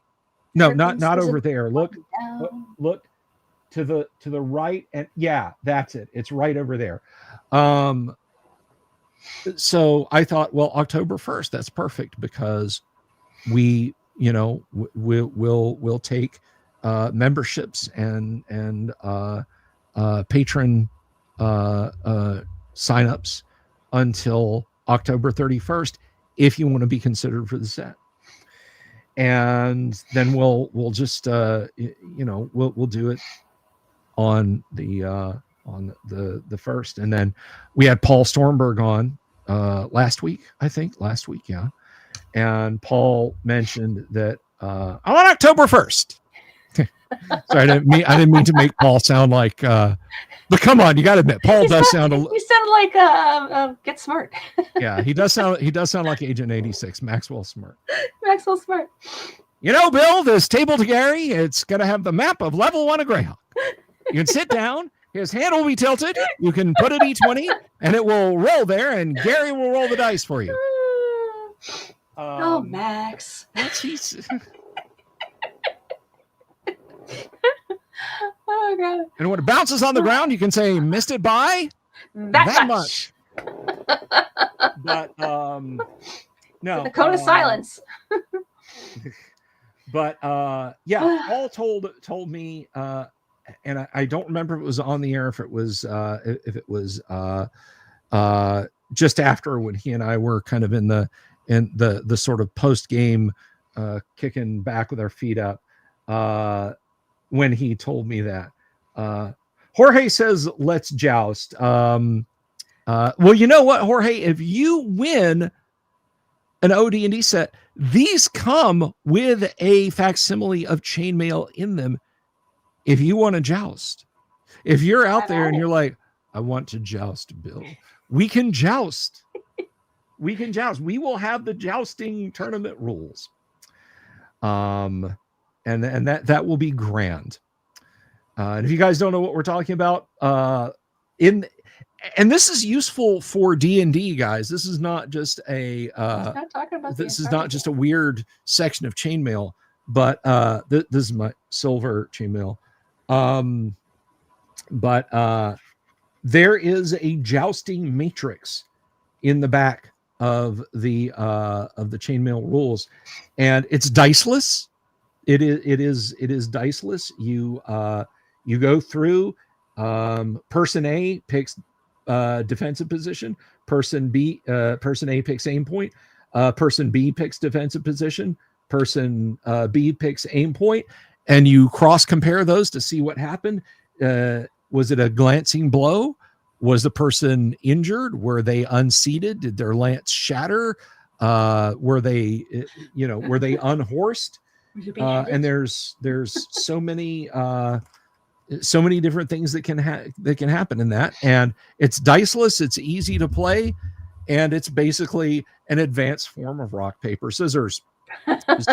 No, not over there. Look to the right, and yeah, that's it. It's right over there. So I thought, well, October 1st, that's perfect, because we, we'll take memberships and patron signups until October 31st, if you want to be considered for the set. And then we'll just we'll do it on the first. And then we had Paul Stormberg on last week, yeah. And Paul mentioned that on October 1st. Sorry, I didn't mean to make Paul sound like but come on, you got to admit, Paul does sound you sound like Get Smart. Yeah, he does sound like Agent 86, Maxwell Smart. Maxwell Smart. Bill, this table to Gary, it's going to have the map of level 1 of Greyhawk. You can sit down, his hand will be tilted, you can put a D20, and it will roll there, and Gary will roll the dice for you. Oh, Max. Oh, God. And when it bounces on the ground, you can say, missed it by that much. But, no. The cone of silence. But, yeah, Paul told me, and I don't remember if it was on the air, if it was just after, when he and I were kind of in the sort of post game, kicking back with our feet up, when he told me that. Jorge says, let's joust. Well, you know what, Jorge, if you win an OD&D set, these come with a facsimile of chainmail in them. If you want to joust, if you're out there and you're like, I want to joust, Bill, we can joust. We will have the jousting tournament rules. And that will be grand. And if you guys don't know what we're talking about, and this is useful for D&D, guys. This is not just a this is not just a weird section of chainmail, but this is my silver chainmail. But there is a jousting matrix in the back of the chainmail rules, and it's diceless. It is diceless. You go through. Person A picks defensive position. Person A picks aim point. Person B picks defensive position. Person B picks aim point, and you cross compare those to see what happened. Was it a glancing blow? Was the person injured? Were they unseated? Did their lance shatter? Were they unhorsed? And there's so many different things that can happen in that. And it's diceless. It's easy to play, and it's basically an advanced form of rock, paper, scissors.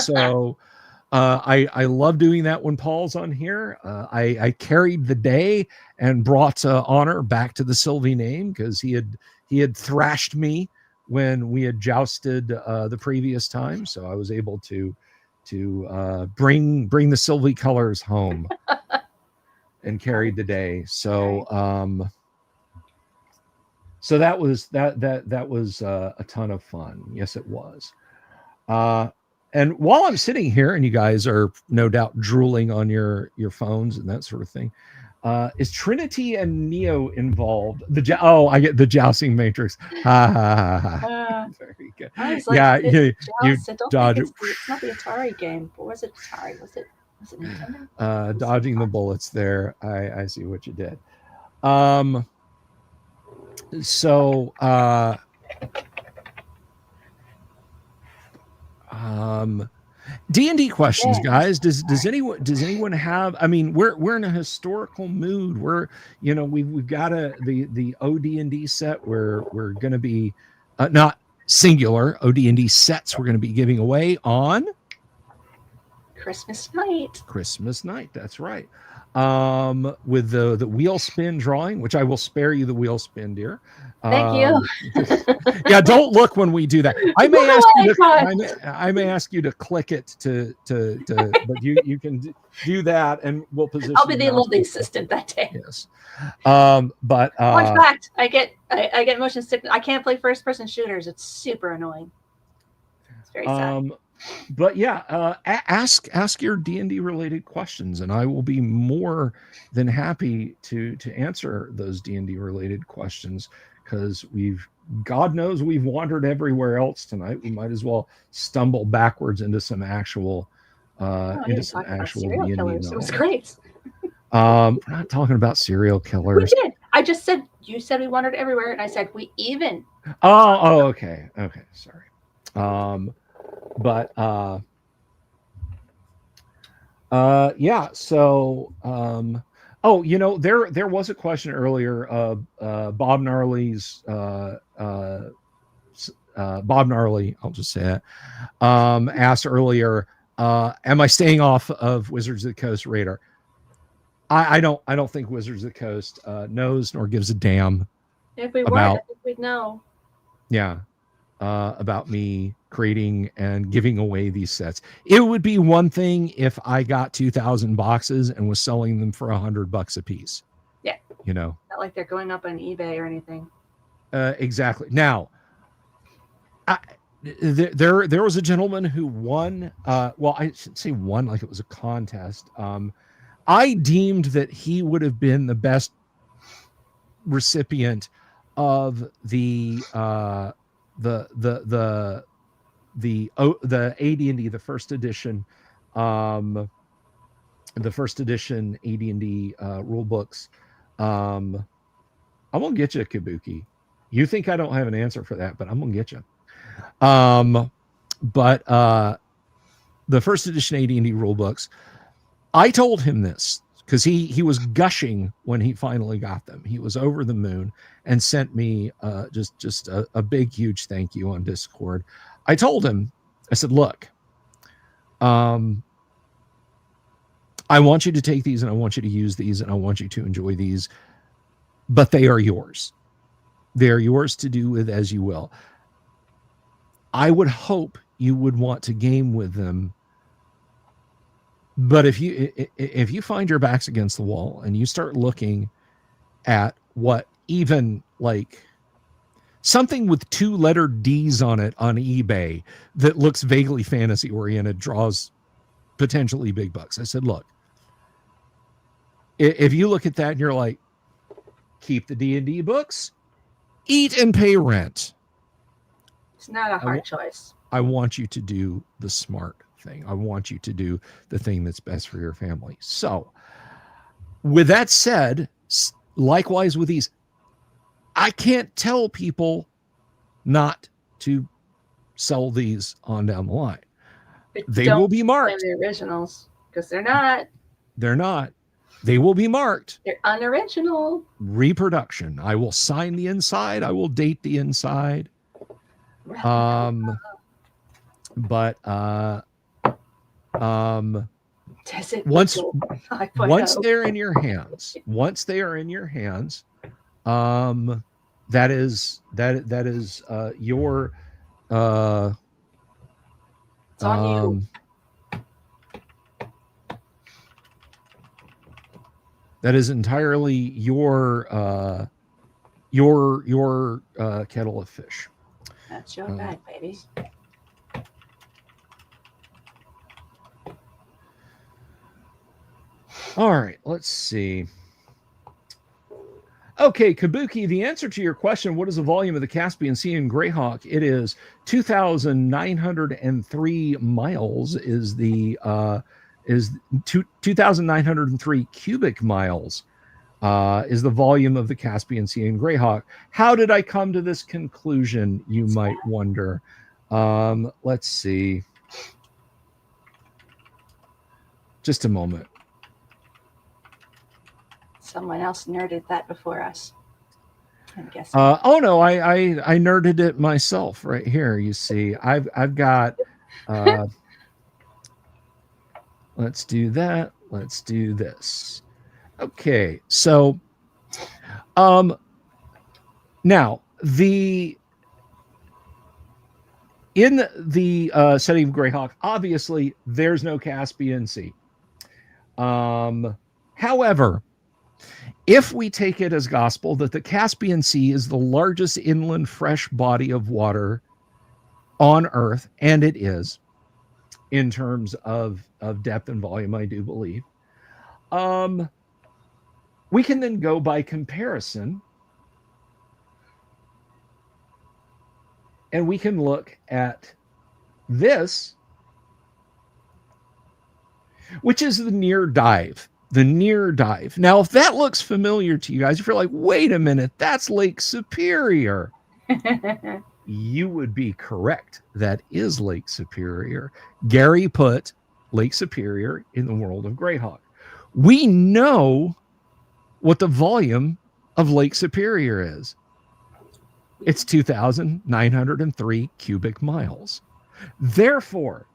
So I love doing that when Paul's on here. I carried the day and brought honor back to the Sylvie name, because he had thrashed me when we had jousted the previous time. So I was able to bring the Sylvie colors home and carried the day. So so that was a ton of fun. Yes, it was. And while I'm sitting here, and you guys are no doubt drooling on your phones and that sort of thing, is Trinity and Neo involved? I get the jousting matrix. Very good. Yeah, you dodge it. It's not the Atari game, but was it Atari? Was it Nintendo? Dodging the bullets there. I see what you did. D&D questions, guys. Does anyone have? I mean, we're in a historical mood. We've got the OD&D set. We're going to be not singular OD&D sets. We're going to be giving away on Christmas night. Christmas night. That's right. with the wheel spin drawing, which I will spare you the wheel spin, dear. Thank you. Yeah, don't look when we do that. I may ask you to click it but you can do that, and we'll position. I'll be the lovely assistant that day. Yes. But fun fact, I get motion sickness. I can't play first person shooters. It's super annoying. It's very sad. But yeah, ask your D&D related questions, and I will be more than happy to answer those D&D related questions, because God knows we've wandered everywhere else tonight. We might as well stumble backwards into some actual D&D knowledge. It was great. We're not talking about serial killers. We did. I just said, you said we wandered everywhere, and I said we even. Oh, okay, sorry. But yeah, so oh, there was a question earlier. Bob Gnarly's Bob Gnarly, I'll just say it, asked earlier, am I staying off of Wizards of the Coast radar? I don't think Wizards of the Coast knows nor gives a damn. If we weren't, I think we'd know. Yeah. About me creating and giving away these sets. It would be one thing if I got 2,000 boxes and was selling them for $100 a piece. Yeah. Not like they're going up on eBay or anything. Exactly. Now, there was a gentleman who won. Well, I shouldn't say won like it was a contest. I deemed that he would have been the best recipient of the AD&D, the first edition AD&D rule books. I'm gonna get you, Kabuki. You think I don't have an answer for that, but I'm gonna get you. But the first edition AD&D rule books, I told him this because he was gushing when he finally got them. He was over the moon and sent me just a big, huge thank you on Discord. I told him, I said, look, I want you to take these and I want you to use these and I want you to enjoy these, but they are yours. They are yours to do with as you will. I would hope you would want to game with them. But if you find your backs against the wall and you start looking at what even like something with 2-letter D's on it on eBay that looks vaguely fantasy oriented draws potentially big bucks. I said, look, if you look at that and you're like, keep the D&D books, eat and pay rent. It's not a hard choice. I want you to do the smart thing. I want you to do the thing that's best for your family. So with that said, likewise with these, I can't tell people not to sell these on down the line. But they will be marked. The originals, because they're not. They're not. They will be marked. They're unoriginal. Reproduction. I will sign the inside. I will date the inside. But once they're in your hands, that is your it's on you. That is entirely your kettle of fish. That's your bag, baby. All right, let's see. Okay, Kabuki, the answer to your question, what is the volume of the Caspian Sea in Greyhawk? It is 2,903 miles is 2,903 cubic miles is the volume of the Caspian Sea in Greyhawk. How did I come to this conclusion, you might wonder? Let's see. Just a moment. Someone else nerded that before us, I'm guessing. Oh no, I nerded it myself right here. You see, I've got. Let's do that. Let's do this. Okay, so now in the setting of Greyhawk, obviously there's no Caspian Sea. However, if we take it as gospel that the Caspian Sea is the largest inland fresh body of water on Earth, and it is in terms of depth and volume, I do believe, we can then go by comparison, and we can look at this, which is the near dive. The near dive. Now, if that looks familiar to you guys, if you're like, wait a minute, that's Lake Superior, you would be correct. That is Lake Superior. Gary put Lake Superior in the world of Greyhawk. We know what the volume of Lake Superior is. It's 2,903 cubic miles. Therefore,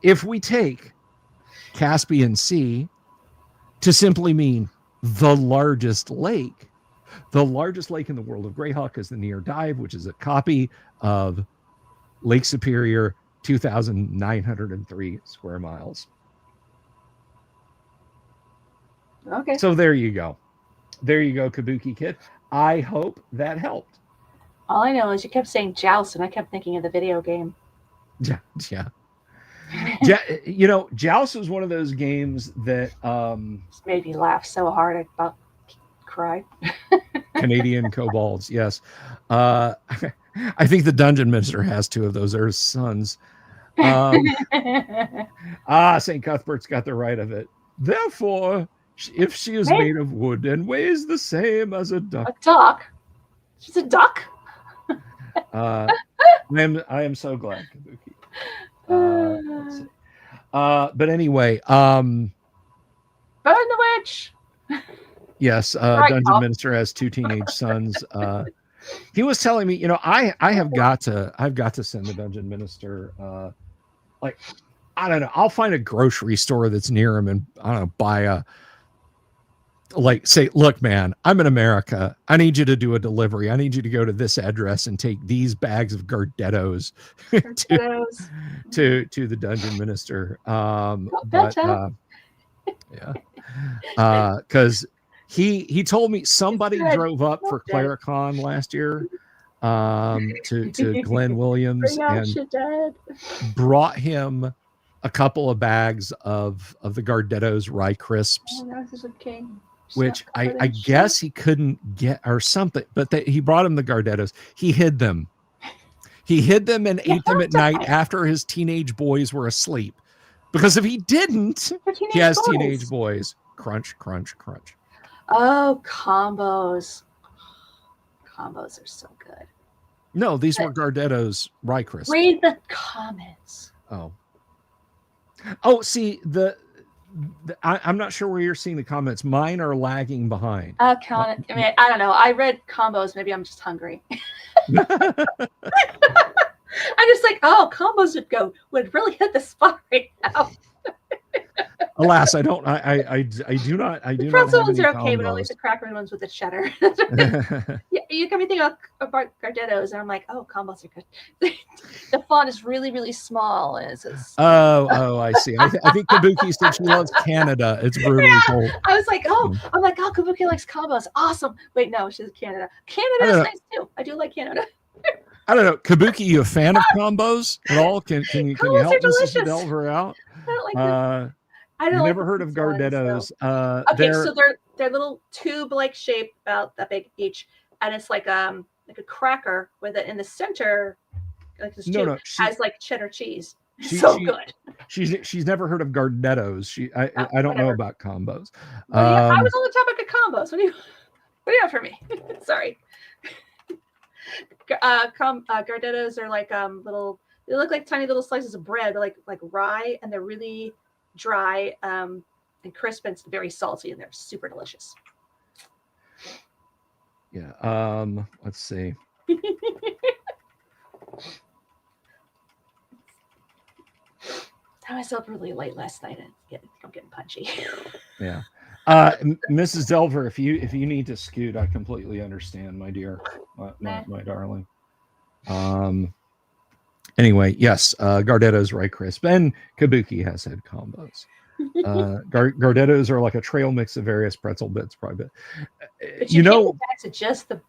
if we take Caspian Sea to simply mean the largest lake in the world of Greyhawk is the near dive, which is a copy of Lake Superior, 2,903 square miles. Okay. So there you go. There you go, Kabuki Kid. I hope that helped. All I know is you kept saying joust, and I kept thinking of the video game. Yeah. Joust is one of those games that Just made me laugh so hard I about cried. Canadian kobolds, yes. I think the dungeon minister has two of those. They're his sons. St. Cuthbert's got the right of it. Therefore, if she is made of wood and weighs the same as a duck. A duck? She's a duck? I am so glad, Kabuki. Let's see. But anyway, Burn the witch. Yes, dungeon minister has two teenage sons. He was telling me, I've got to send the dungeon minister, I don't know, I'll find a grocery store that's near him and I don't know, buy say, look, man, I'm in America. I need you to do a delivery. I need you to go to this address and take these bags of Gardettos to the dungeon minister. Because he told me somebody drove up for Claricon last year to Glenn Williams and brought him a couple of bags of the Gardettos rye crisps. Which I guess he couldn't get or something, but he brought him the Gardettos. He hid them. He hid them and ate them at night after his teenage boys were asleep. Because if he didn't, he has teenage boys. Crunch, crunch, crunch. Oh, combos. Combos are so good. No, these were Gardettos rye crisps. Read the comments. Oh, see, I'm not sure where you're seeing the comments. Mine are lagging behind. I don't know. I read combos. Maybe I'm just hungry. I'm just like, oh, combos would really hit the spot right now. Alas, I don't. I do not. The pretzel ones are okay, but only the cracker ones with the cheddar. Yeah, you got me thinking about Gardettos, and I'm like, oh, combos are good. The font is really, really small. And oh, I see. I think Kabuki said she loves Canada. It's brutally cold. I was like, oh, Kabuki likes combos. Awesome. Wait, no, she's Canada. Canada is nice too. I do like Canada. I don't know, Kabuki. You a fan of combos at all? Can you help Mrs. Delver out? I don't like them. I've never heard of Gardettos. Okay, so they're little tube-like shape, about that big each, and it's like a cracker with it in the center. Like this tube has like cheddar cheese. Good. She's never heard of Gardettos. I don't know about combos. I was on the topic of combos. What do you have for me? Sorry. Gardettos are like little. They look like tiny little slices of bread, but like rye, and they're really dry and crisp, and very salty, and they're super delicious. Yeah. Let's see. I was up really late last night and I'm getting punchy. Yeah. Mrs. Delver, if you need to scoot, I completely understand, my dear, my darling. Anyway, yes, Gardetto's right, Chris. Ben Kabuki has said combos. Gardettos are like a trail mix of various pretzel bits, probably. But you can't go back to just the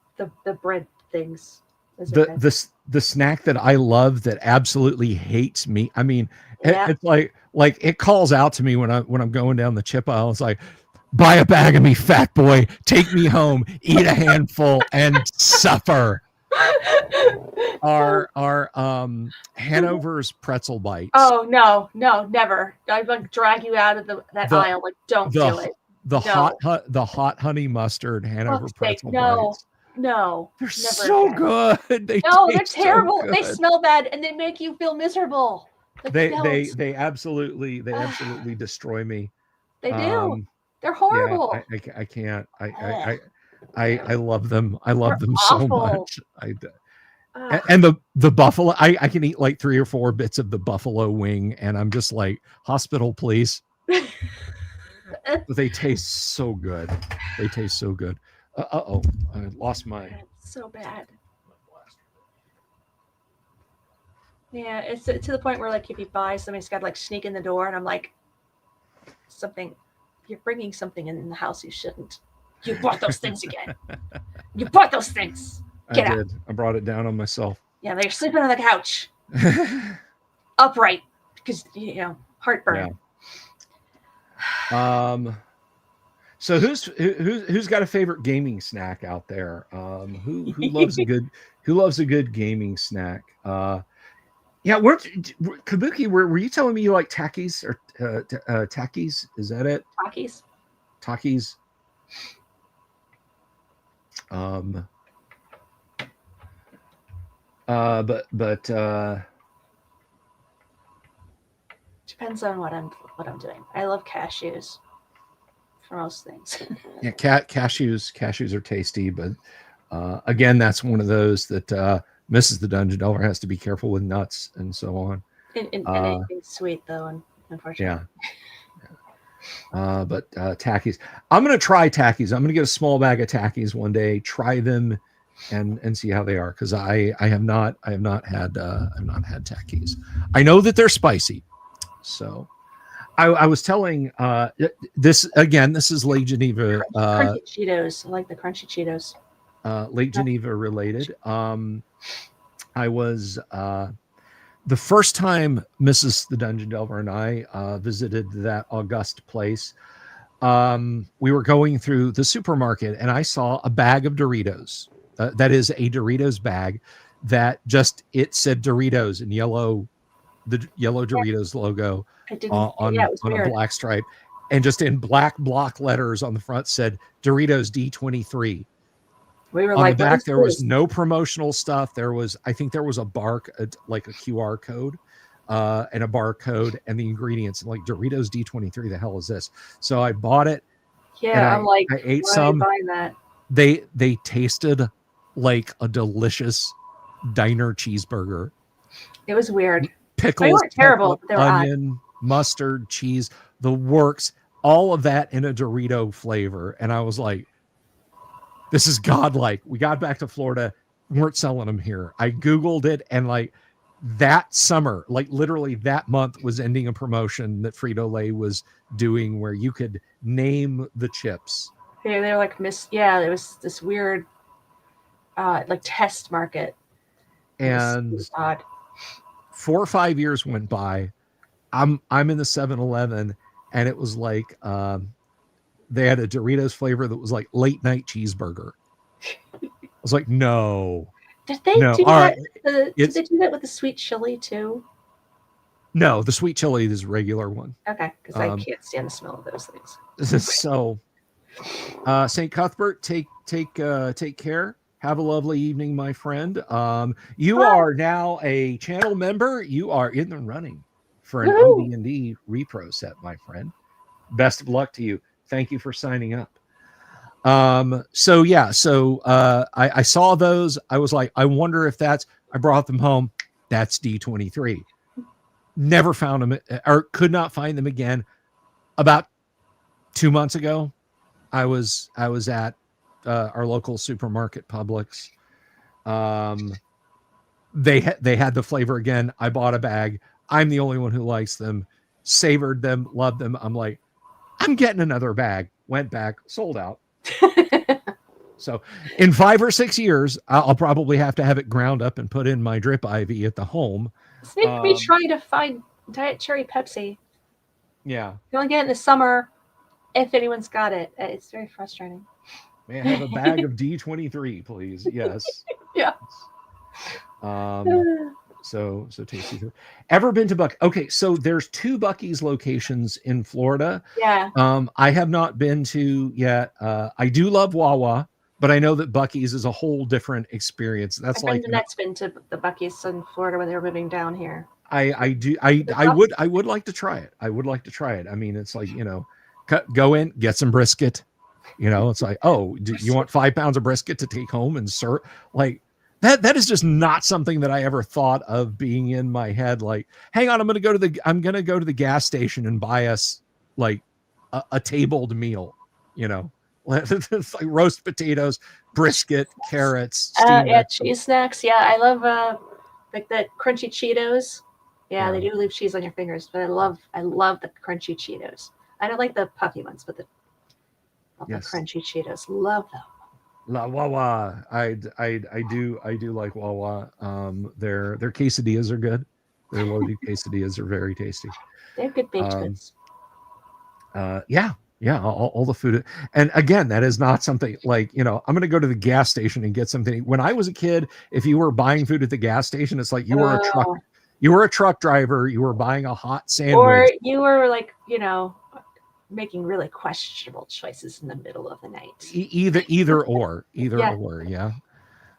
bread things. The snack that I love that absolutely hates me. I mean, it's like it calls out to me when I'm going down the chip aisle. It's like, buy a bag of me, fat boy. Take me home. Eat a handful and suffer. Our Hanover's pretzel bites. Oh no, never! I'd like drag you out of that aisle. Like, don't do it. The hot honey mustard Hanover pretzel bites. No, they're so good. They're terrible. So they smell bad and they make you feel miserable. Like they absolutely destroy me. They do. They're horrible. Yeah, I can't. I love them. I love them so much. And the buffalo, I can eat like 3 or 4 bits of the buffalo wing, and I'm just like, hospital, please. But they taste so good. They taste so good. I lost my. It's so bad. Yeah, it's to the point where like if you buy something, it's got to like sneak in the door, and I'm like, you're bringing something in the house you shouldn't. You bought those things again. You bought those things. Get out. I brought it down on myself. Yeah, they're sleeping on the couch. Upright. Because, heartburn. Yeah. So who's got a favorite gaming snack out there? Who loves a good gaming snack? Yeah, Kabuki, were you telling me you like Takis or Takis? Is that it? Takis. But depends on what I'm doing. I love cashews for most things. Yeah, cashews are tasty, but again, that's one of those that Mrs. the Dungeon Delver has to be careful with nuts and so on. And anything sweet though, unfortunately. Yeah. But Takis, I'm gonna try Takis. I'm gonna get a small bag of Takis one day, try them, and see how they are, because I have not had Takis. I know that they're spicy, so I was telling this again. This is Lake Geneva. Crunchy Cheetos. I like the crunchy Cheetos. Lake Geneva related. I was the first time Mrs. the Dungeon Delver and I visited that august place. We were going through the supermarket and I saw a bag of Doritos. That is a Doritos bag that it said Doritos in yellow, the yellow Doritos logo on a black stripe, and just in black block letters on the front said Doritos D23. We were on the back there was no promotional stuff. I think there was a like a QR code and a barcode and the ingredients, like Doritos D23. The hell is this? So I bought it. Yeah, I ate some. That? They tasted like a delicious diner cheeseburger. It was weird. Pickles, they weren't terrible. They were onion, mustard, cheese, the works, all of that in a Dorito flavor. And I was like, this is godlike. We got back to Florida, weren't selling them here. I Googled it, and like that summer, like literally that month, was ending a promotion that Frito-Lay was doing where you could name the chips. Yeah, they were like it was this weird like test market. And it was odd. 4 or 5 years went by. I'm in the 7-Eleven, and it was like they had a Doritos flavor that was like late night cheeseburger. I was like, no. Did they do that? Did they do that with the sweet chili too? No, the sweet chili is a regular one. Okay, because I can't stand the smell of those things. So, St. Cuthbert, take care. Have a lovely evening, my friend. You are now a channel member. You are in the running for an OD&D repro set, my friend. Best of luck to you. Thank you for signing up. I saw those. I was like, I wonder if I brought them home. That's D23. Never found them, or could not find them again. About 2 months ago, I was at our local supermarket, Publix. They had the flavor again. I bought a bag. I'm the only one who likes them. Savored them, loved them. I'm like, I'm getting another bag. Went back, sold out. So in 5 or 6 years, I'll probably have to have it ground up and put in my drip IV at the home. This makes me try to find Diet Cherry Pepsi. Yeah. You only get it in the summer if anyone's got it. It's very frustrating. May I have a bag of D23, please? Yes. Yeah. So tasty. Ever been to Buc? Okay, so there's 2 Buc-ee's locations in Florida. Yeah. I have not been to yet. I do love Wawa, but I know that Buc-ee's is a whole different experience. That's My like friend Annette's been to the Buc-ee's in Florida when they were moving down here. I would like to try it. I would like to try it. I mean, it's like, go in, get some brisket. It's like, oh, do you want 5 pounds of brisket to take home and serve? Like that is just not something that I ever thought of being in my head. Like, hang on, I'm gonna go to the gas station and buy us like a tabled meal. It's like roast potatoes, brisket, carrots. Cheese snacks. Yeah, I love like the crunchy Cheetos. Yeah, they do leave cheese on your fingers, but I love the crunchy Cheetos. I don't like the puffy ones, but the crunchy Cheetos, love them. La Wawa, I do like Wawa. Their quesadillas are good. Their loaded quesadillas are very tasty. They have good baked goods. Yeah, all the food. And again, that is not something like, I'm going to go to the gas station and get something. When I was a kid, if you were buying food at the gas station, it's like you were a truck driver. You were buying a hot sandwich. Or you were like, making really questionable choices in the middle of the night. Either or, yeah.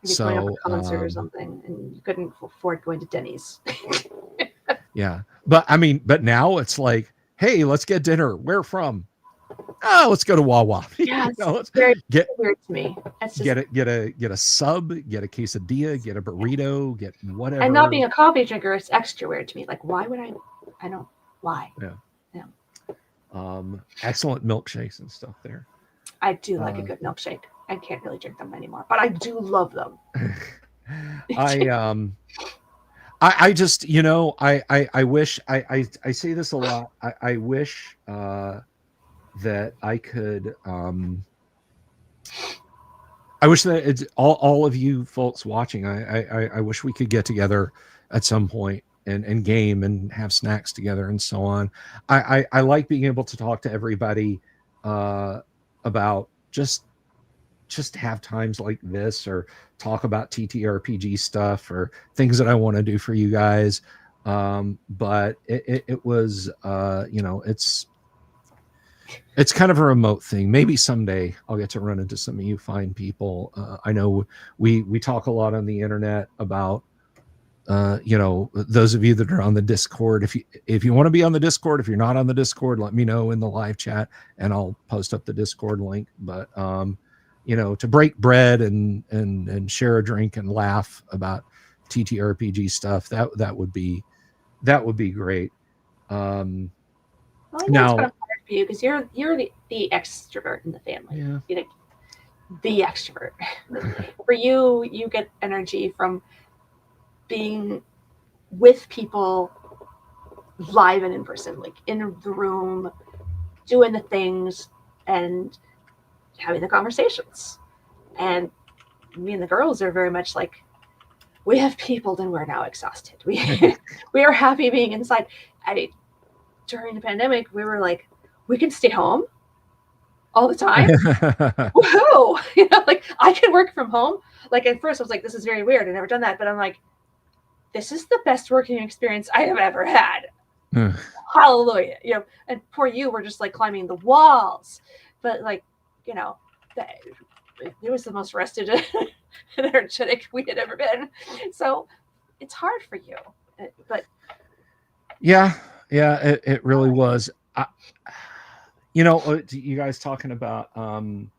Maybe going up a concert or something, and you couldn't afford going to Denny's. Yeah. But now it's like, hey, let's get dinner. Where from? Oh, let's go to Wawa. Yeah, it's very weird to me. It's just, get a sub, get a quesadilla, get a burrito, get whatever. And not being a coffee drinker, it's extra weird to me. Like, why would I don't why? Yeah. Excellent milkshakes and stuff there. I do like a good milkshake. I can't really drink them anymore, but I do love them. I just, I wish I say this a lot. I wish that I could I wish that it's all of you folks watching. I wish we could get together at some point and game and have snacks together and so on. I like being able to talk to everybody about just have times like this, or talk about TTRPG stuff or things that I want to do for you guys. But it was, it's kind of a remote thing. Maybe someday I'll get to run into some of you fine people. I know we talk a lot on the internet about, those of you that are on the Discord. If you want to be on the Discord, if you're not on the Discord, let me know in the live chat and I'll post up the Discord link. But to break bread and share a drink and laugh about TTRPG stuff, that would be great. Well, I know it's kind of hard for you because you're the extrovert in the family. Yeah. You're the extrovert. For you get energy from being with people live and in person, like in the room, doing the things and having the conversations. And me and the girls are very much like, we have peopled and we're now exhausted. We are happy being inside. During the pandemic, we were like, we can stay home all the time. Woohoo! Like I can work from home. Like at first I was like, this is very weird. I've never done that. But I'm like, this is the best working experience I have ever had. Hallelujah. And poor you were just like climbing the walls. But like, it was the most rested and energetic we had ever been. So it's hard for you. But yeah, it really was. You guys talking about talking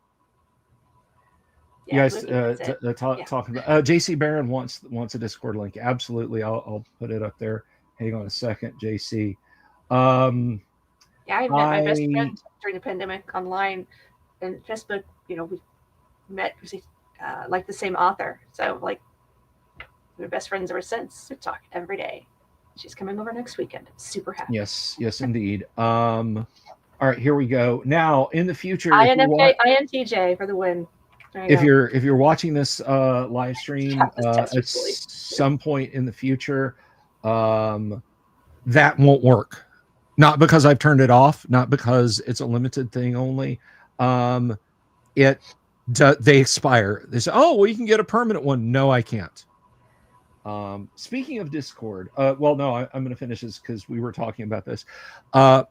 about JC Barron wants a Discord link. Absolutely, I'll put it up there. Hang on a second, JC. I met my best friend during the pandemic online and Facebook, we met because we like the same author. So like we're best friends ever since. We talk every day. She's coming over next weekend. Super happy. Yes, indeed. All right, here we go. Now, in the future, INTJ for the win. If you're watching this live stream at some point in the future, that won't work. Not because I've turned it off, not because it's a limited thing only. They expire. They say, "Oh, well, you can get a permanent one." No, I can't. Speaking of Discord, well, no, I'm going to finish this because we were talking about this. A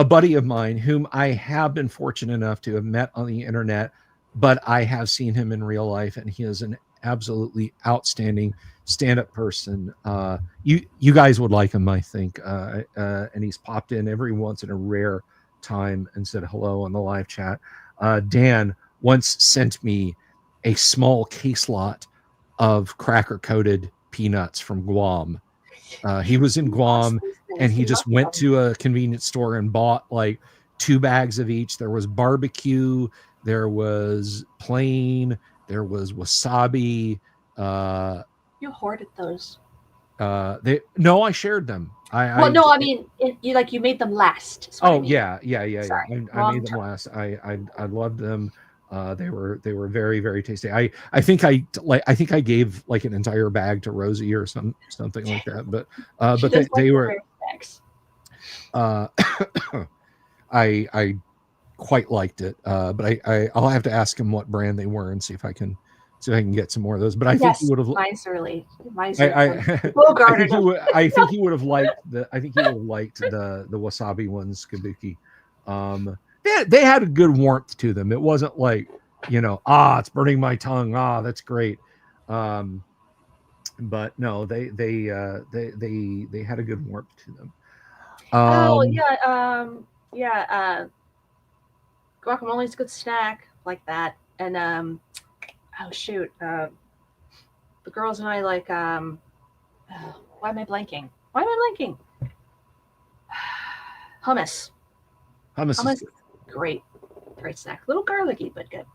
buddy of mine, whom I have been fortunate enough to have met on the internet, but I have seen him in real life, and he is an absolutely outstanding stand-up person. You guys would like him, I think. And he's popped in every once in a rare time and said hello on the live chat. Dan once sent me a small case lot of cracker-coated peanuts from Guam. He was in Guam, and he just went to a convenience store and bought like 2 bags of each. There was barbecue, there was plain, there was wasabi. You hoarded those. I shared them. You made them last. Yeah. I made them last. I loved them. They were very, very tasty. I think I gave like an entire bag to Rosie or something like that. But they were. I quite liked it. But I'll have to ask him what brand they were and see if I can get some more of those. But I think he would have. Mine's early. I think he would have liked the wasabi ones, Kabuki. They had a good warmth to them. It wasn't like, it's burning my tongue. That's great. But no, they had a good warmth to them. Guacamole's a good snack like that. And the girls and I like why am I blanking? Hummus. Hummus is great snack. A little garlicky, but good.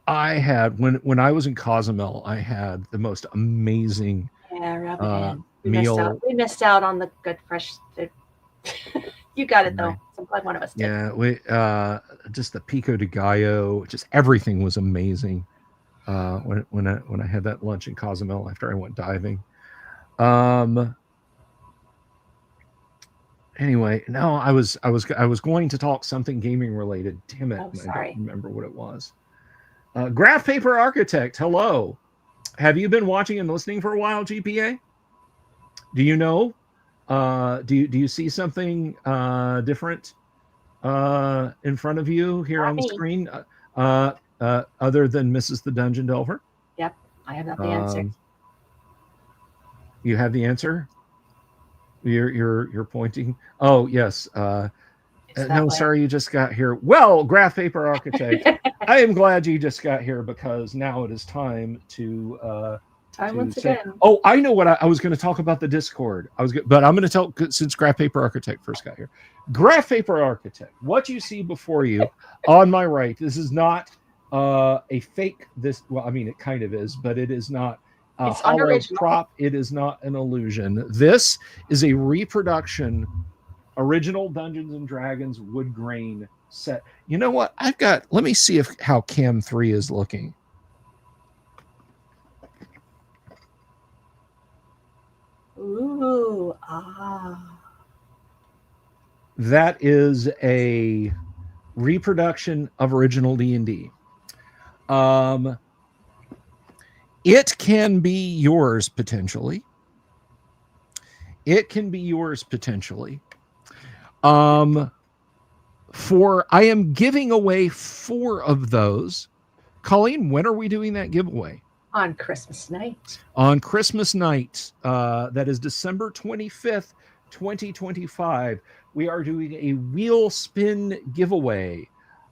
I had when I was in Cozumel, I had the most amazing meal. We missed out on the good fresh food. You got it though. So I'm glad one of us did. Yeah, we just the pico de gallo, just everything was amazing. When I had that lunch in Cozumel after I went diving. Anyway, no, I was going to talk something gaming related. Damn it, I don't remember what it was. Graph Paper Architect, hello. Have you been watching and listening for a while, GPA? Do you know? Do you see something different in front of you here on the screen? Other than Mrs. the Dungeon Delver? Yep, I have the answer. You have the answer? You're pointing. Oh yes. No, sorry, you just got here. Well, Graph Paper Architect, I am glad you just got here because now it is time to again. Oh, I know what I was going to talk about the Discord. But I'm going to tell since Graph Paper Architect first got here. Graph Paper Architect, what you see before you on my right, this is not a fake. It kind of is, but it is not a hollow prop. It is not an illusion. This is a reproduction, original Dungeons and Dragons wood grain set. You know what? Let me see how Cam 3 is looking. Ooh, That is a reproduction of original D&D. It can be yours potentially. I am giving away 4 of those. Colleen, when are we doing that giveaway? On Christmas night. On Christmas night. That is December 25th, 2025. We are doing a wheel spin giveaway.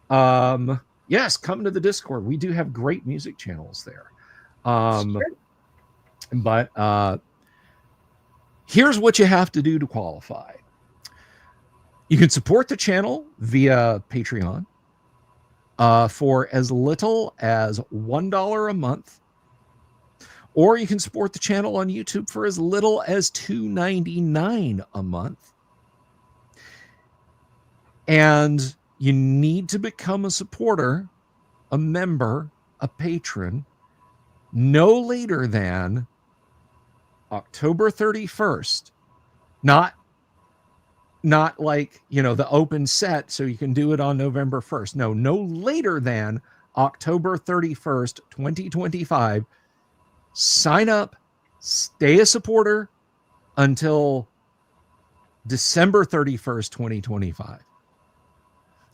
Yes, come to the Discord. We do have great music channels there. But here's what you have to do to qualify. You can support the channel via Patreon. for as little as $1 a month, or you can support the channel on YouTube for as little as $2.99 a month. And you need to become a supporter, a member, a patron, no later than October 31st. Not like, the open set so you can do it on November 1st. No later than October 31st, 2025. Sign up, stay a supporter until December 31st, 2025.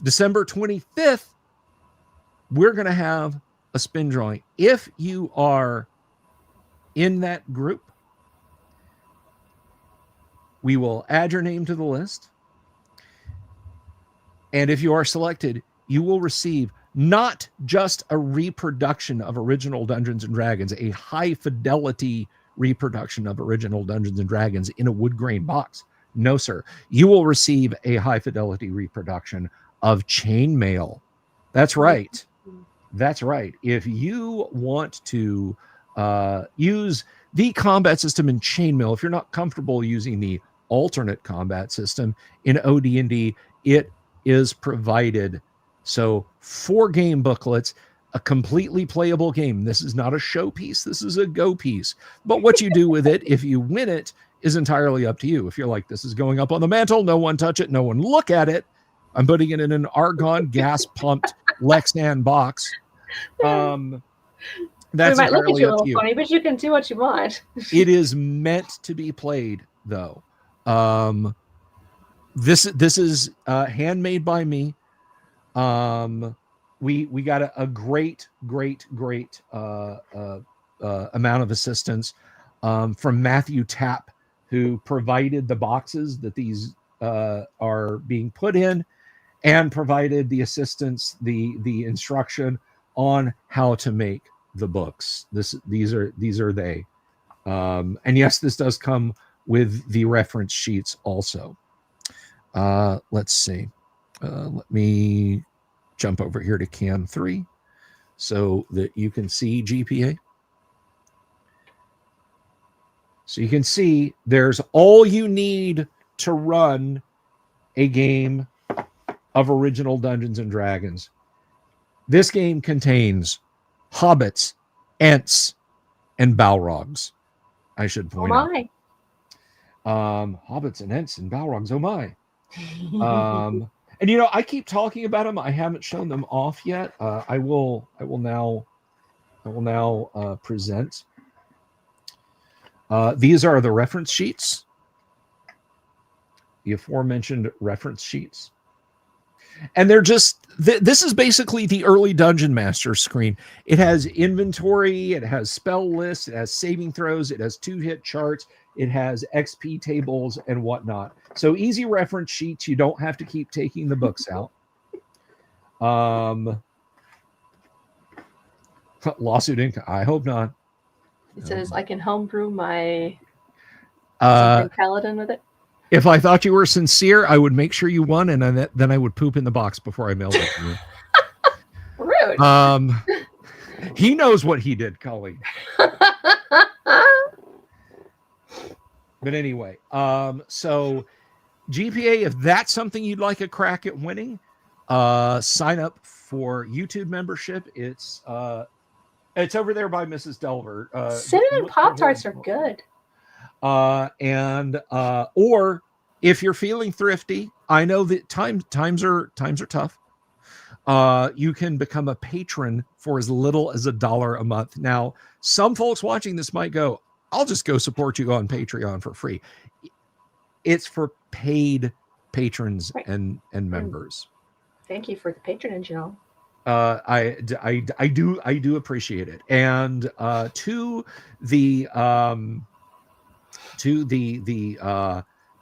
December 25th, we're going to have a spin drawing. If you are in that group, we will add your name to the list. And if you are selected, you will receive not just a reproduction of original Dungeons and Dragons, a high fidelity reproduction of original Dungeons and Dragons in a wood grain box. No, sir. You will receive a high fidelity reproduction of chainmail. That's right. That's right. If you want to use the combat system in chainmail, if you're not comfortable using the alternate combat system in OD&D, it is provided. So 4 game booklets, a completely playable game. This is not a showpiece. This is a go piece. But what you do with it, if you win it, is entirely up to you. If you're like, this is going up on the mantle, no one touch it, no one look at it, I'm putting it in an argon gas pumped Lexan box. That's we might look at you a up little to you. funny, but you can do what you want. It is meant to be played, though. This is handmade by me. We got a great amount of assistance from Matthew Tapp, who provided the boxes that these are being put in, and provided the assistance, the instruction on how to make the books. These are they. And yes, this does come with the reference sheets also. Let's see. Let me jump over here to Cam 3 so that you can see GPA. So you can see there's all you need to run a game of original Dungeons and Dragons. This game contains hobbits, ents, and balrogs. I should point out. Hobbits and ents and balrogs. Oh my. And I keep talking about them. I haven't shown them off yet. I will now present. These are the reference sheets. The aforementioned reference sheets. And they're just, this is basically the early Dungeon Master screen. It has inventory, it has spell lists, it has saving throws, it has 2-hit charts, it has XP tables and whatnot. So easy reference sheets. You don't have to keep taking the books out. Lawsuit Inc. I hope not. It says I can homebrew my paladin with it. If I thought you were sincere, I would make sure you won, and then I would poop in the box before I mailed it to you. Rude. He knows what he did, Cully. But anyway, so GPA, if that's something you'd like a crack at winning, sign up for YouTube membership. It's over there by Mrs. Delver. Cinnamon Pop-Tarts are good. Or if you're feeling thrifty, I know that times are tough. You can become a patron for as little as $1 a month. Now, some folks watching this might go, I'll just go support you on Patreon for free. It's for paid patrons and members. Thank you for the patronage, y'all. I do appreciate it. And to the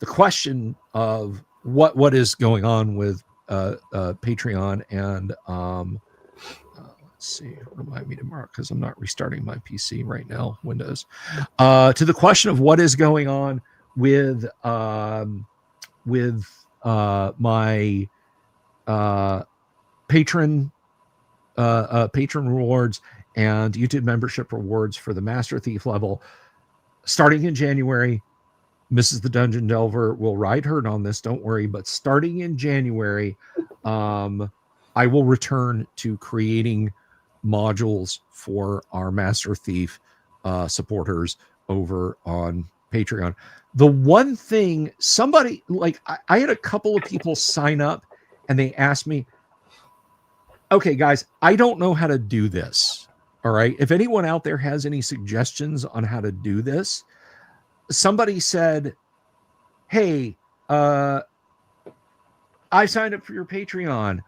question of what is going on with Patreon and let's see, remind me to mark because I'm not restarting my PC right now. Windows. To the question of what is going on with my patron patron rewards and YouTube membership rewards for the Master Thief level. Starting in January, Mrs. the Dungeon Delver will ride herd on this, don't worry. But starting in January, I will return to creating modules for our Master Thief supporters over on Patreon. The one thing somebody, like, I had a couple of people sign up and they asked me, okay, guys, I don't know how to do this. All right. If anyone out there has any suggestions on how to do this, somebody said, hey, I signed up for your Patreon.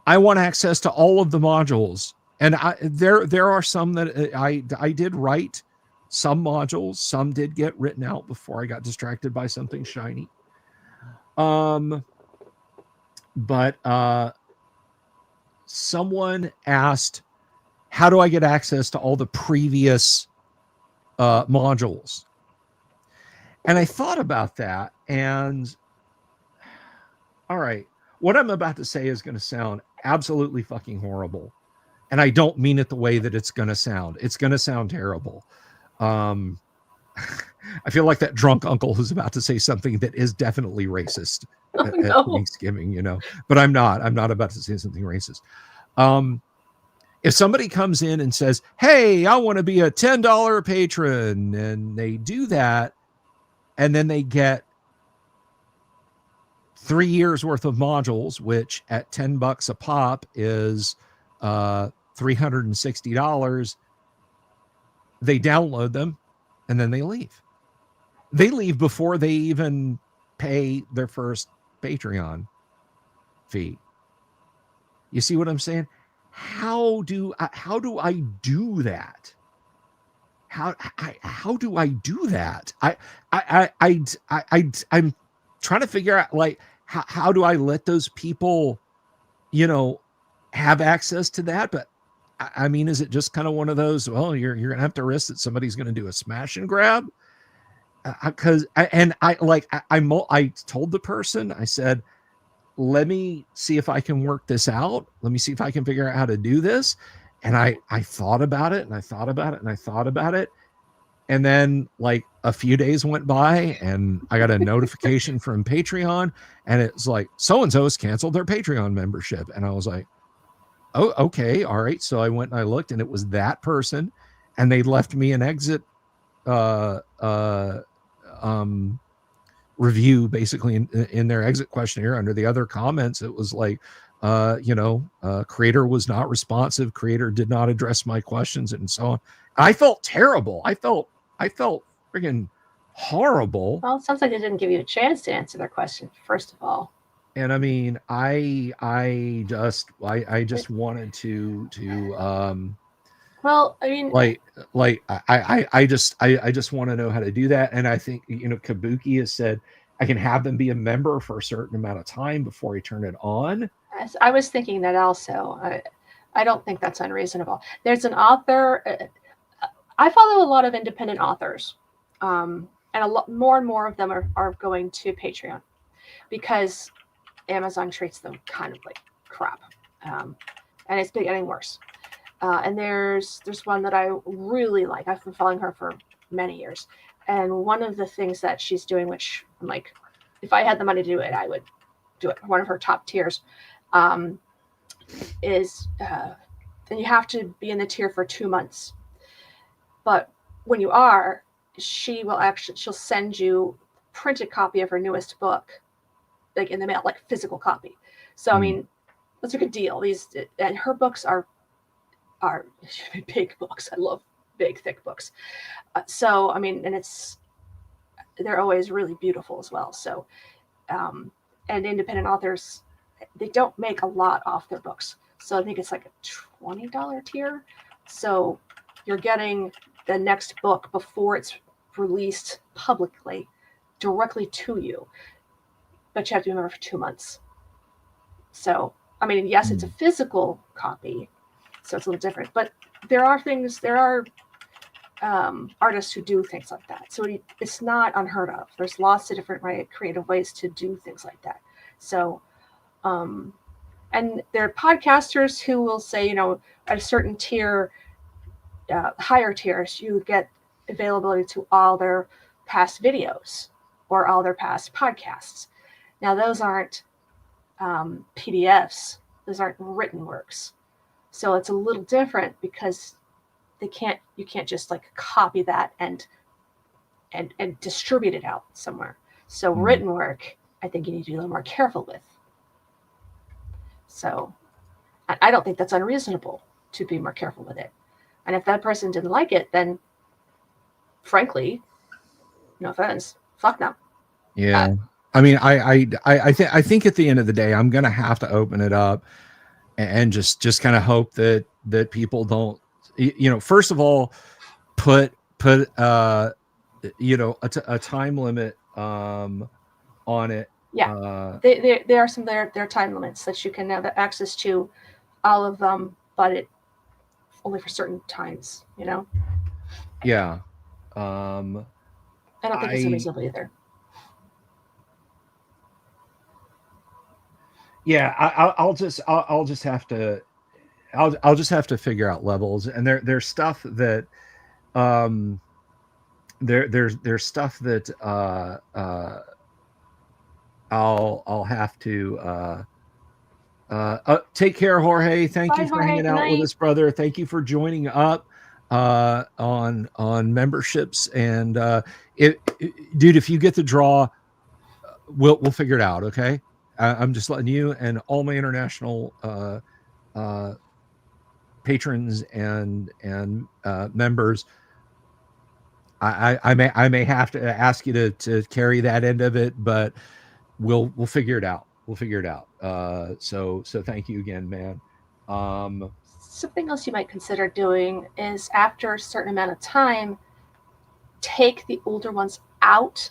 I want access to all of the modules. And there are some that I did write some modules. Some did get written out before I got distracted by something shiny. But someone asked, how do I get access to all the previous modules? And I thought about that, and all right, what I'm about to say is going to sound absolutely fucking horrible. And I don't mean it the way that it's going to sound. It's going to sound terrible. I feel like that drunk uncle who's about to say something that is definitely racist at Thanksgiving, you know, but I'm not about to say something racist. If somebody comes in and says, hey, I want to be a $10 patron, and they do that, and then they get 3 years worth of modules, which at $10 a pop is $360. They download them and then they leave. They leave before they even pay their first Patreon fee. You see what I'm saying? How do I do that? How do I do that? I'm trying to figure out, like, how do I let those people, you know, have access to that? But I mean, is it just kind of one of those, well, you're gonna have to risk that somebody's gonna do a smash and grab? Because I told the person, I said, let me see if I can work this out. Let me see if I can figure out how to do this. And I thought about it, and I thought about it, and I thought about it. And then, like, a few days went by and I got a notification from Patreon, and it's like, so-and-so has canceled their Patreon membership. And I was like, oh, okay. All right. So I went and I looked, and it was that person, and they left me an exit, review, basically in their exit questionnaire. Under the other comments, it was like, creator was not responsive. Creator did not address my questions, and so on. I felt terrible. I felt friggin' horrible. Well, it sounds like they didn't give you a chance to answer their question, first of all. And I mean, I just wanted to well, I mean, I just want to know how to do that. And I think, you know, Kabuki has said I can have them be a member for a certain amount of time before I turn it on. I was thinking that also. I don't think that's unreasonable. There's an author. I follow a lot of independent authors, and a lot more and more of them are going to Patreon because Amazon treats them kind of like crap, and it's been getting worse. And there's one that I really like. I've been following her for many years, and one of the things that she's doing, which I'm like, if I had the money to do it, I would do it. One of her top tiers is, and you have to be in the tier for 2 months. But when you are, she'll send you a printed copy of her newest book, like in the mail, like physical copy. So I mean, that's a good deal. And her books are big books. I love big, thick books. So I mean, and they're always really beautiful as well. So, and independent authors, they don't make a lot off their books. So I think it's like a $20 tier. So you're getting the next book before it's released publicly directly to you, but you have to be a member for 2 months. So, I mean, yes, it's a physical copy, so it's a little different, but there are artists who do things like that. So it's not unheard of. There's lots of different creative ways to do things like that. So, and And there are podcasters who will say, at a certain tier, higher tiers, you get availability to all their past videos or all their past podcasts. Now, those aren't PDFs. Those aren't written works. So it's a little different because you can't just like copy that and distribute it out somewhere. So written work, I think you need to be a little more careful with. So I don't think that's unreasonable to be more careful with it. And if that person didn't like it, then frankly, no offense, fuck them. Yeah. I mean, I think at the end of the day, I'm going to have to open it up and just kind of hope that people don't, first of all, put a time limit on it. Yeah, there are some there are time limits that you can have access to all of them, but it only for certain times. Yeah. I don't think it's unreasonable either. Yeah, I'll just have to figure out levels, and there's stuff that there's stuff that I'll have to take care, Jorge. Thank you for hanging out with us, brother. Thank you for joining up on memberships, and dude, if you get the draw, we'll figure it out. Okay. I'm just letting you and all my international patrons and members. I may have to ask you to carry that end of it, but we'll figure it out. We'll figure it out. So thank you again, man. Something else you might consider doing is after a certain amount of time, take the older ones out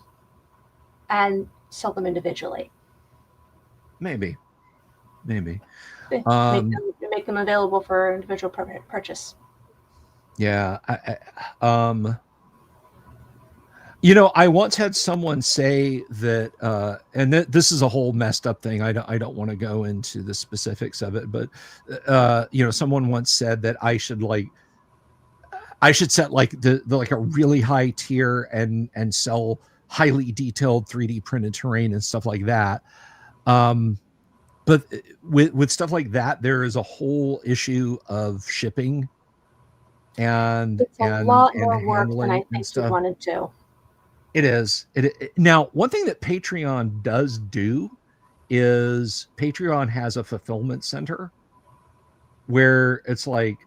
and sell them individually. Maybe. Make them available for individual purchase. Yeah. I once had someone say that, and this is a whole messed up thing. I don't want to go into the specifics of it, but someone once said that I should set like like a really high tier and sell highly detailed 3D printed terrain and stuff like that. But with stuff like that, there is a whole issue of shipping and it's a lot more work than I think you want to do. It is. Now, one thing that Patreon does do is Patreon has a fulfillment center where it's like,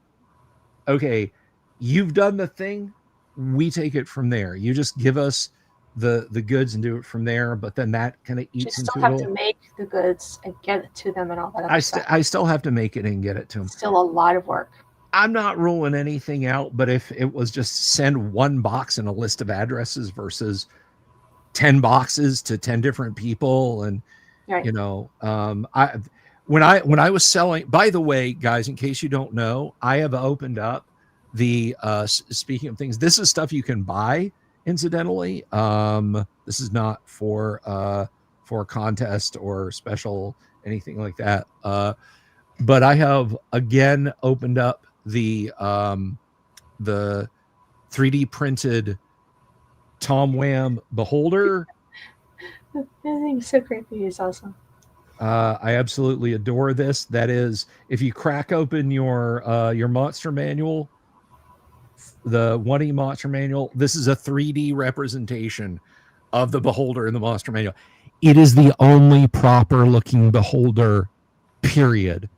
okay, you've done the thing, we take it from there. You just give us the goods and do it from there, but then that kind of eats into it. You still have to make the goods and get it to them and all that. I still have to make it and get it to them. Still a lot of work. I'm not ruling anything out, but if it was just send one box and a list of addresses versus 10 boxes to 10 different people, and right. When I was selling, by the way, guys, in case you don't know, I have opened up the speaking of things, this is stuff you can buy. Incidentally, this is not for a contest or special anything like that. But I have again opened up the 3D printed Tom Wham beholder. I think it's so creepy. It's awesome. I absolutely adore this. That is, if you crack open your monster manual, the 1E monster manual, this is a 3D representation of the beholder in the monster manual. It is the only proper looking beholder, period.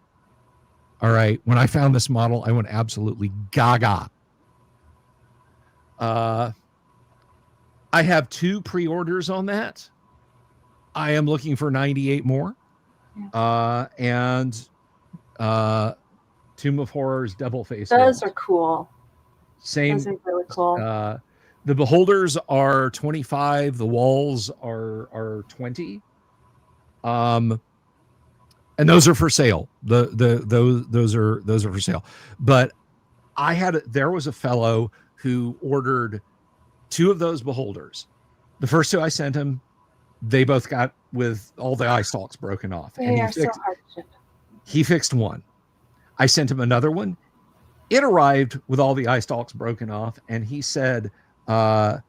All right. When I found this model, I went absolutely gaga. I have 2 pre-orders on that. I am looking for 98 more. And Tomb of Horrors, Devil Face. Those are cool. Same. Those are really cool. The beholders are 25. The walls are 20. And those are for sale. Those are for sale. But there was a fellow who ordered 2 of those beholders. The first 2 I sent him, they both got with all the eye stalks broken off. They are so hard to ship. He fixed one. I sent him another one. It arrived with all the eye stalks broken off, and he said, if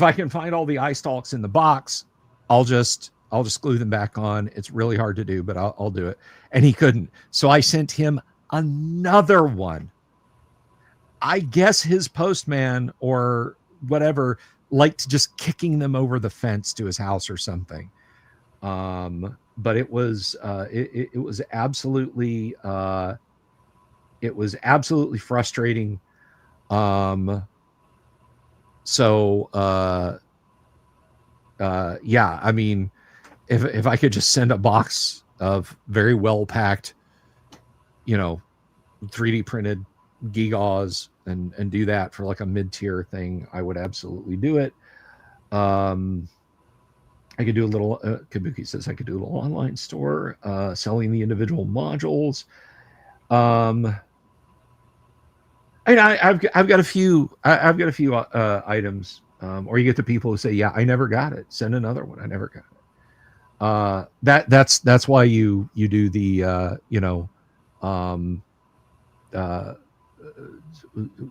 I can find all the eye stalks in the box, I'll just glue them back on. It's really hard to do, but I'll do it. And he couldn't. So I sent him another one. I guess his postman or whatever liked just kicking them over the fence to his house or something. But it was absolutely frustrating. Yeah, I mean, if I could just send a box of very well packed, 3D printed gigaws and do that for like a mid-tier thing, I would absolutely do it. I could do a little, Kabuki says I could do a little online store, selling the individual modules. And I've got a few items, or you get the people who say, yeah, I never got it. Send another one. I never got it. That's why you do the,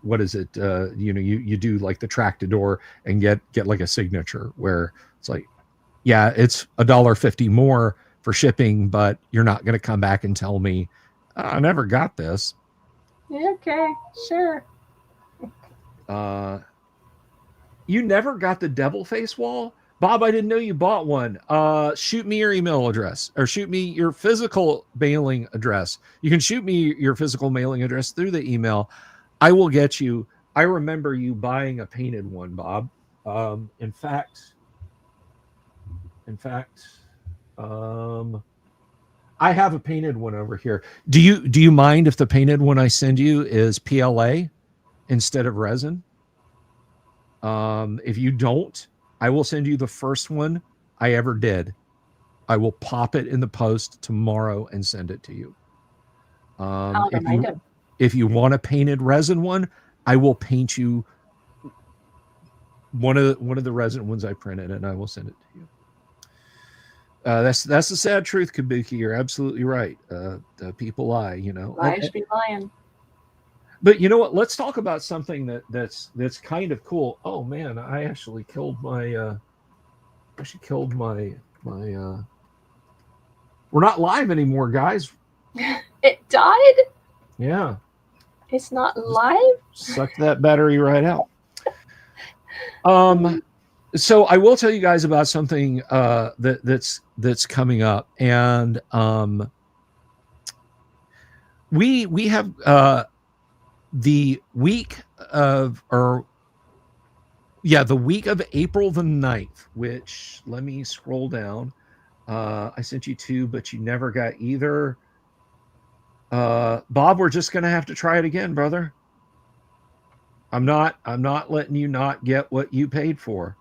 what is it? You do like the track to door and get like a signature where it's like, yeah, it's $1.50 more for shipping, but you're not going to come back and tell me, oh, I never got this. Okay, sure. You never got the devil face wall? Bob, I didn't know you bought one. Shoot me your email address, or shoot me your physical mailing address. You can shoot me your physical mailing address through the email. I will get you. I remember you buying a painted one, Bob. In fact, I have a painted one over here. Do you mind if the painted one I send you is PLA instead of resin? If you don't, I will send you the first one I ever did. I will pop it in the post tomorrow and send it to you. If you want a painted resin one, I will paint you one of the resin ones I printed, and I will send it to you. That's the sad truth, Kabuki. You're absolutely right. People lie, Lies be lying. But you know what? Let's talk about something that's kind of cool. Oh man, I actually killed my. We're not live anymore, guys. It died? Yeah. It's not live? Sucked that battery right out. So I will tell you guys about something that's coming up, and we have the week of April the 9th, which, let me scroll down. I sent you two, but you never got either. Bob, we're just gonna have to try it again, brother. I'm not letting you not get what you paid for.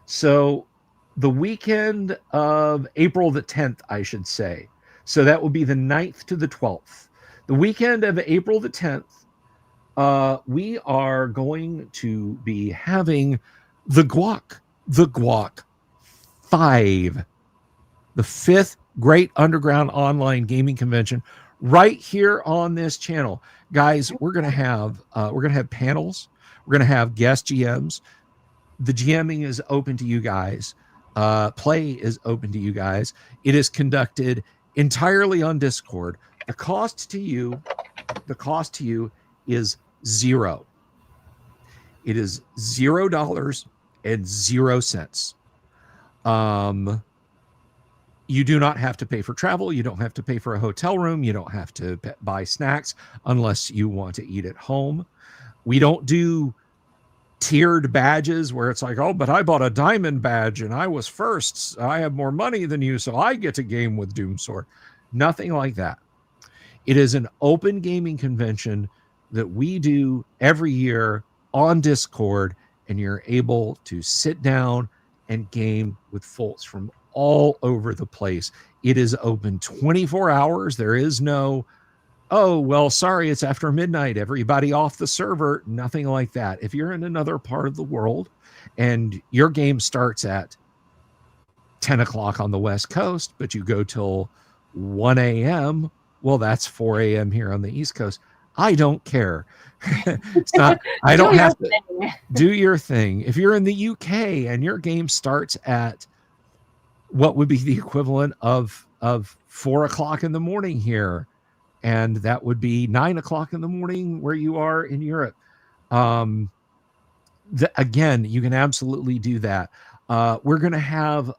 So the weekend of April the 10th, I should say. So that would be the 9th to the 12th. The weekend of April the 10th, we are going to be having the Guac 5, the 5th Great Underground Online Gaming Convention, right here on this channel. Guys, we're gonna have panels, we're gonna have guest GMs. The GMing is open to you guys. Play is open to you guys. It is conducted entirely on Discord. The cost to you is $0. It is $0.00. You do not have to pay for travel. You don't have to pay for a hotel room. You don't have to buy snacks unless you want to eat at home. We don't do tiered badges where it's like, oh, but I bought a diamond badge and I was first. I have more money than you, so I get to game with Doomsword. Nothing like that. It is an open gaming convention that we do every year on Discord, and you're able to sit down and game with folks from all over the place. It is open 24 hours. There is no, oh, well, sorry, it's after midnight, everybody off the server. Nothing like that. If you're in another part of the world and your game starts at 10 o'clock on the West Coast, but you go till 1 a.m., well, that's 4 a.m. here on the East Coast. I don't care. It's not, I don't have to do your thing. If you're in the UK and your game starts at what would be the equivalent of 4 o'clock in the morning here, and that would be 9 o'clock in the morning where you are in Europe. Again, you can absolutely do that. We're going to have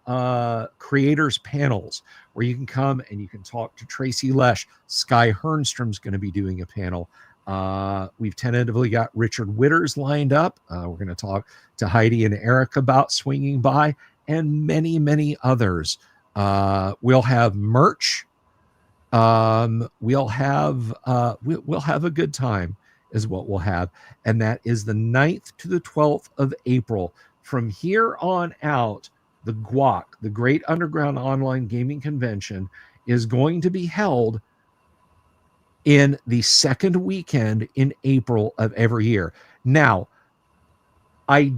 creators panels where you can come and you can talk to Tracy Lesh. Sky Hernstrom's going to be doing a panel. We've tentatively got Richard Witters lined up. We're going to talk to Heidi and Eric about Swinging By, and many, many others. We'll have merch. We'll have a good time is what we'll have. And that is the 9th to the 12th of April. From here on out, the GWOC, the Great Underground Online Gaming Convention, is going to be held in the second weekend in April of every year. Now, I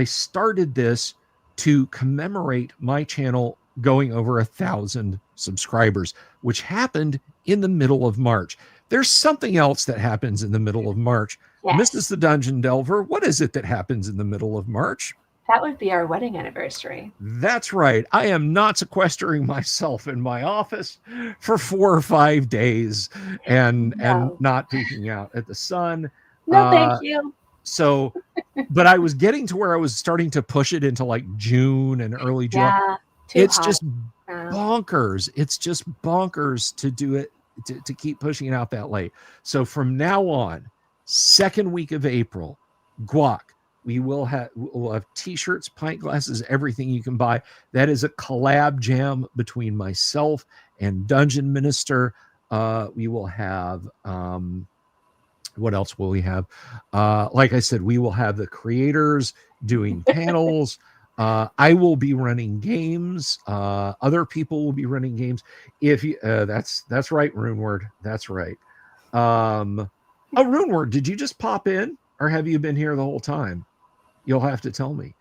started this to commemorate my channel going over 1,000 subscribers, which happened in the middle of March. There's something else that happens in the middle of March. Yes. Mrs. the Dungeon Delver, what is it that happens in the middle of March? That would be our wedding anniversary. That's right. I am not sequestering myself in my office for 4 or 5 days and not peeking out at the sun. No, thank you. So, but I was getting to where I was starting to push it into like June and early July. Yeah, it's hot. Just bonkers. It's just bonkers to do it, to keep pushing it out that late. So from now on, second week of April, GWOC, we'll have t-shirts, pint glasses, everything you can buy. That is a collab jam between myself and Dungeon Minister. We will have, what else will we have? Like I said, we will have the creators doing panels. I will be running games. Other people will be running games. If you, that's right, Runeward. That's right. Runeward, did you just pop in, or have you been here the whole time? You'll have to tell me.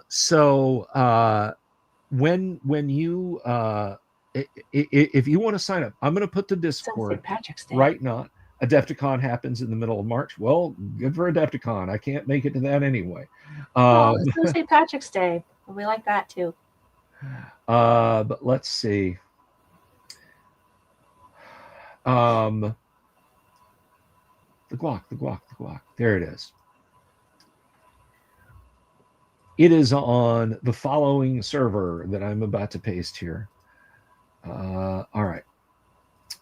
So when you if you want to sign up, I'm going to put the Discord right now. Adepticon happens in the middle of March. Well, good for Adepticon. I can't make it to that anyway. It's St. Patrick's Day. We like that too. But let's see. The GWOC. There it is. It is on the following server that I'm about to paste here. All right.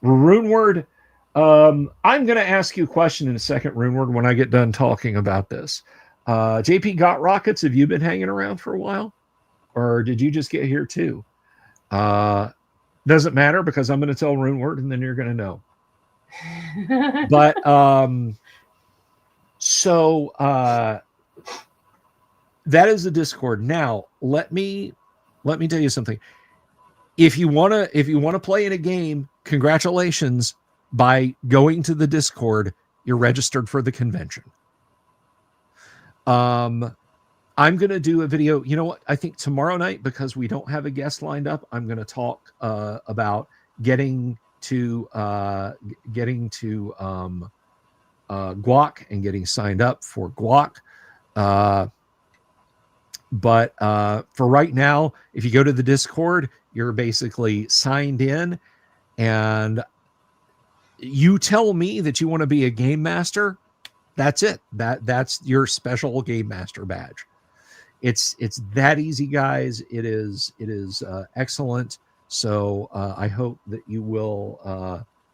Runeward. I'm going to ask you a question in a second, Runeward, when I get done talking about this. JP Got Rockets, have you been hanging around for a while? Or did you just get here too? Doesn't matter, because I'm going to tell Runeward and then you're going to know. But so that is the Discord. Now, let me tell you something. If you want to play in a game, congratulations. By going to the Discord, you're registered for the convention. I'm going to do a video. You know what? I think tomorrow night, because we don't have a guest lined up, I'm going to talk about getting to GWOC and getting signed up for GWOC. But for right now, if you go to the Discord, you're basically signed in, and you tell me that you want to be a game master. That's it. That's your special game master badge. It's that easy, guys. It is excellent. So I hope that you will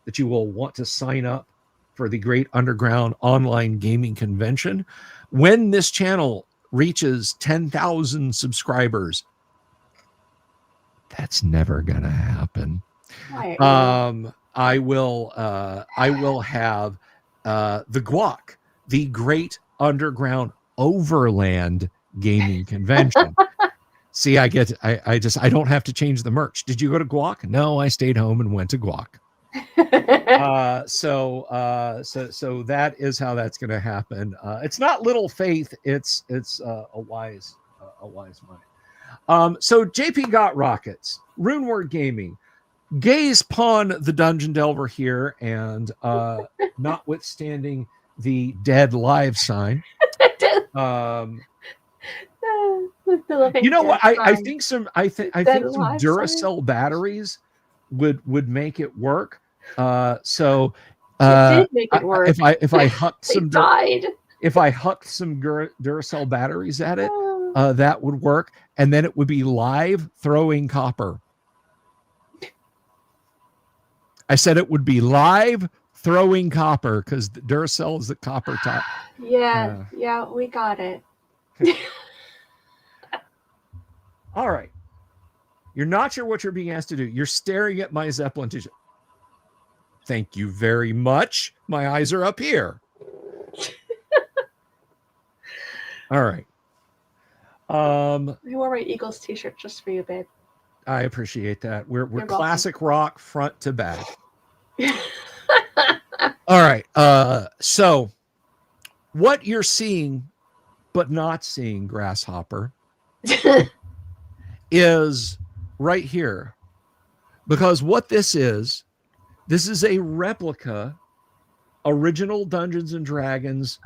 want to sign up for the Great Underground Online Gaming Convention when this channel reaches 10,000 subscribers. That's never gonna happen. I will have the GWOC, the Great Underground Overland Gaming Convention. See, I don't have to change the merch. Did you go to GWOC? No, I stayed home and went to GWOC. So that is how that's going to happen. It's not little faith. It's a wise mind. So JP got rockets. Runeward Gaming. Gaze upon the Dungeon Delver here, and notwithstanding the dead live sign. You know what? I think some Duracell batteries would make it work. So it did make it work. If I hucked some Duracell batteries at it, that would work, and then it would be live throwing copper. I said it would be live throwing copper because Duracell is the copper top. Yeah, we got it. All right. You're not sure what you're being asked to do. You're staring at my Zeppelin t-shirt. Thank you very much. My eyes are up here. All right. I wore my Eagles t-shirt just for you, babe. I appreciate that. We're classic rock front to back. All right. So what you're seeing but not seeing, Grasshopper, is right here. Because what this is a replica original Dungeons and Dragons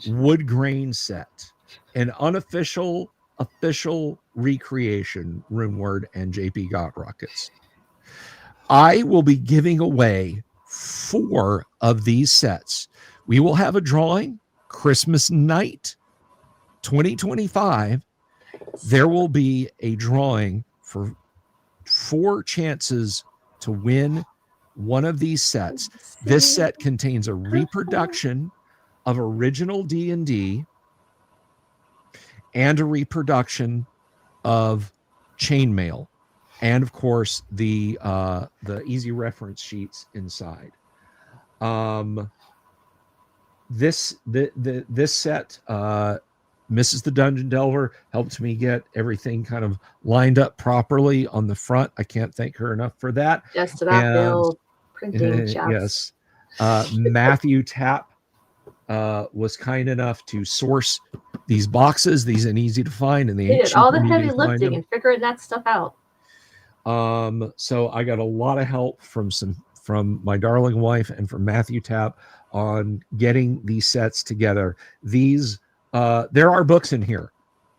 wood grain set. An unofficial official recreation, Runeward and JP Got Rockets. I will be giving away 4 of these sets. We will have a drawing Christmas night 2025. There will be a drawing for 4 chances to win one of these sets. This set contains a reproduction of original D&D and a reproduction of chainmail, and of course the easy reference sheets inside. This set, Mrs. the Dungeon Delver helped me get everything kind of lined up properly on the front. I can't thank her enough for that. Just about Bill printing yes. Matthew Tapp was kind enough to source these boxes. These are easy to find, and they did all the heavy lifting and figuring that stuff out. So I got a lot of help from my darling wife and from Matthew Tapp on getting these sets together. These there are books in here.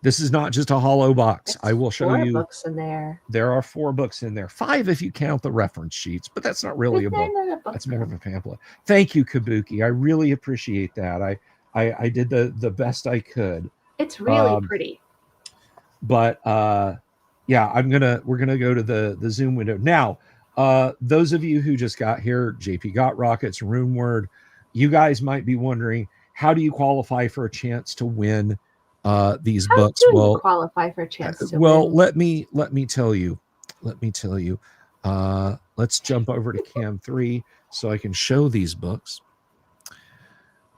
This is not just a hollow box. I will show you. 4 books in there. There are 4 books in there. 5 if you count the reference sheets, but that's not really a book. That's more of a pamphlet. Thank you, Kabuki. I really appreciate that. I did the best I could. It's really pretty. But yeah, we're gonna go to the Zoom window now. Those of you who just got here, JP Got Rockets, Runeward, you guys might be wondering, how do you qualify for a chance to win these books? Well, qualify for a chance to win? Let me tell you. Let's jump over to Cam 3 so I can show these books.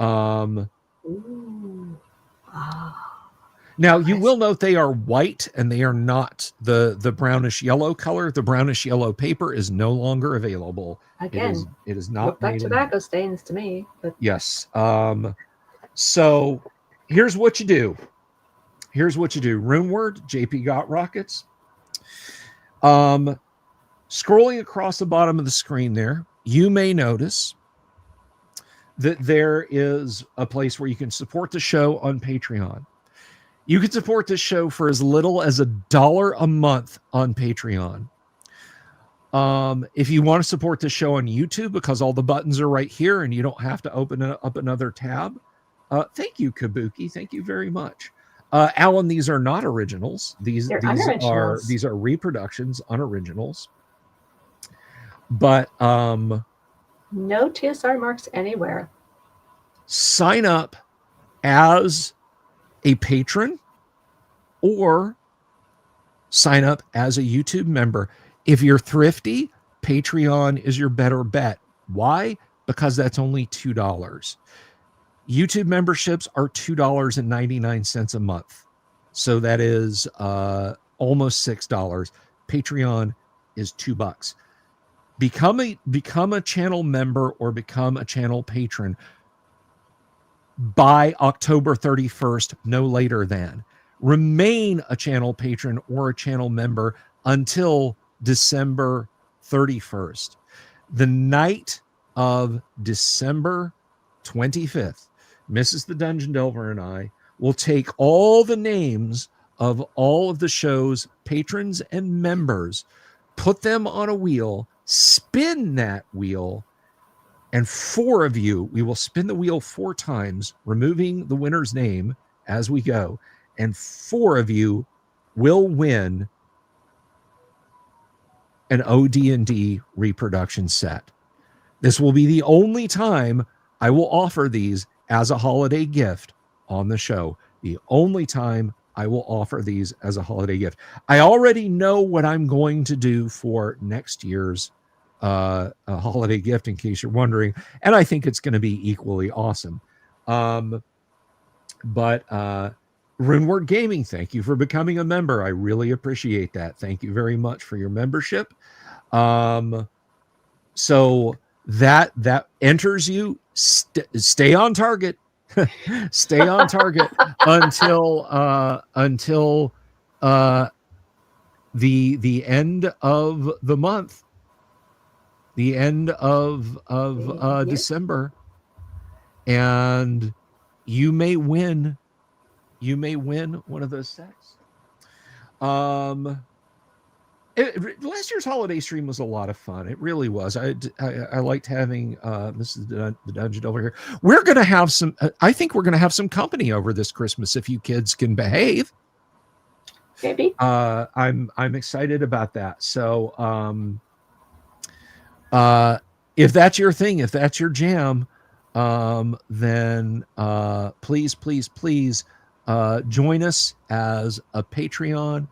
Ooh. Now you will note they are white and they are not the brownish yellow color. The brownish yellow paper is no longer available. Again, it is not like tobacco stains to me. But yes. So here's what you do. Runeward, JP Got Rockets. Scrolling across the bottom of the screen there, you may notice that there is a place where you can support the show on Patreon. You can support this show for as little as $1 a month on Patreon. If you want to support the show on YouTube, because all the buttons are right here and you don't have to open up another tab, thank you, Kabuki. Thank you very much. Alan, these are not originals. These are reproductions, unoriginals. But no TSR marks anywhere. Sign up as a patron or sign up as a YouTube member. If you're thrifty, Patreon is your better bet. Why? Because that's only $2. YouTube memberships are $2.99 a month. So that is almost $6. Patreon is $2. Become a channel member or become a channel patron by October 31st, no later than. remain a channel patron or a channel member until December 31st. The night of December 25th, Mrs. the Dungeon Delver and I will take all the names of all of the show's patrons and members, put them on a wheel, spin that wheel, and 4 of you, we will spin the wheel 4 times, removing the winner's name as we go, and 4 of you will win an OD&D reproduction set. This will be the only time I will offer these as a holiday gift on the show. The only time I will offer these as a holiday gift. I already know what I'm going to do for next year's holiday gift, in case you're wondering, and I think it's going to be equally awesome. But Runeward Gaming, thank you for becoming a member. I really appreciate that. Thank you very much for your membership. So that enters you. Stay on target. Stay on target until the end of the month, the end of December, and you may win one of those sets. Last year's holiday stream was a lot of fun. It really was. I liked having Mrs. the Dungeon over here. We're going to have some, I think we're going to have some company over this Christmas if you kids can behave. Maybe. I'm excited about that. So if that's your thing, if that's your jam, then please join us as a Patreon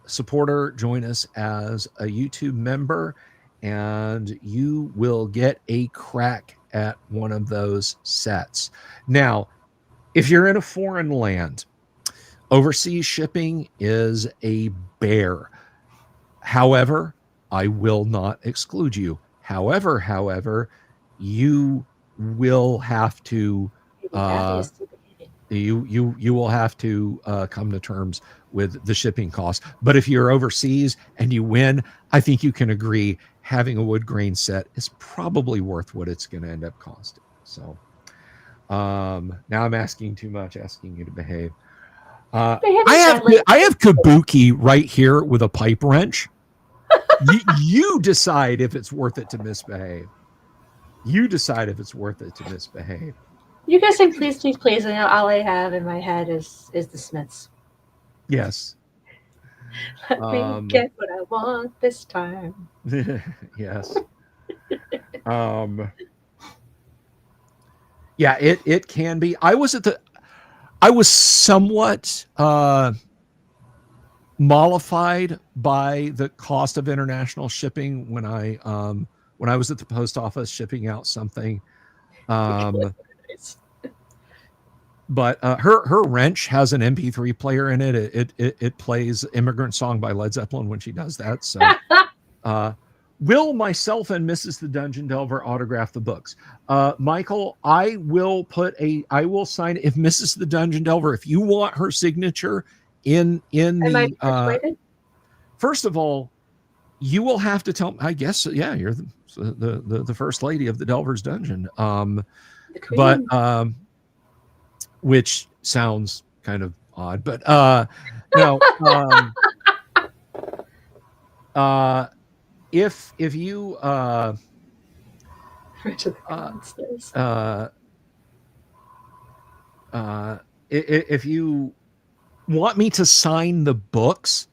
supporter, join us as a YouTube member, and you will get a crack at one of those sets. Now, if you're in a foreign land, overseas shipping is a bear. However, I will not exclude you. However, you will have to you will have to come to terms with the shipping costs. But if you're overseas and you win, I think you can agree having a wood grain set is probably worth what it's going to end up costing. So now I'm asking too much, asking you to behave. I have Kabuki right here with a pipe wrench. You decide if it's worth it to misbehave. You decide if it's worth it to misbehave. You guys say please, please, please, and all I have in my head is the Smiths. Yes. Let me get what I want this time. Yes. Yeah, it can be. I was somewhat mollified by the cost of international shipping when I was at the post office shipping out something. But her wrench has an MP3 player in it. It plays Immigrant Song by Led Zeppelin when she does that. So will myself and Mrs. the Dungeon Delver autograph the books? Michael, I will sign if Mrs. the Dungeon Delver, if you want her signature in the first of all, you will have to tell, I guess, yeah, you're the first lady of the Delver's Dungeon. But which sounds kind of odd, but no. If you if you want me to sign the books,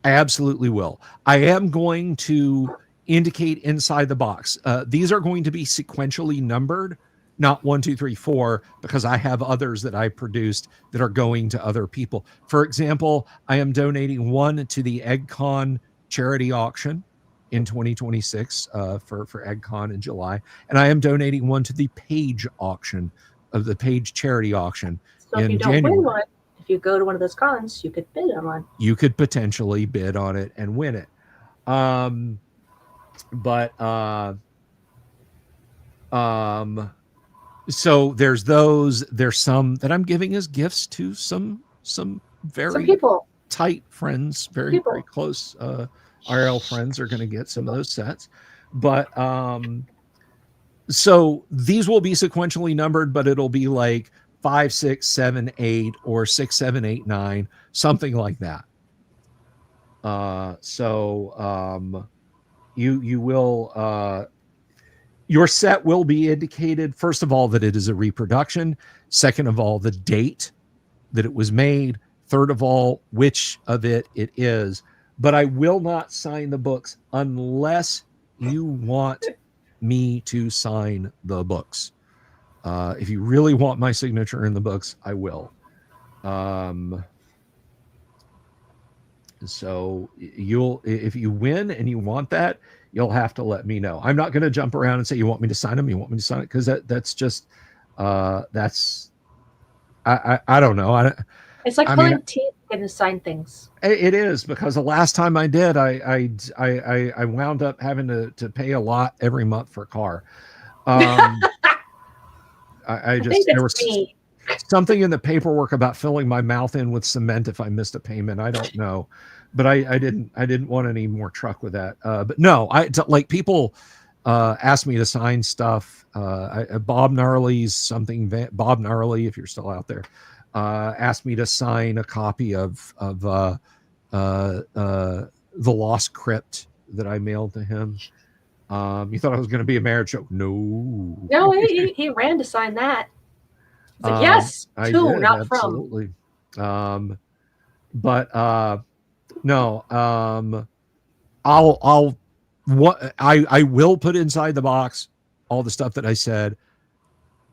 I absolutely will. I am going to indicate inside the box. These are going to be sequentially numbered, not 1, 2, 3, 4, because I have others that I produced that are going to other people. For example, I am donating one to the EggCon charity auction in 2026 for EggCon in July, and I am donating one to the Page auction of the Page charity auction in January. Win one, if you go to one of those cons, you could bid on one. You could potentially bid on it and win it. So there's those. There's some that I'm giving as gifts to some very people. tight friends, very close RL friends are going to get some of those sets. But so these will be sequentially numbered, but it'll be like 5, 6, 7, 8, or 6, 7, 8, 9, something like that. You will your set will be indicated, first of all, that it is a reproduction, second of all, the date that it was made, third of all, which of it is. But I will not sign the books unless you want me to sign the books. If you really want my signature in the books, I will. So if you win and you want that, you'll have to let me know. I'm not going to jump around and say, you want me to sign them? You want me to sign it? Because that's just, I don't know. It's like pulling teeth and to sign things. It is, because the last time I did, I wound up having to pay a lot every month for a car. I just, there was something in the paperwork about filling my mouth in with cement if I missed a payment. I don't know, but I didn't want any more truck with that. But no, like people asked me to sign stuff. Bob Gnarly's Bob Gnarly, if you're still out there, asked me to sign a copy of The Lost Crypt that I mailed to him. You thought I was going to be a marriage joke? No, he ran to sign that. It's like, yes, to, did, not absolutely. from. No. I will put inside the box all the stuff that I said.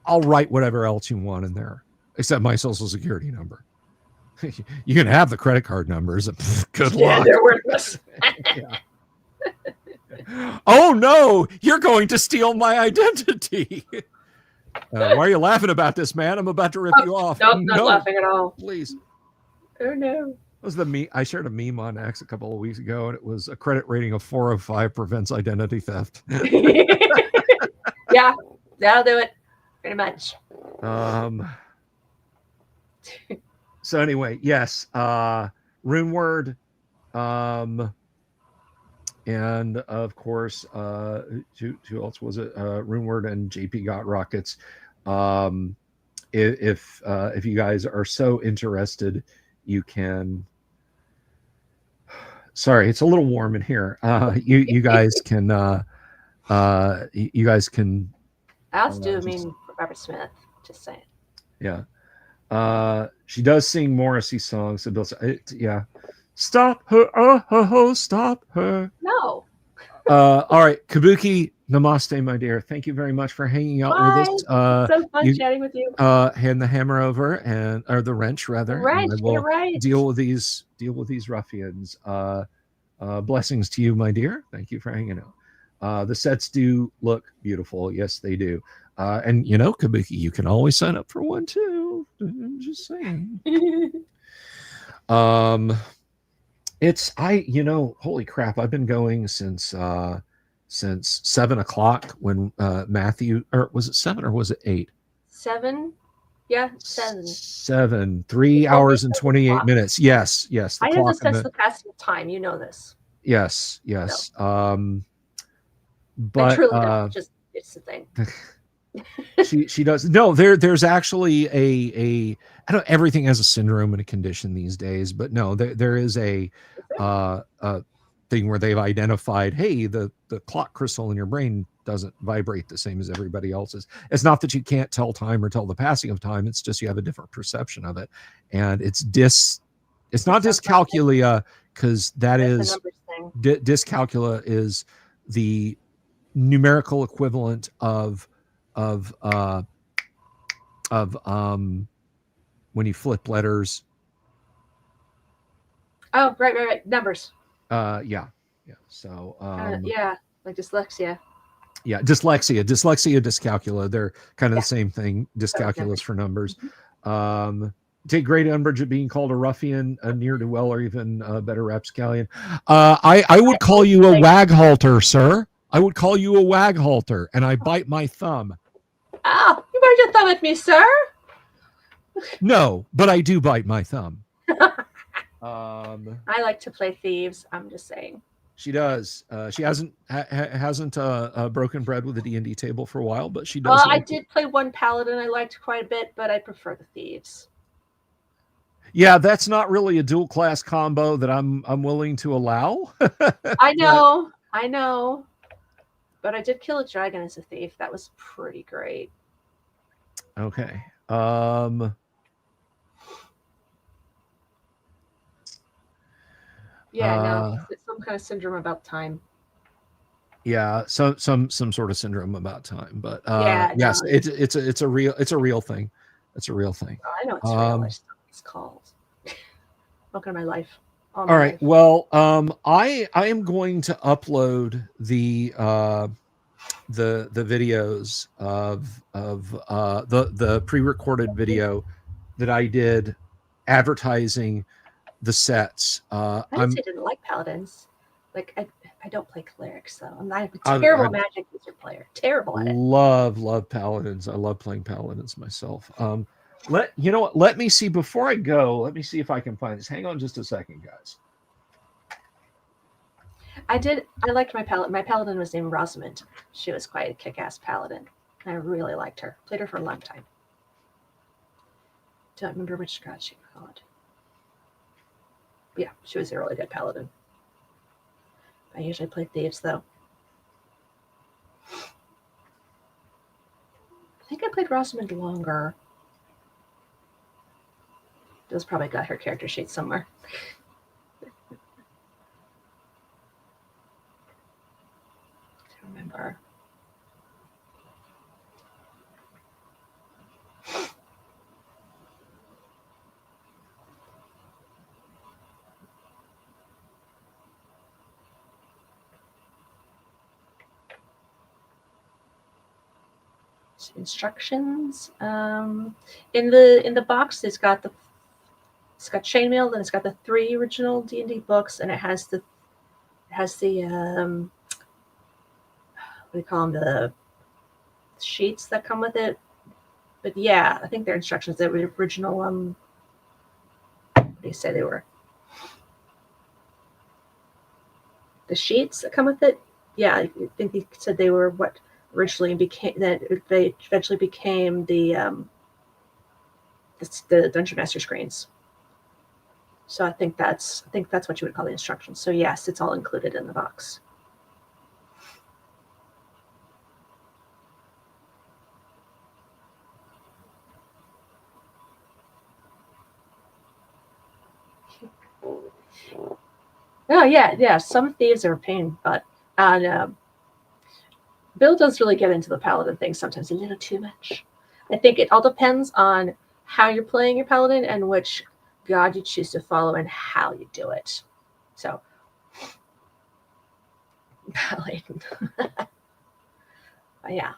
I'll write whatever else you want in there, except my social security number. You can have the credit card numbers. Good luck. They're worthless. Oh no, you're going to steal my identity. Why are you laughing about this, man? I'm about to rip you off. Nope, not laughing at all. Please. Oh no. That was the meme. I shared a meme on X a couple of weeks ago, and it was a credit rating of 405 prevents identity theft. Yeah, that'll do it. Pretty much. So anyway, yes, Rune Word, and of course, who else was it? Rune Word and JP Got Rockets. If you guys are so interested, you can. Sorry, it's a little warm in here. You guys can. You guys can. I also do mean Robert Smith. Just saying. Yeah. She does sing Morrissey songs. So Bill, yeah. Stop her. Oh, stop her. No. All right. Kabuki, namaste, my dear. Thank you very much for hanging out with us. So fun chatting with you. Hand the hammer over or the wrench rather. The wrench, and I will right. deal with these ruffians. Blessings to you, my dear. Thank you for hanging out. The sets do look beautiful. Yes, they do. And Kabuki, you can always sign up for one too. I'm just saying. Holy crap, I've been going since 7 o'clock when Matthew, or was it 7 or was it 8? 7. Yeah, 7. 7. 3 hours and 28 minutes. Yes. I know that's the passing of time. You know this. Yes. No. But I truly don't. Just it's the thing. she does. No, there's actually a I don't. Everything has a syndrome and a condition these days, but no, there is a thing where they've identified, hey, the clock crystal in your brain doesn't vibrate the same as everybody else's. It's not that you can't tell time or tell the passing of time. It's just you have a different perception of it, and it's not dyscalculia, because that is dyscalculia is the numerical equivalent of when you flip letters. Oh, right. Numbers. Yeah. So like dyslexia. Yeah, dyslexia, dyscalculia. They're kind of the same thing. Dyscalculia is for numbers. Take great umbrage at being called a ruffian, a ne'er-do-well, or even a better rapscallion. I would call you a waghalter, sir. I would call you a waghalter, and I bite my thumb. Oh, you burned your thumb at me, sir? No, but I do bite my thumb. I like to play thieves. I'm just saying. She does. She hasn't broken bread with the D&D table for a while, but she does. Well, I did play one paladin I liked quite a bit, but I prefer the thieves. Yeah, that's not really a dual class combo that I'm willing to allow. I know, but I did kill a dragon as a thief. That was pretty great. Okay. Yeah, no, it's some kind of syndrome about time. Yeah, some sort of syndrome about time, but yeah, yes, no, it's a real thing. It's a real thing. I know it's real. It's called. Welcome to my life. All right. Life. Well, I am going to upload the videos of the pre-recorded video that I did advertising the sets. I didn't like paladins. Like I don't play clerics, so I'm not a terrible magic user player. Terrible at it. Love paladins. I love playing paladins myself. You know what? Let me see before I go. Let me see if I can find this. Hang on just a second, guys. I liked my paladin. My paladin was named Rosamund. She was quite a kick-ass paladin. I really liked her. Played her for a long time. Don't remember which god she called. Yeah, she was a really good paladin. I usually play thieves though. I think I played Rosamund longer. Bill's probably got her character sheet somewhere. I don't remember. Instructions. In the box, it's got chainmail, then it's got the 3 original D&D books, and it has the what do you call them, the sheets that come with it. But yeah, I think their instructions, the original what do you say they were? The sheets that come with it. Yeah, I think he said they were what originally became that they eventually became the Dungeon Master screens. So I think that's what you would call the instructions. So yes, it's all included in the box. Oh yeah. Some thieves are a pain, but Bill does really get into the paladin thing sometimes a little too much. I think it all depends on how you're playing your paladin and which god you choose to follow and how you do it. So, paladin. Yeah.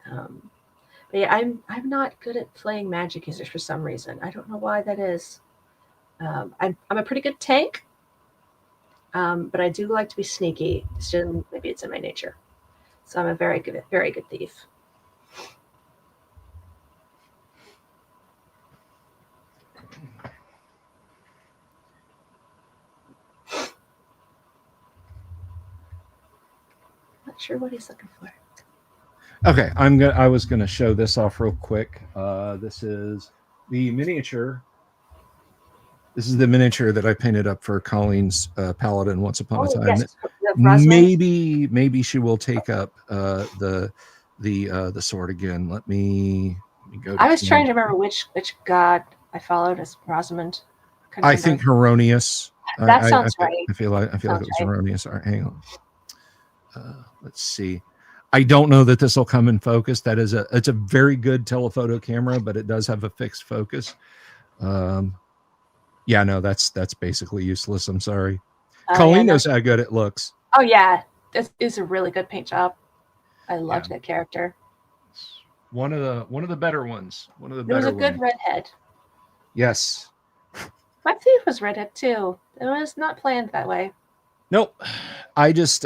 But yeah, I'm not good at playing magic users for some reason. I don't know why that is. I'm a pretty good tank, but I do like to be sneaky. So maybe it's in my nature. So I'm a very good thief. Not sure what he's looking for. Okay, I was gonna show this off real quick. This is the miniature. This is the miniature that I painted up for Colleen's paladin once upon a time. Yes. Maybe she will take up the sword again. Let me go. I was trying to remember which god I followed as Rosamund. I think Heronius. That sounds right. I feel like it was Heronius. All right, hang on. Let's see. I don't know that this will come in focus. It's a very good telephoto camera, but it does have a fixed focus. Yeah, no, that's basically useless. I'm sorry. Colleen knows how good it looks. Oh yeah, this is a really good paint job. I loved that character. One of the better ones. It was a good redhead. Yes. My thief was redhead too. It was not planned that way. Nope. I just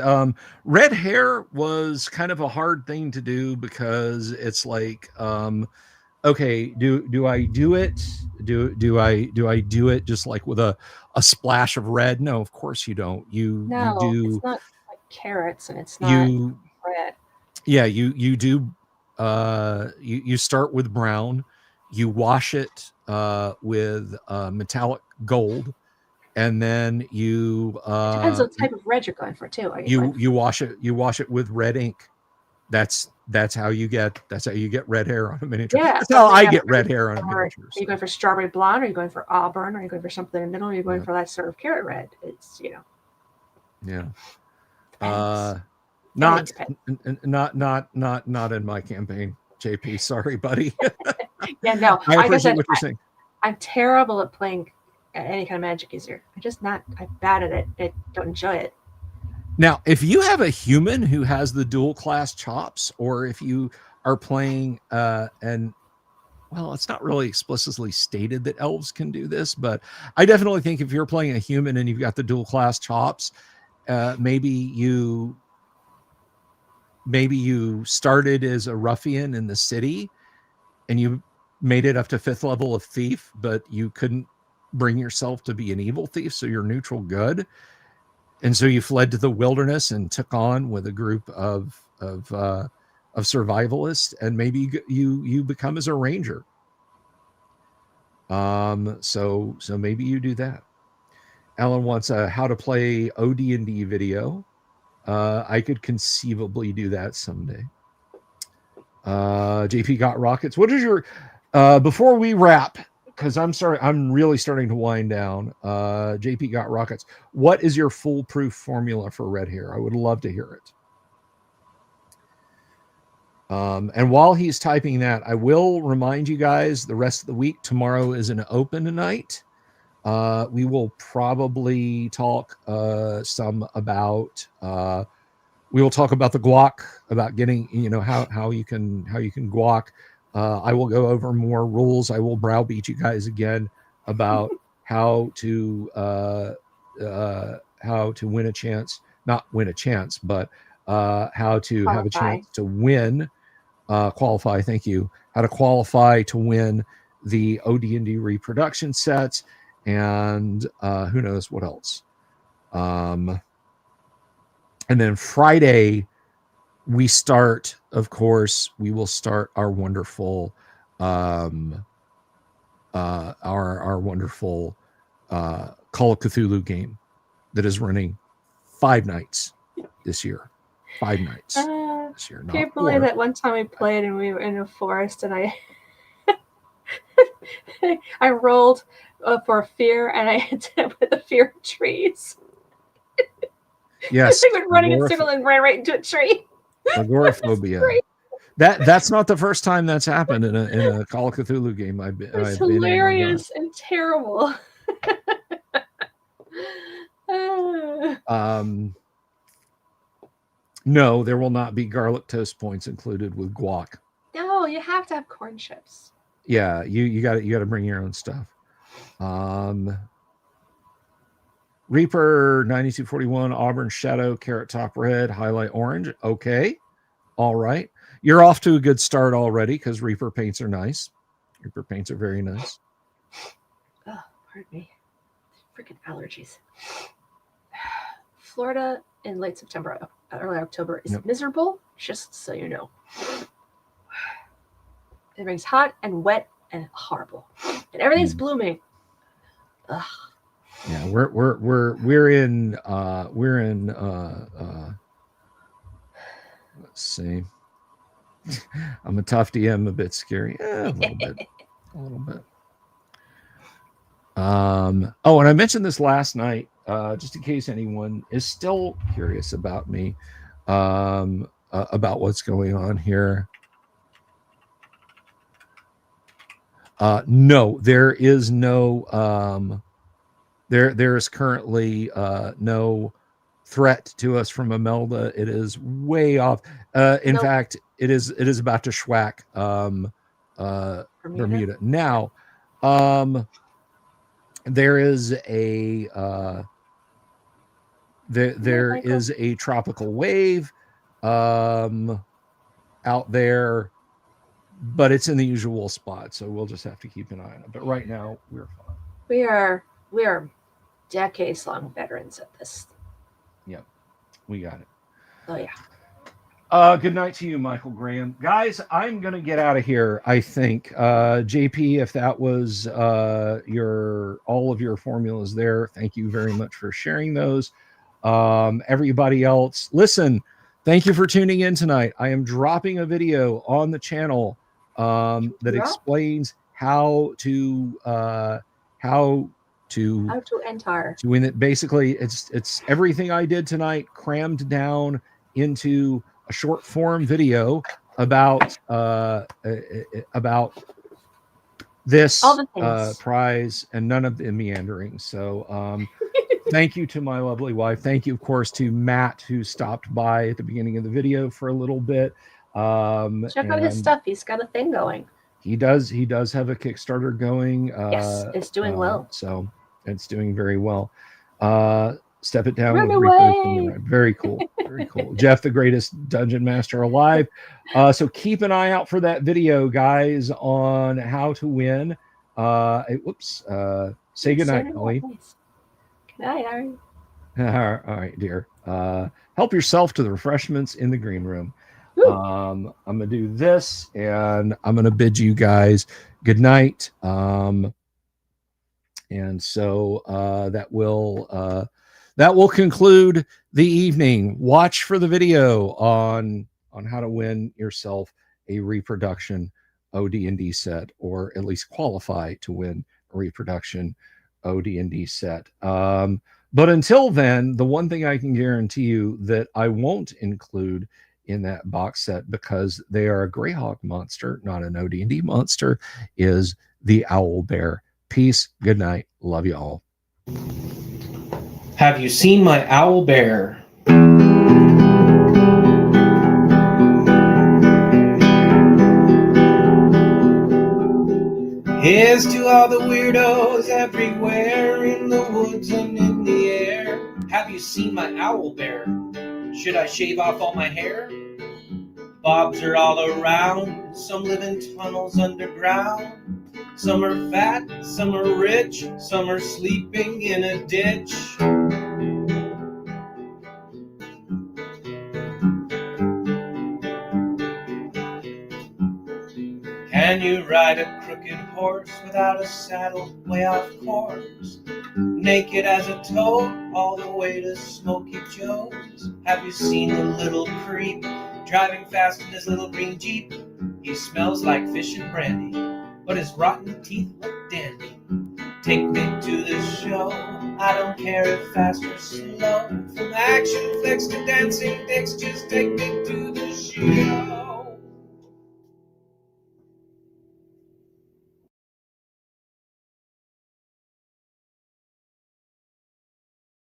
red hair was kind of a hard thing to do because it's like okay, do I do it? do I do it just like with a splash of red? No, of course you don't. You do. It's not like carrots, and it's not red. Yeah, you do. You start with brown. You wash it with metallic gold, and then you depends on the type of red you're going for too. You wash it with red ink. That's how you get red hair on a miniature. Yeah, that's how I get red hair on a miniature. Are you going for strawberry blonde? Are you going for auburn? Are you going for something in the middle? Are you going for that sort of carrot red? It's Yeah. Not in my campaign, JP. Sorry, buddy. Yeah, no. I appreciate what you're saying. I'm terrible at playing any kind of magic user. I'm bad at it. I don't enjoy it. Now, if you have a human who has the dual class chops, or if you are playing and well, it's not really explicitly stated that elves can do this, but I definitely think if you're playing a human and you've got the dual class chops, maybe you started as a ruffian in the city and you made it up to 5th level of thief, but you couldn't bring yourself to be an evil thief, so you're neutral good. And so you fled to the wilderness and took on with a group of survivalists, and maybe you become as a ranger. So maybe you do that. Alan wants a how to play OD&D video. I could conceivably do that someday. JP got rockets. What is your before we wrap, because I'm sorry, I'm really starting to wind down. JP got rockets. What is your foolproof formula for red hair? I would love to hear it. And while he's typing that, I will remind you guys the rest of the week, tomorrow is an open night. We will probably talk some about we will talk about the guac, about getting, how you can guac. I will go over more rules. I will browbeat you guys again about how to win a chance, not win a chance, but how to qualify. Have a chance to win, qualify. Thank you. How to qualify to win the OD&D reproduction sets, and who knows what else. And then Friday, we start, of course, we will start our wonderful, our wonderful Call of Cthulhu game that is running 5 nights this year. 5 nights this year. Can't believe that one time we played and we were in a forest and I rolled for fear and I ended up with a fear of trees. Yes. I went running in a circle and ran right into a tree. Agoraphobia. That's not the first time that's happened in a Call of Cthulhu game. It's hilarious and terrible. No, there will not be garlic toast points included with guac. No, you have to have corn chips. Yeah, you got to bring your own stuff. Reaper 9241, Auburn Shadow, Carrot Top Red, Highlight Orange. Okay. All right. You're off to a good start already because Reaper paints are nice. Reaper paints are very nice. Oh, pardon me. Freaking allergies. Florida in late September, early October is miserable, just so you know. Everything's hot and wet and horrible. And everything's blooming. Ugh. Yeah, we're in let's see. I'm a tough DM, a bit scary. A little bit. Oh, and I mentioned this last night, just in case anyone is still curious about me, about what's going on here. No, there is no there is currently no threat to us from Imelda. It is way off. In fact, it is about to schwack Bermuda. Now, there is a there is a tropical wave out there but it's in the usual spot, so we'll just have to keep an eye on it. But right now, we're fine. We are decades-long veterans at this. Yep, we got it. Oh yeah. Good night to you, Michael Graham. Guys, I'm going to get out of here, I think. JP, if that was all of your formulas there, thank you very much for sharing those. Everybody else, listen, thank you for tuning in tonight. I am dropping a video on the channel that explains how to enter. To win it. Basically, it's everything I did tonight crammed down into a short form video about this prize and none of the meandering. So thank you to my lovely wife. Thank you, of course, to Matt, who stopped by at the beginning of the video for a little bit. Check out his stuff. He's got a thing going. He does have a Kickstarter going. Yes, it's doing well. So it's doing very well. Step it down. Run away. Very cool. Very cool. Jeff, the greatest dungeon master alive. So keep an eye out for that video, guys, on how to win. Say goodnight, Holly. Good night, Ari. All right, dear. Help yourself to the refreshments in the green room. I'm gonna do this, and I'm gonna bid you guys good night. And so that will conclude the evening. Watch for the video on how to win yourself a reproduction OD&D set, or at least qualify to win a reproduction OD&D set. But until then, the one thing I can guarantee you that I won't include in that box set, because they are a Greyhawk monster, not an OD&D monster, is the Owl Bear. Peace. Good night. Love you all. Have you seen my owl bear? Here's to all the weirdos everywhere, in the woods and in the air. Have you seen my owl bear? Should I shave off all my hair? Bobs are all around, some live in tunnels underground. Some are fat, some are rich, some are sleeping in a ditch. Can you ride a crooked horse without a saddle, way off course? Naked as a toad, all the way to Smoky Joe's. Have you seen the little creep driving fast in his little green Jeep? He smells like fish and brandy, but his rotten teeth look dandy. Take me to the show, I don't care if fast or slow. From action flicks to dancing dicks, just take me to the show.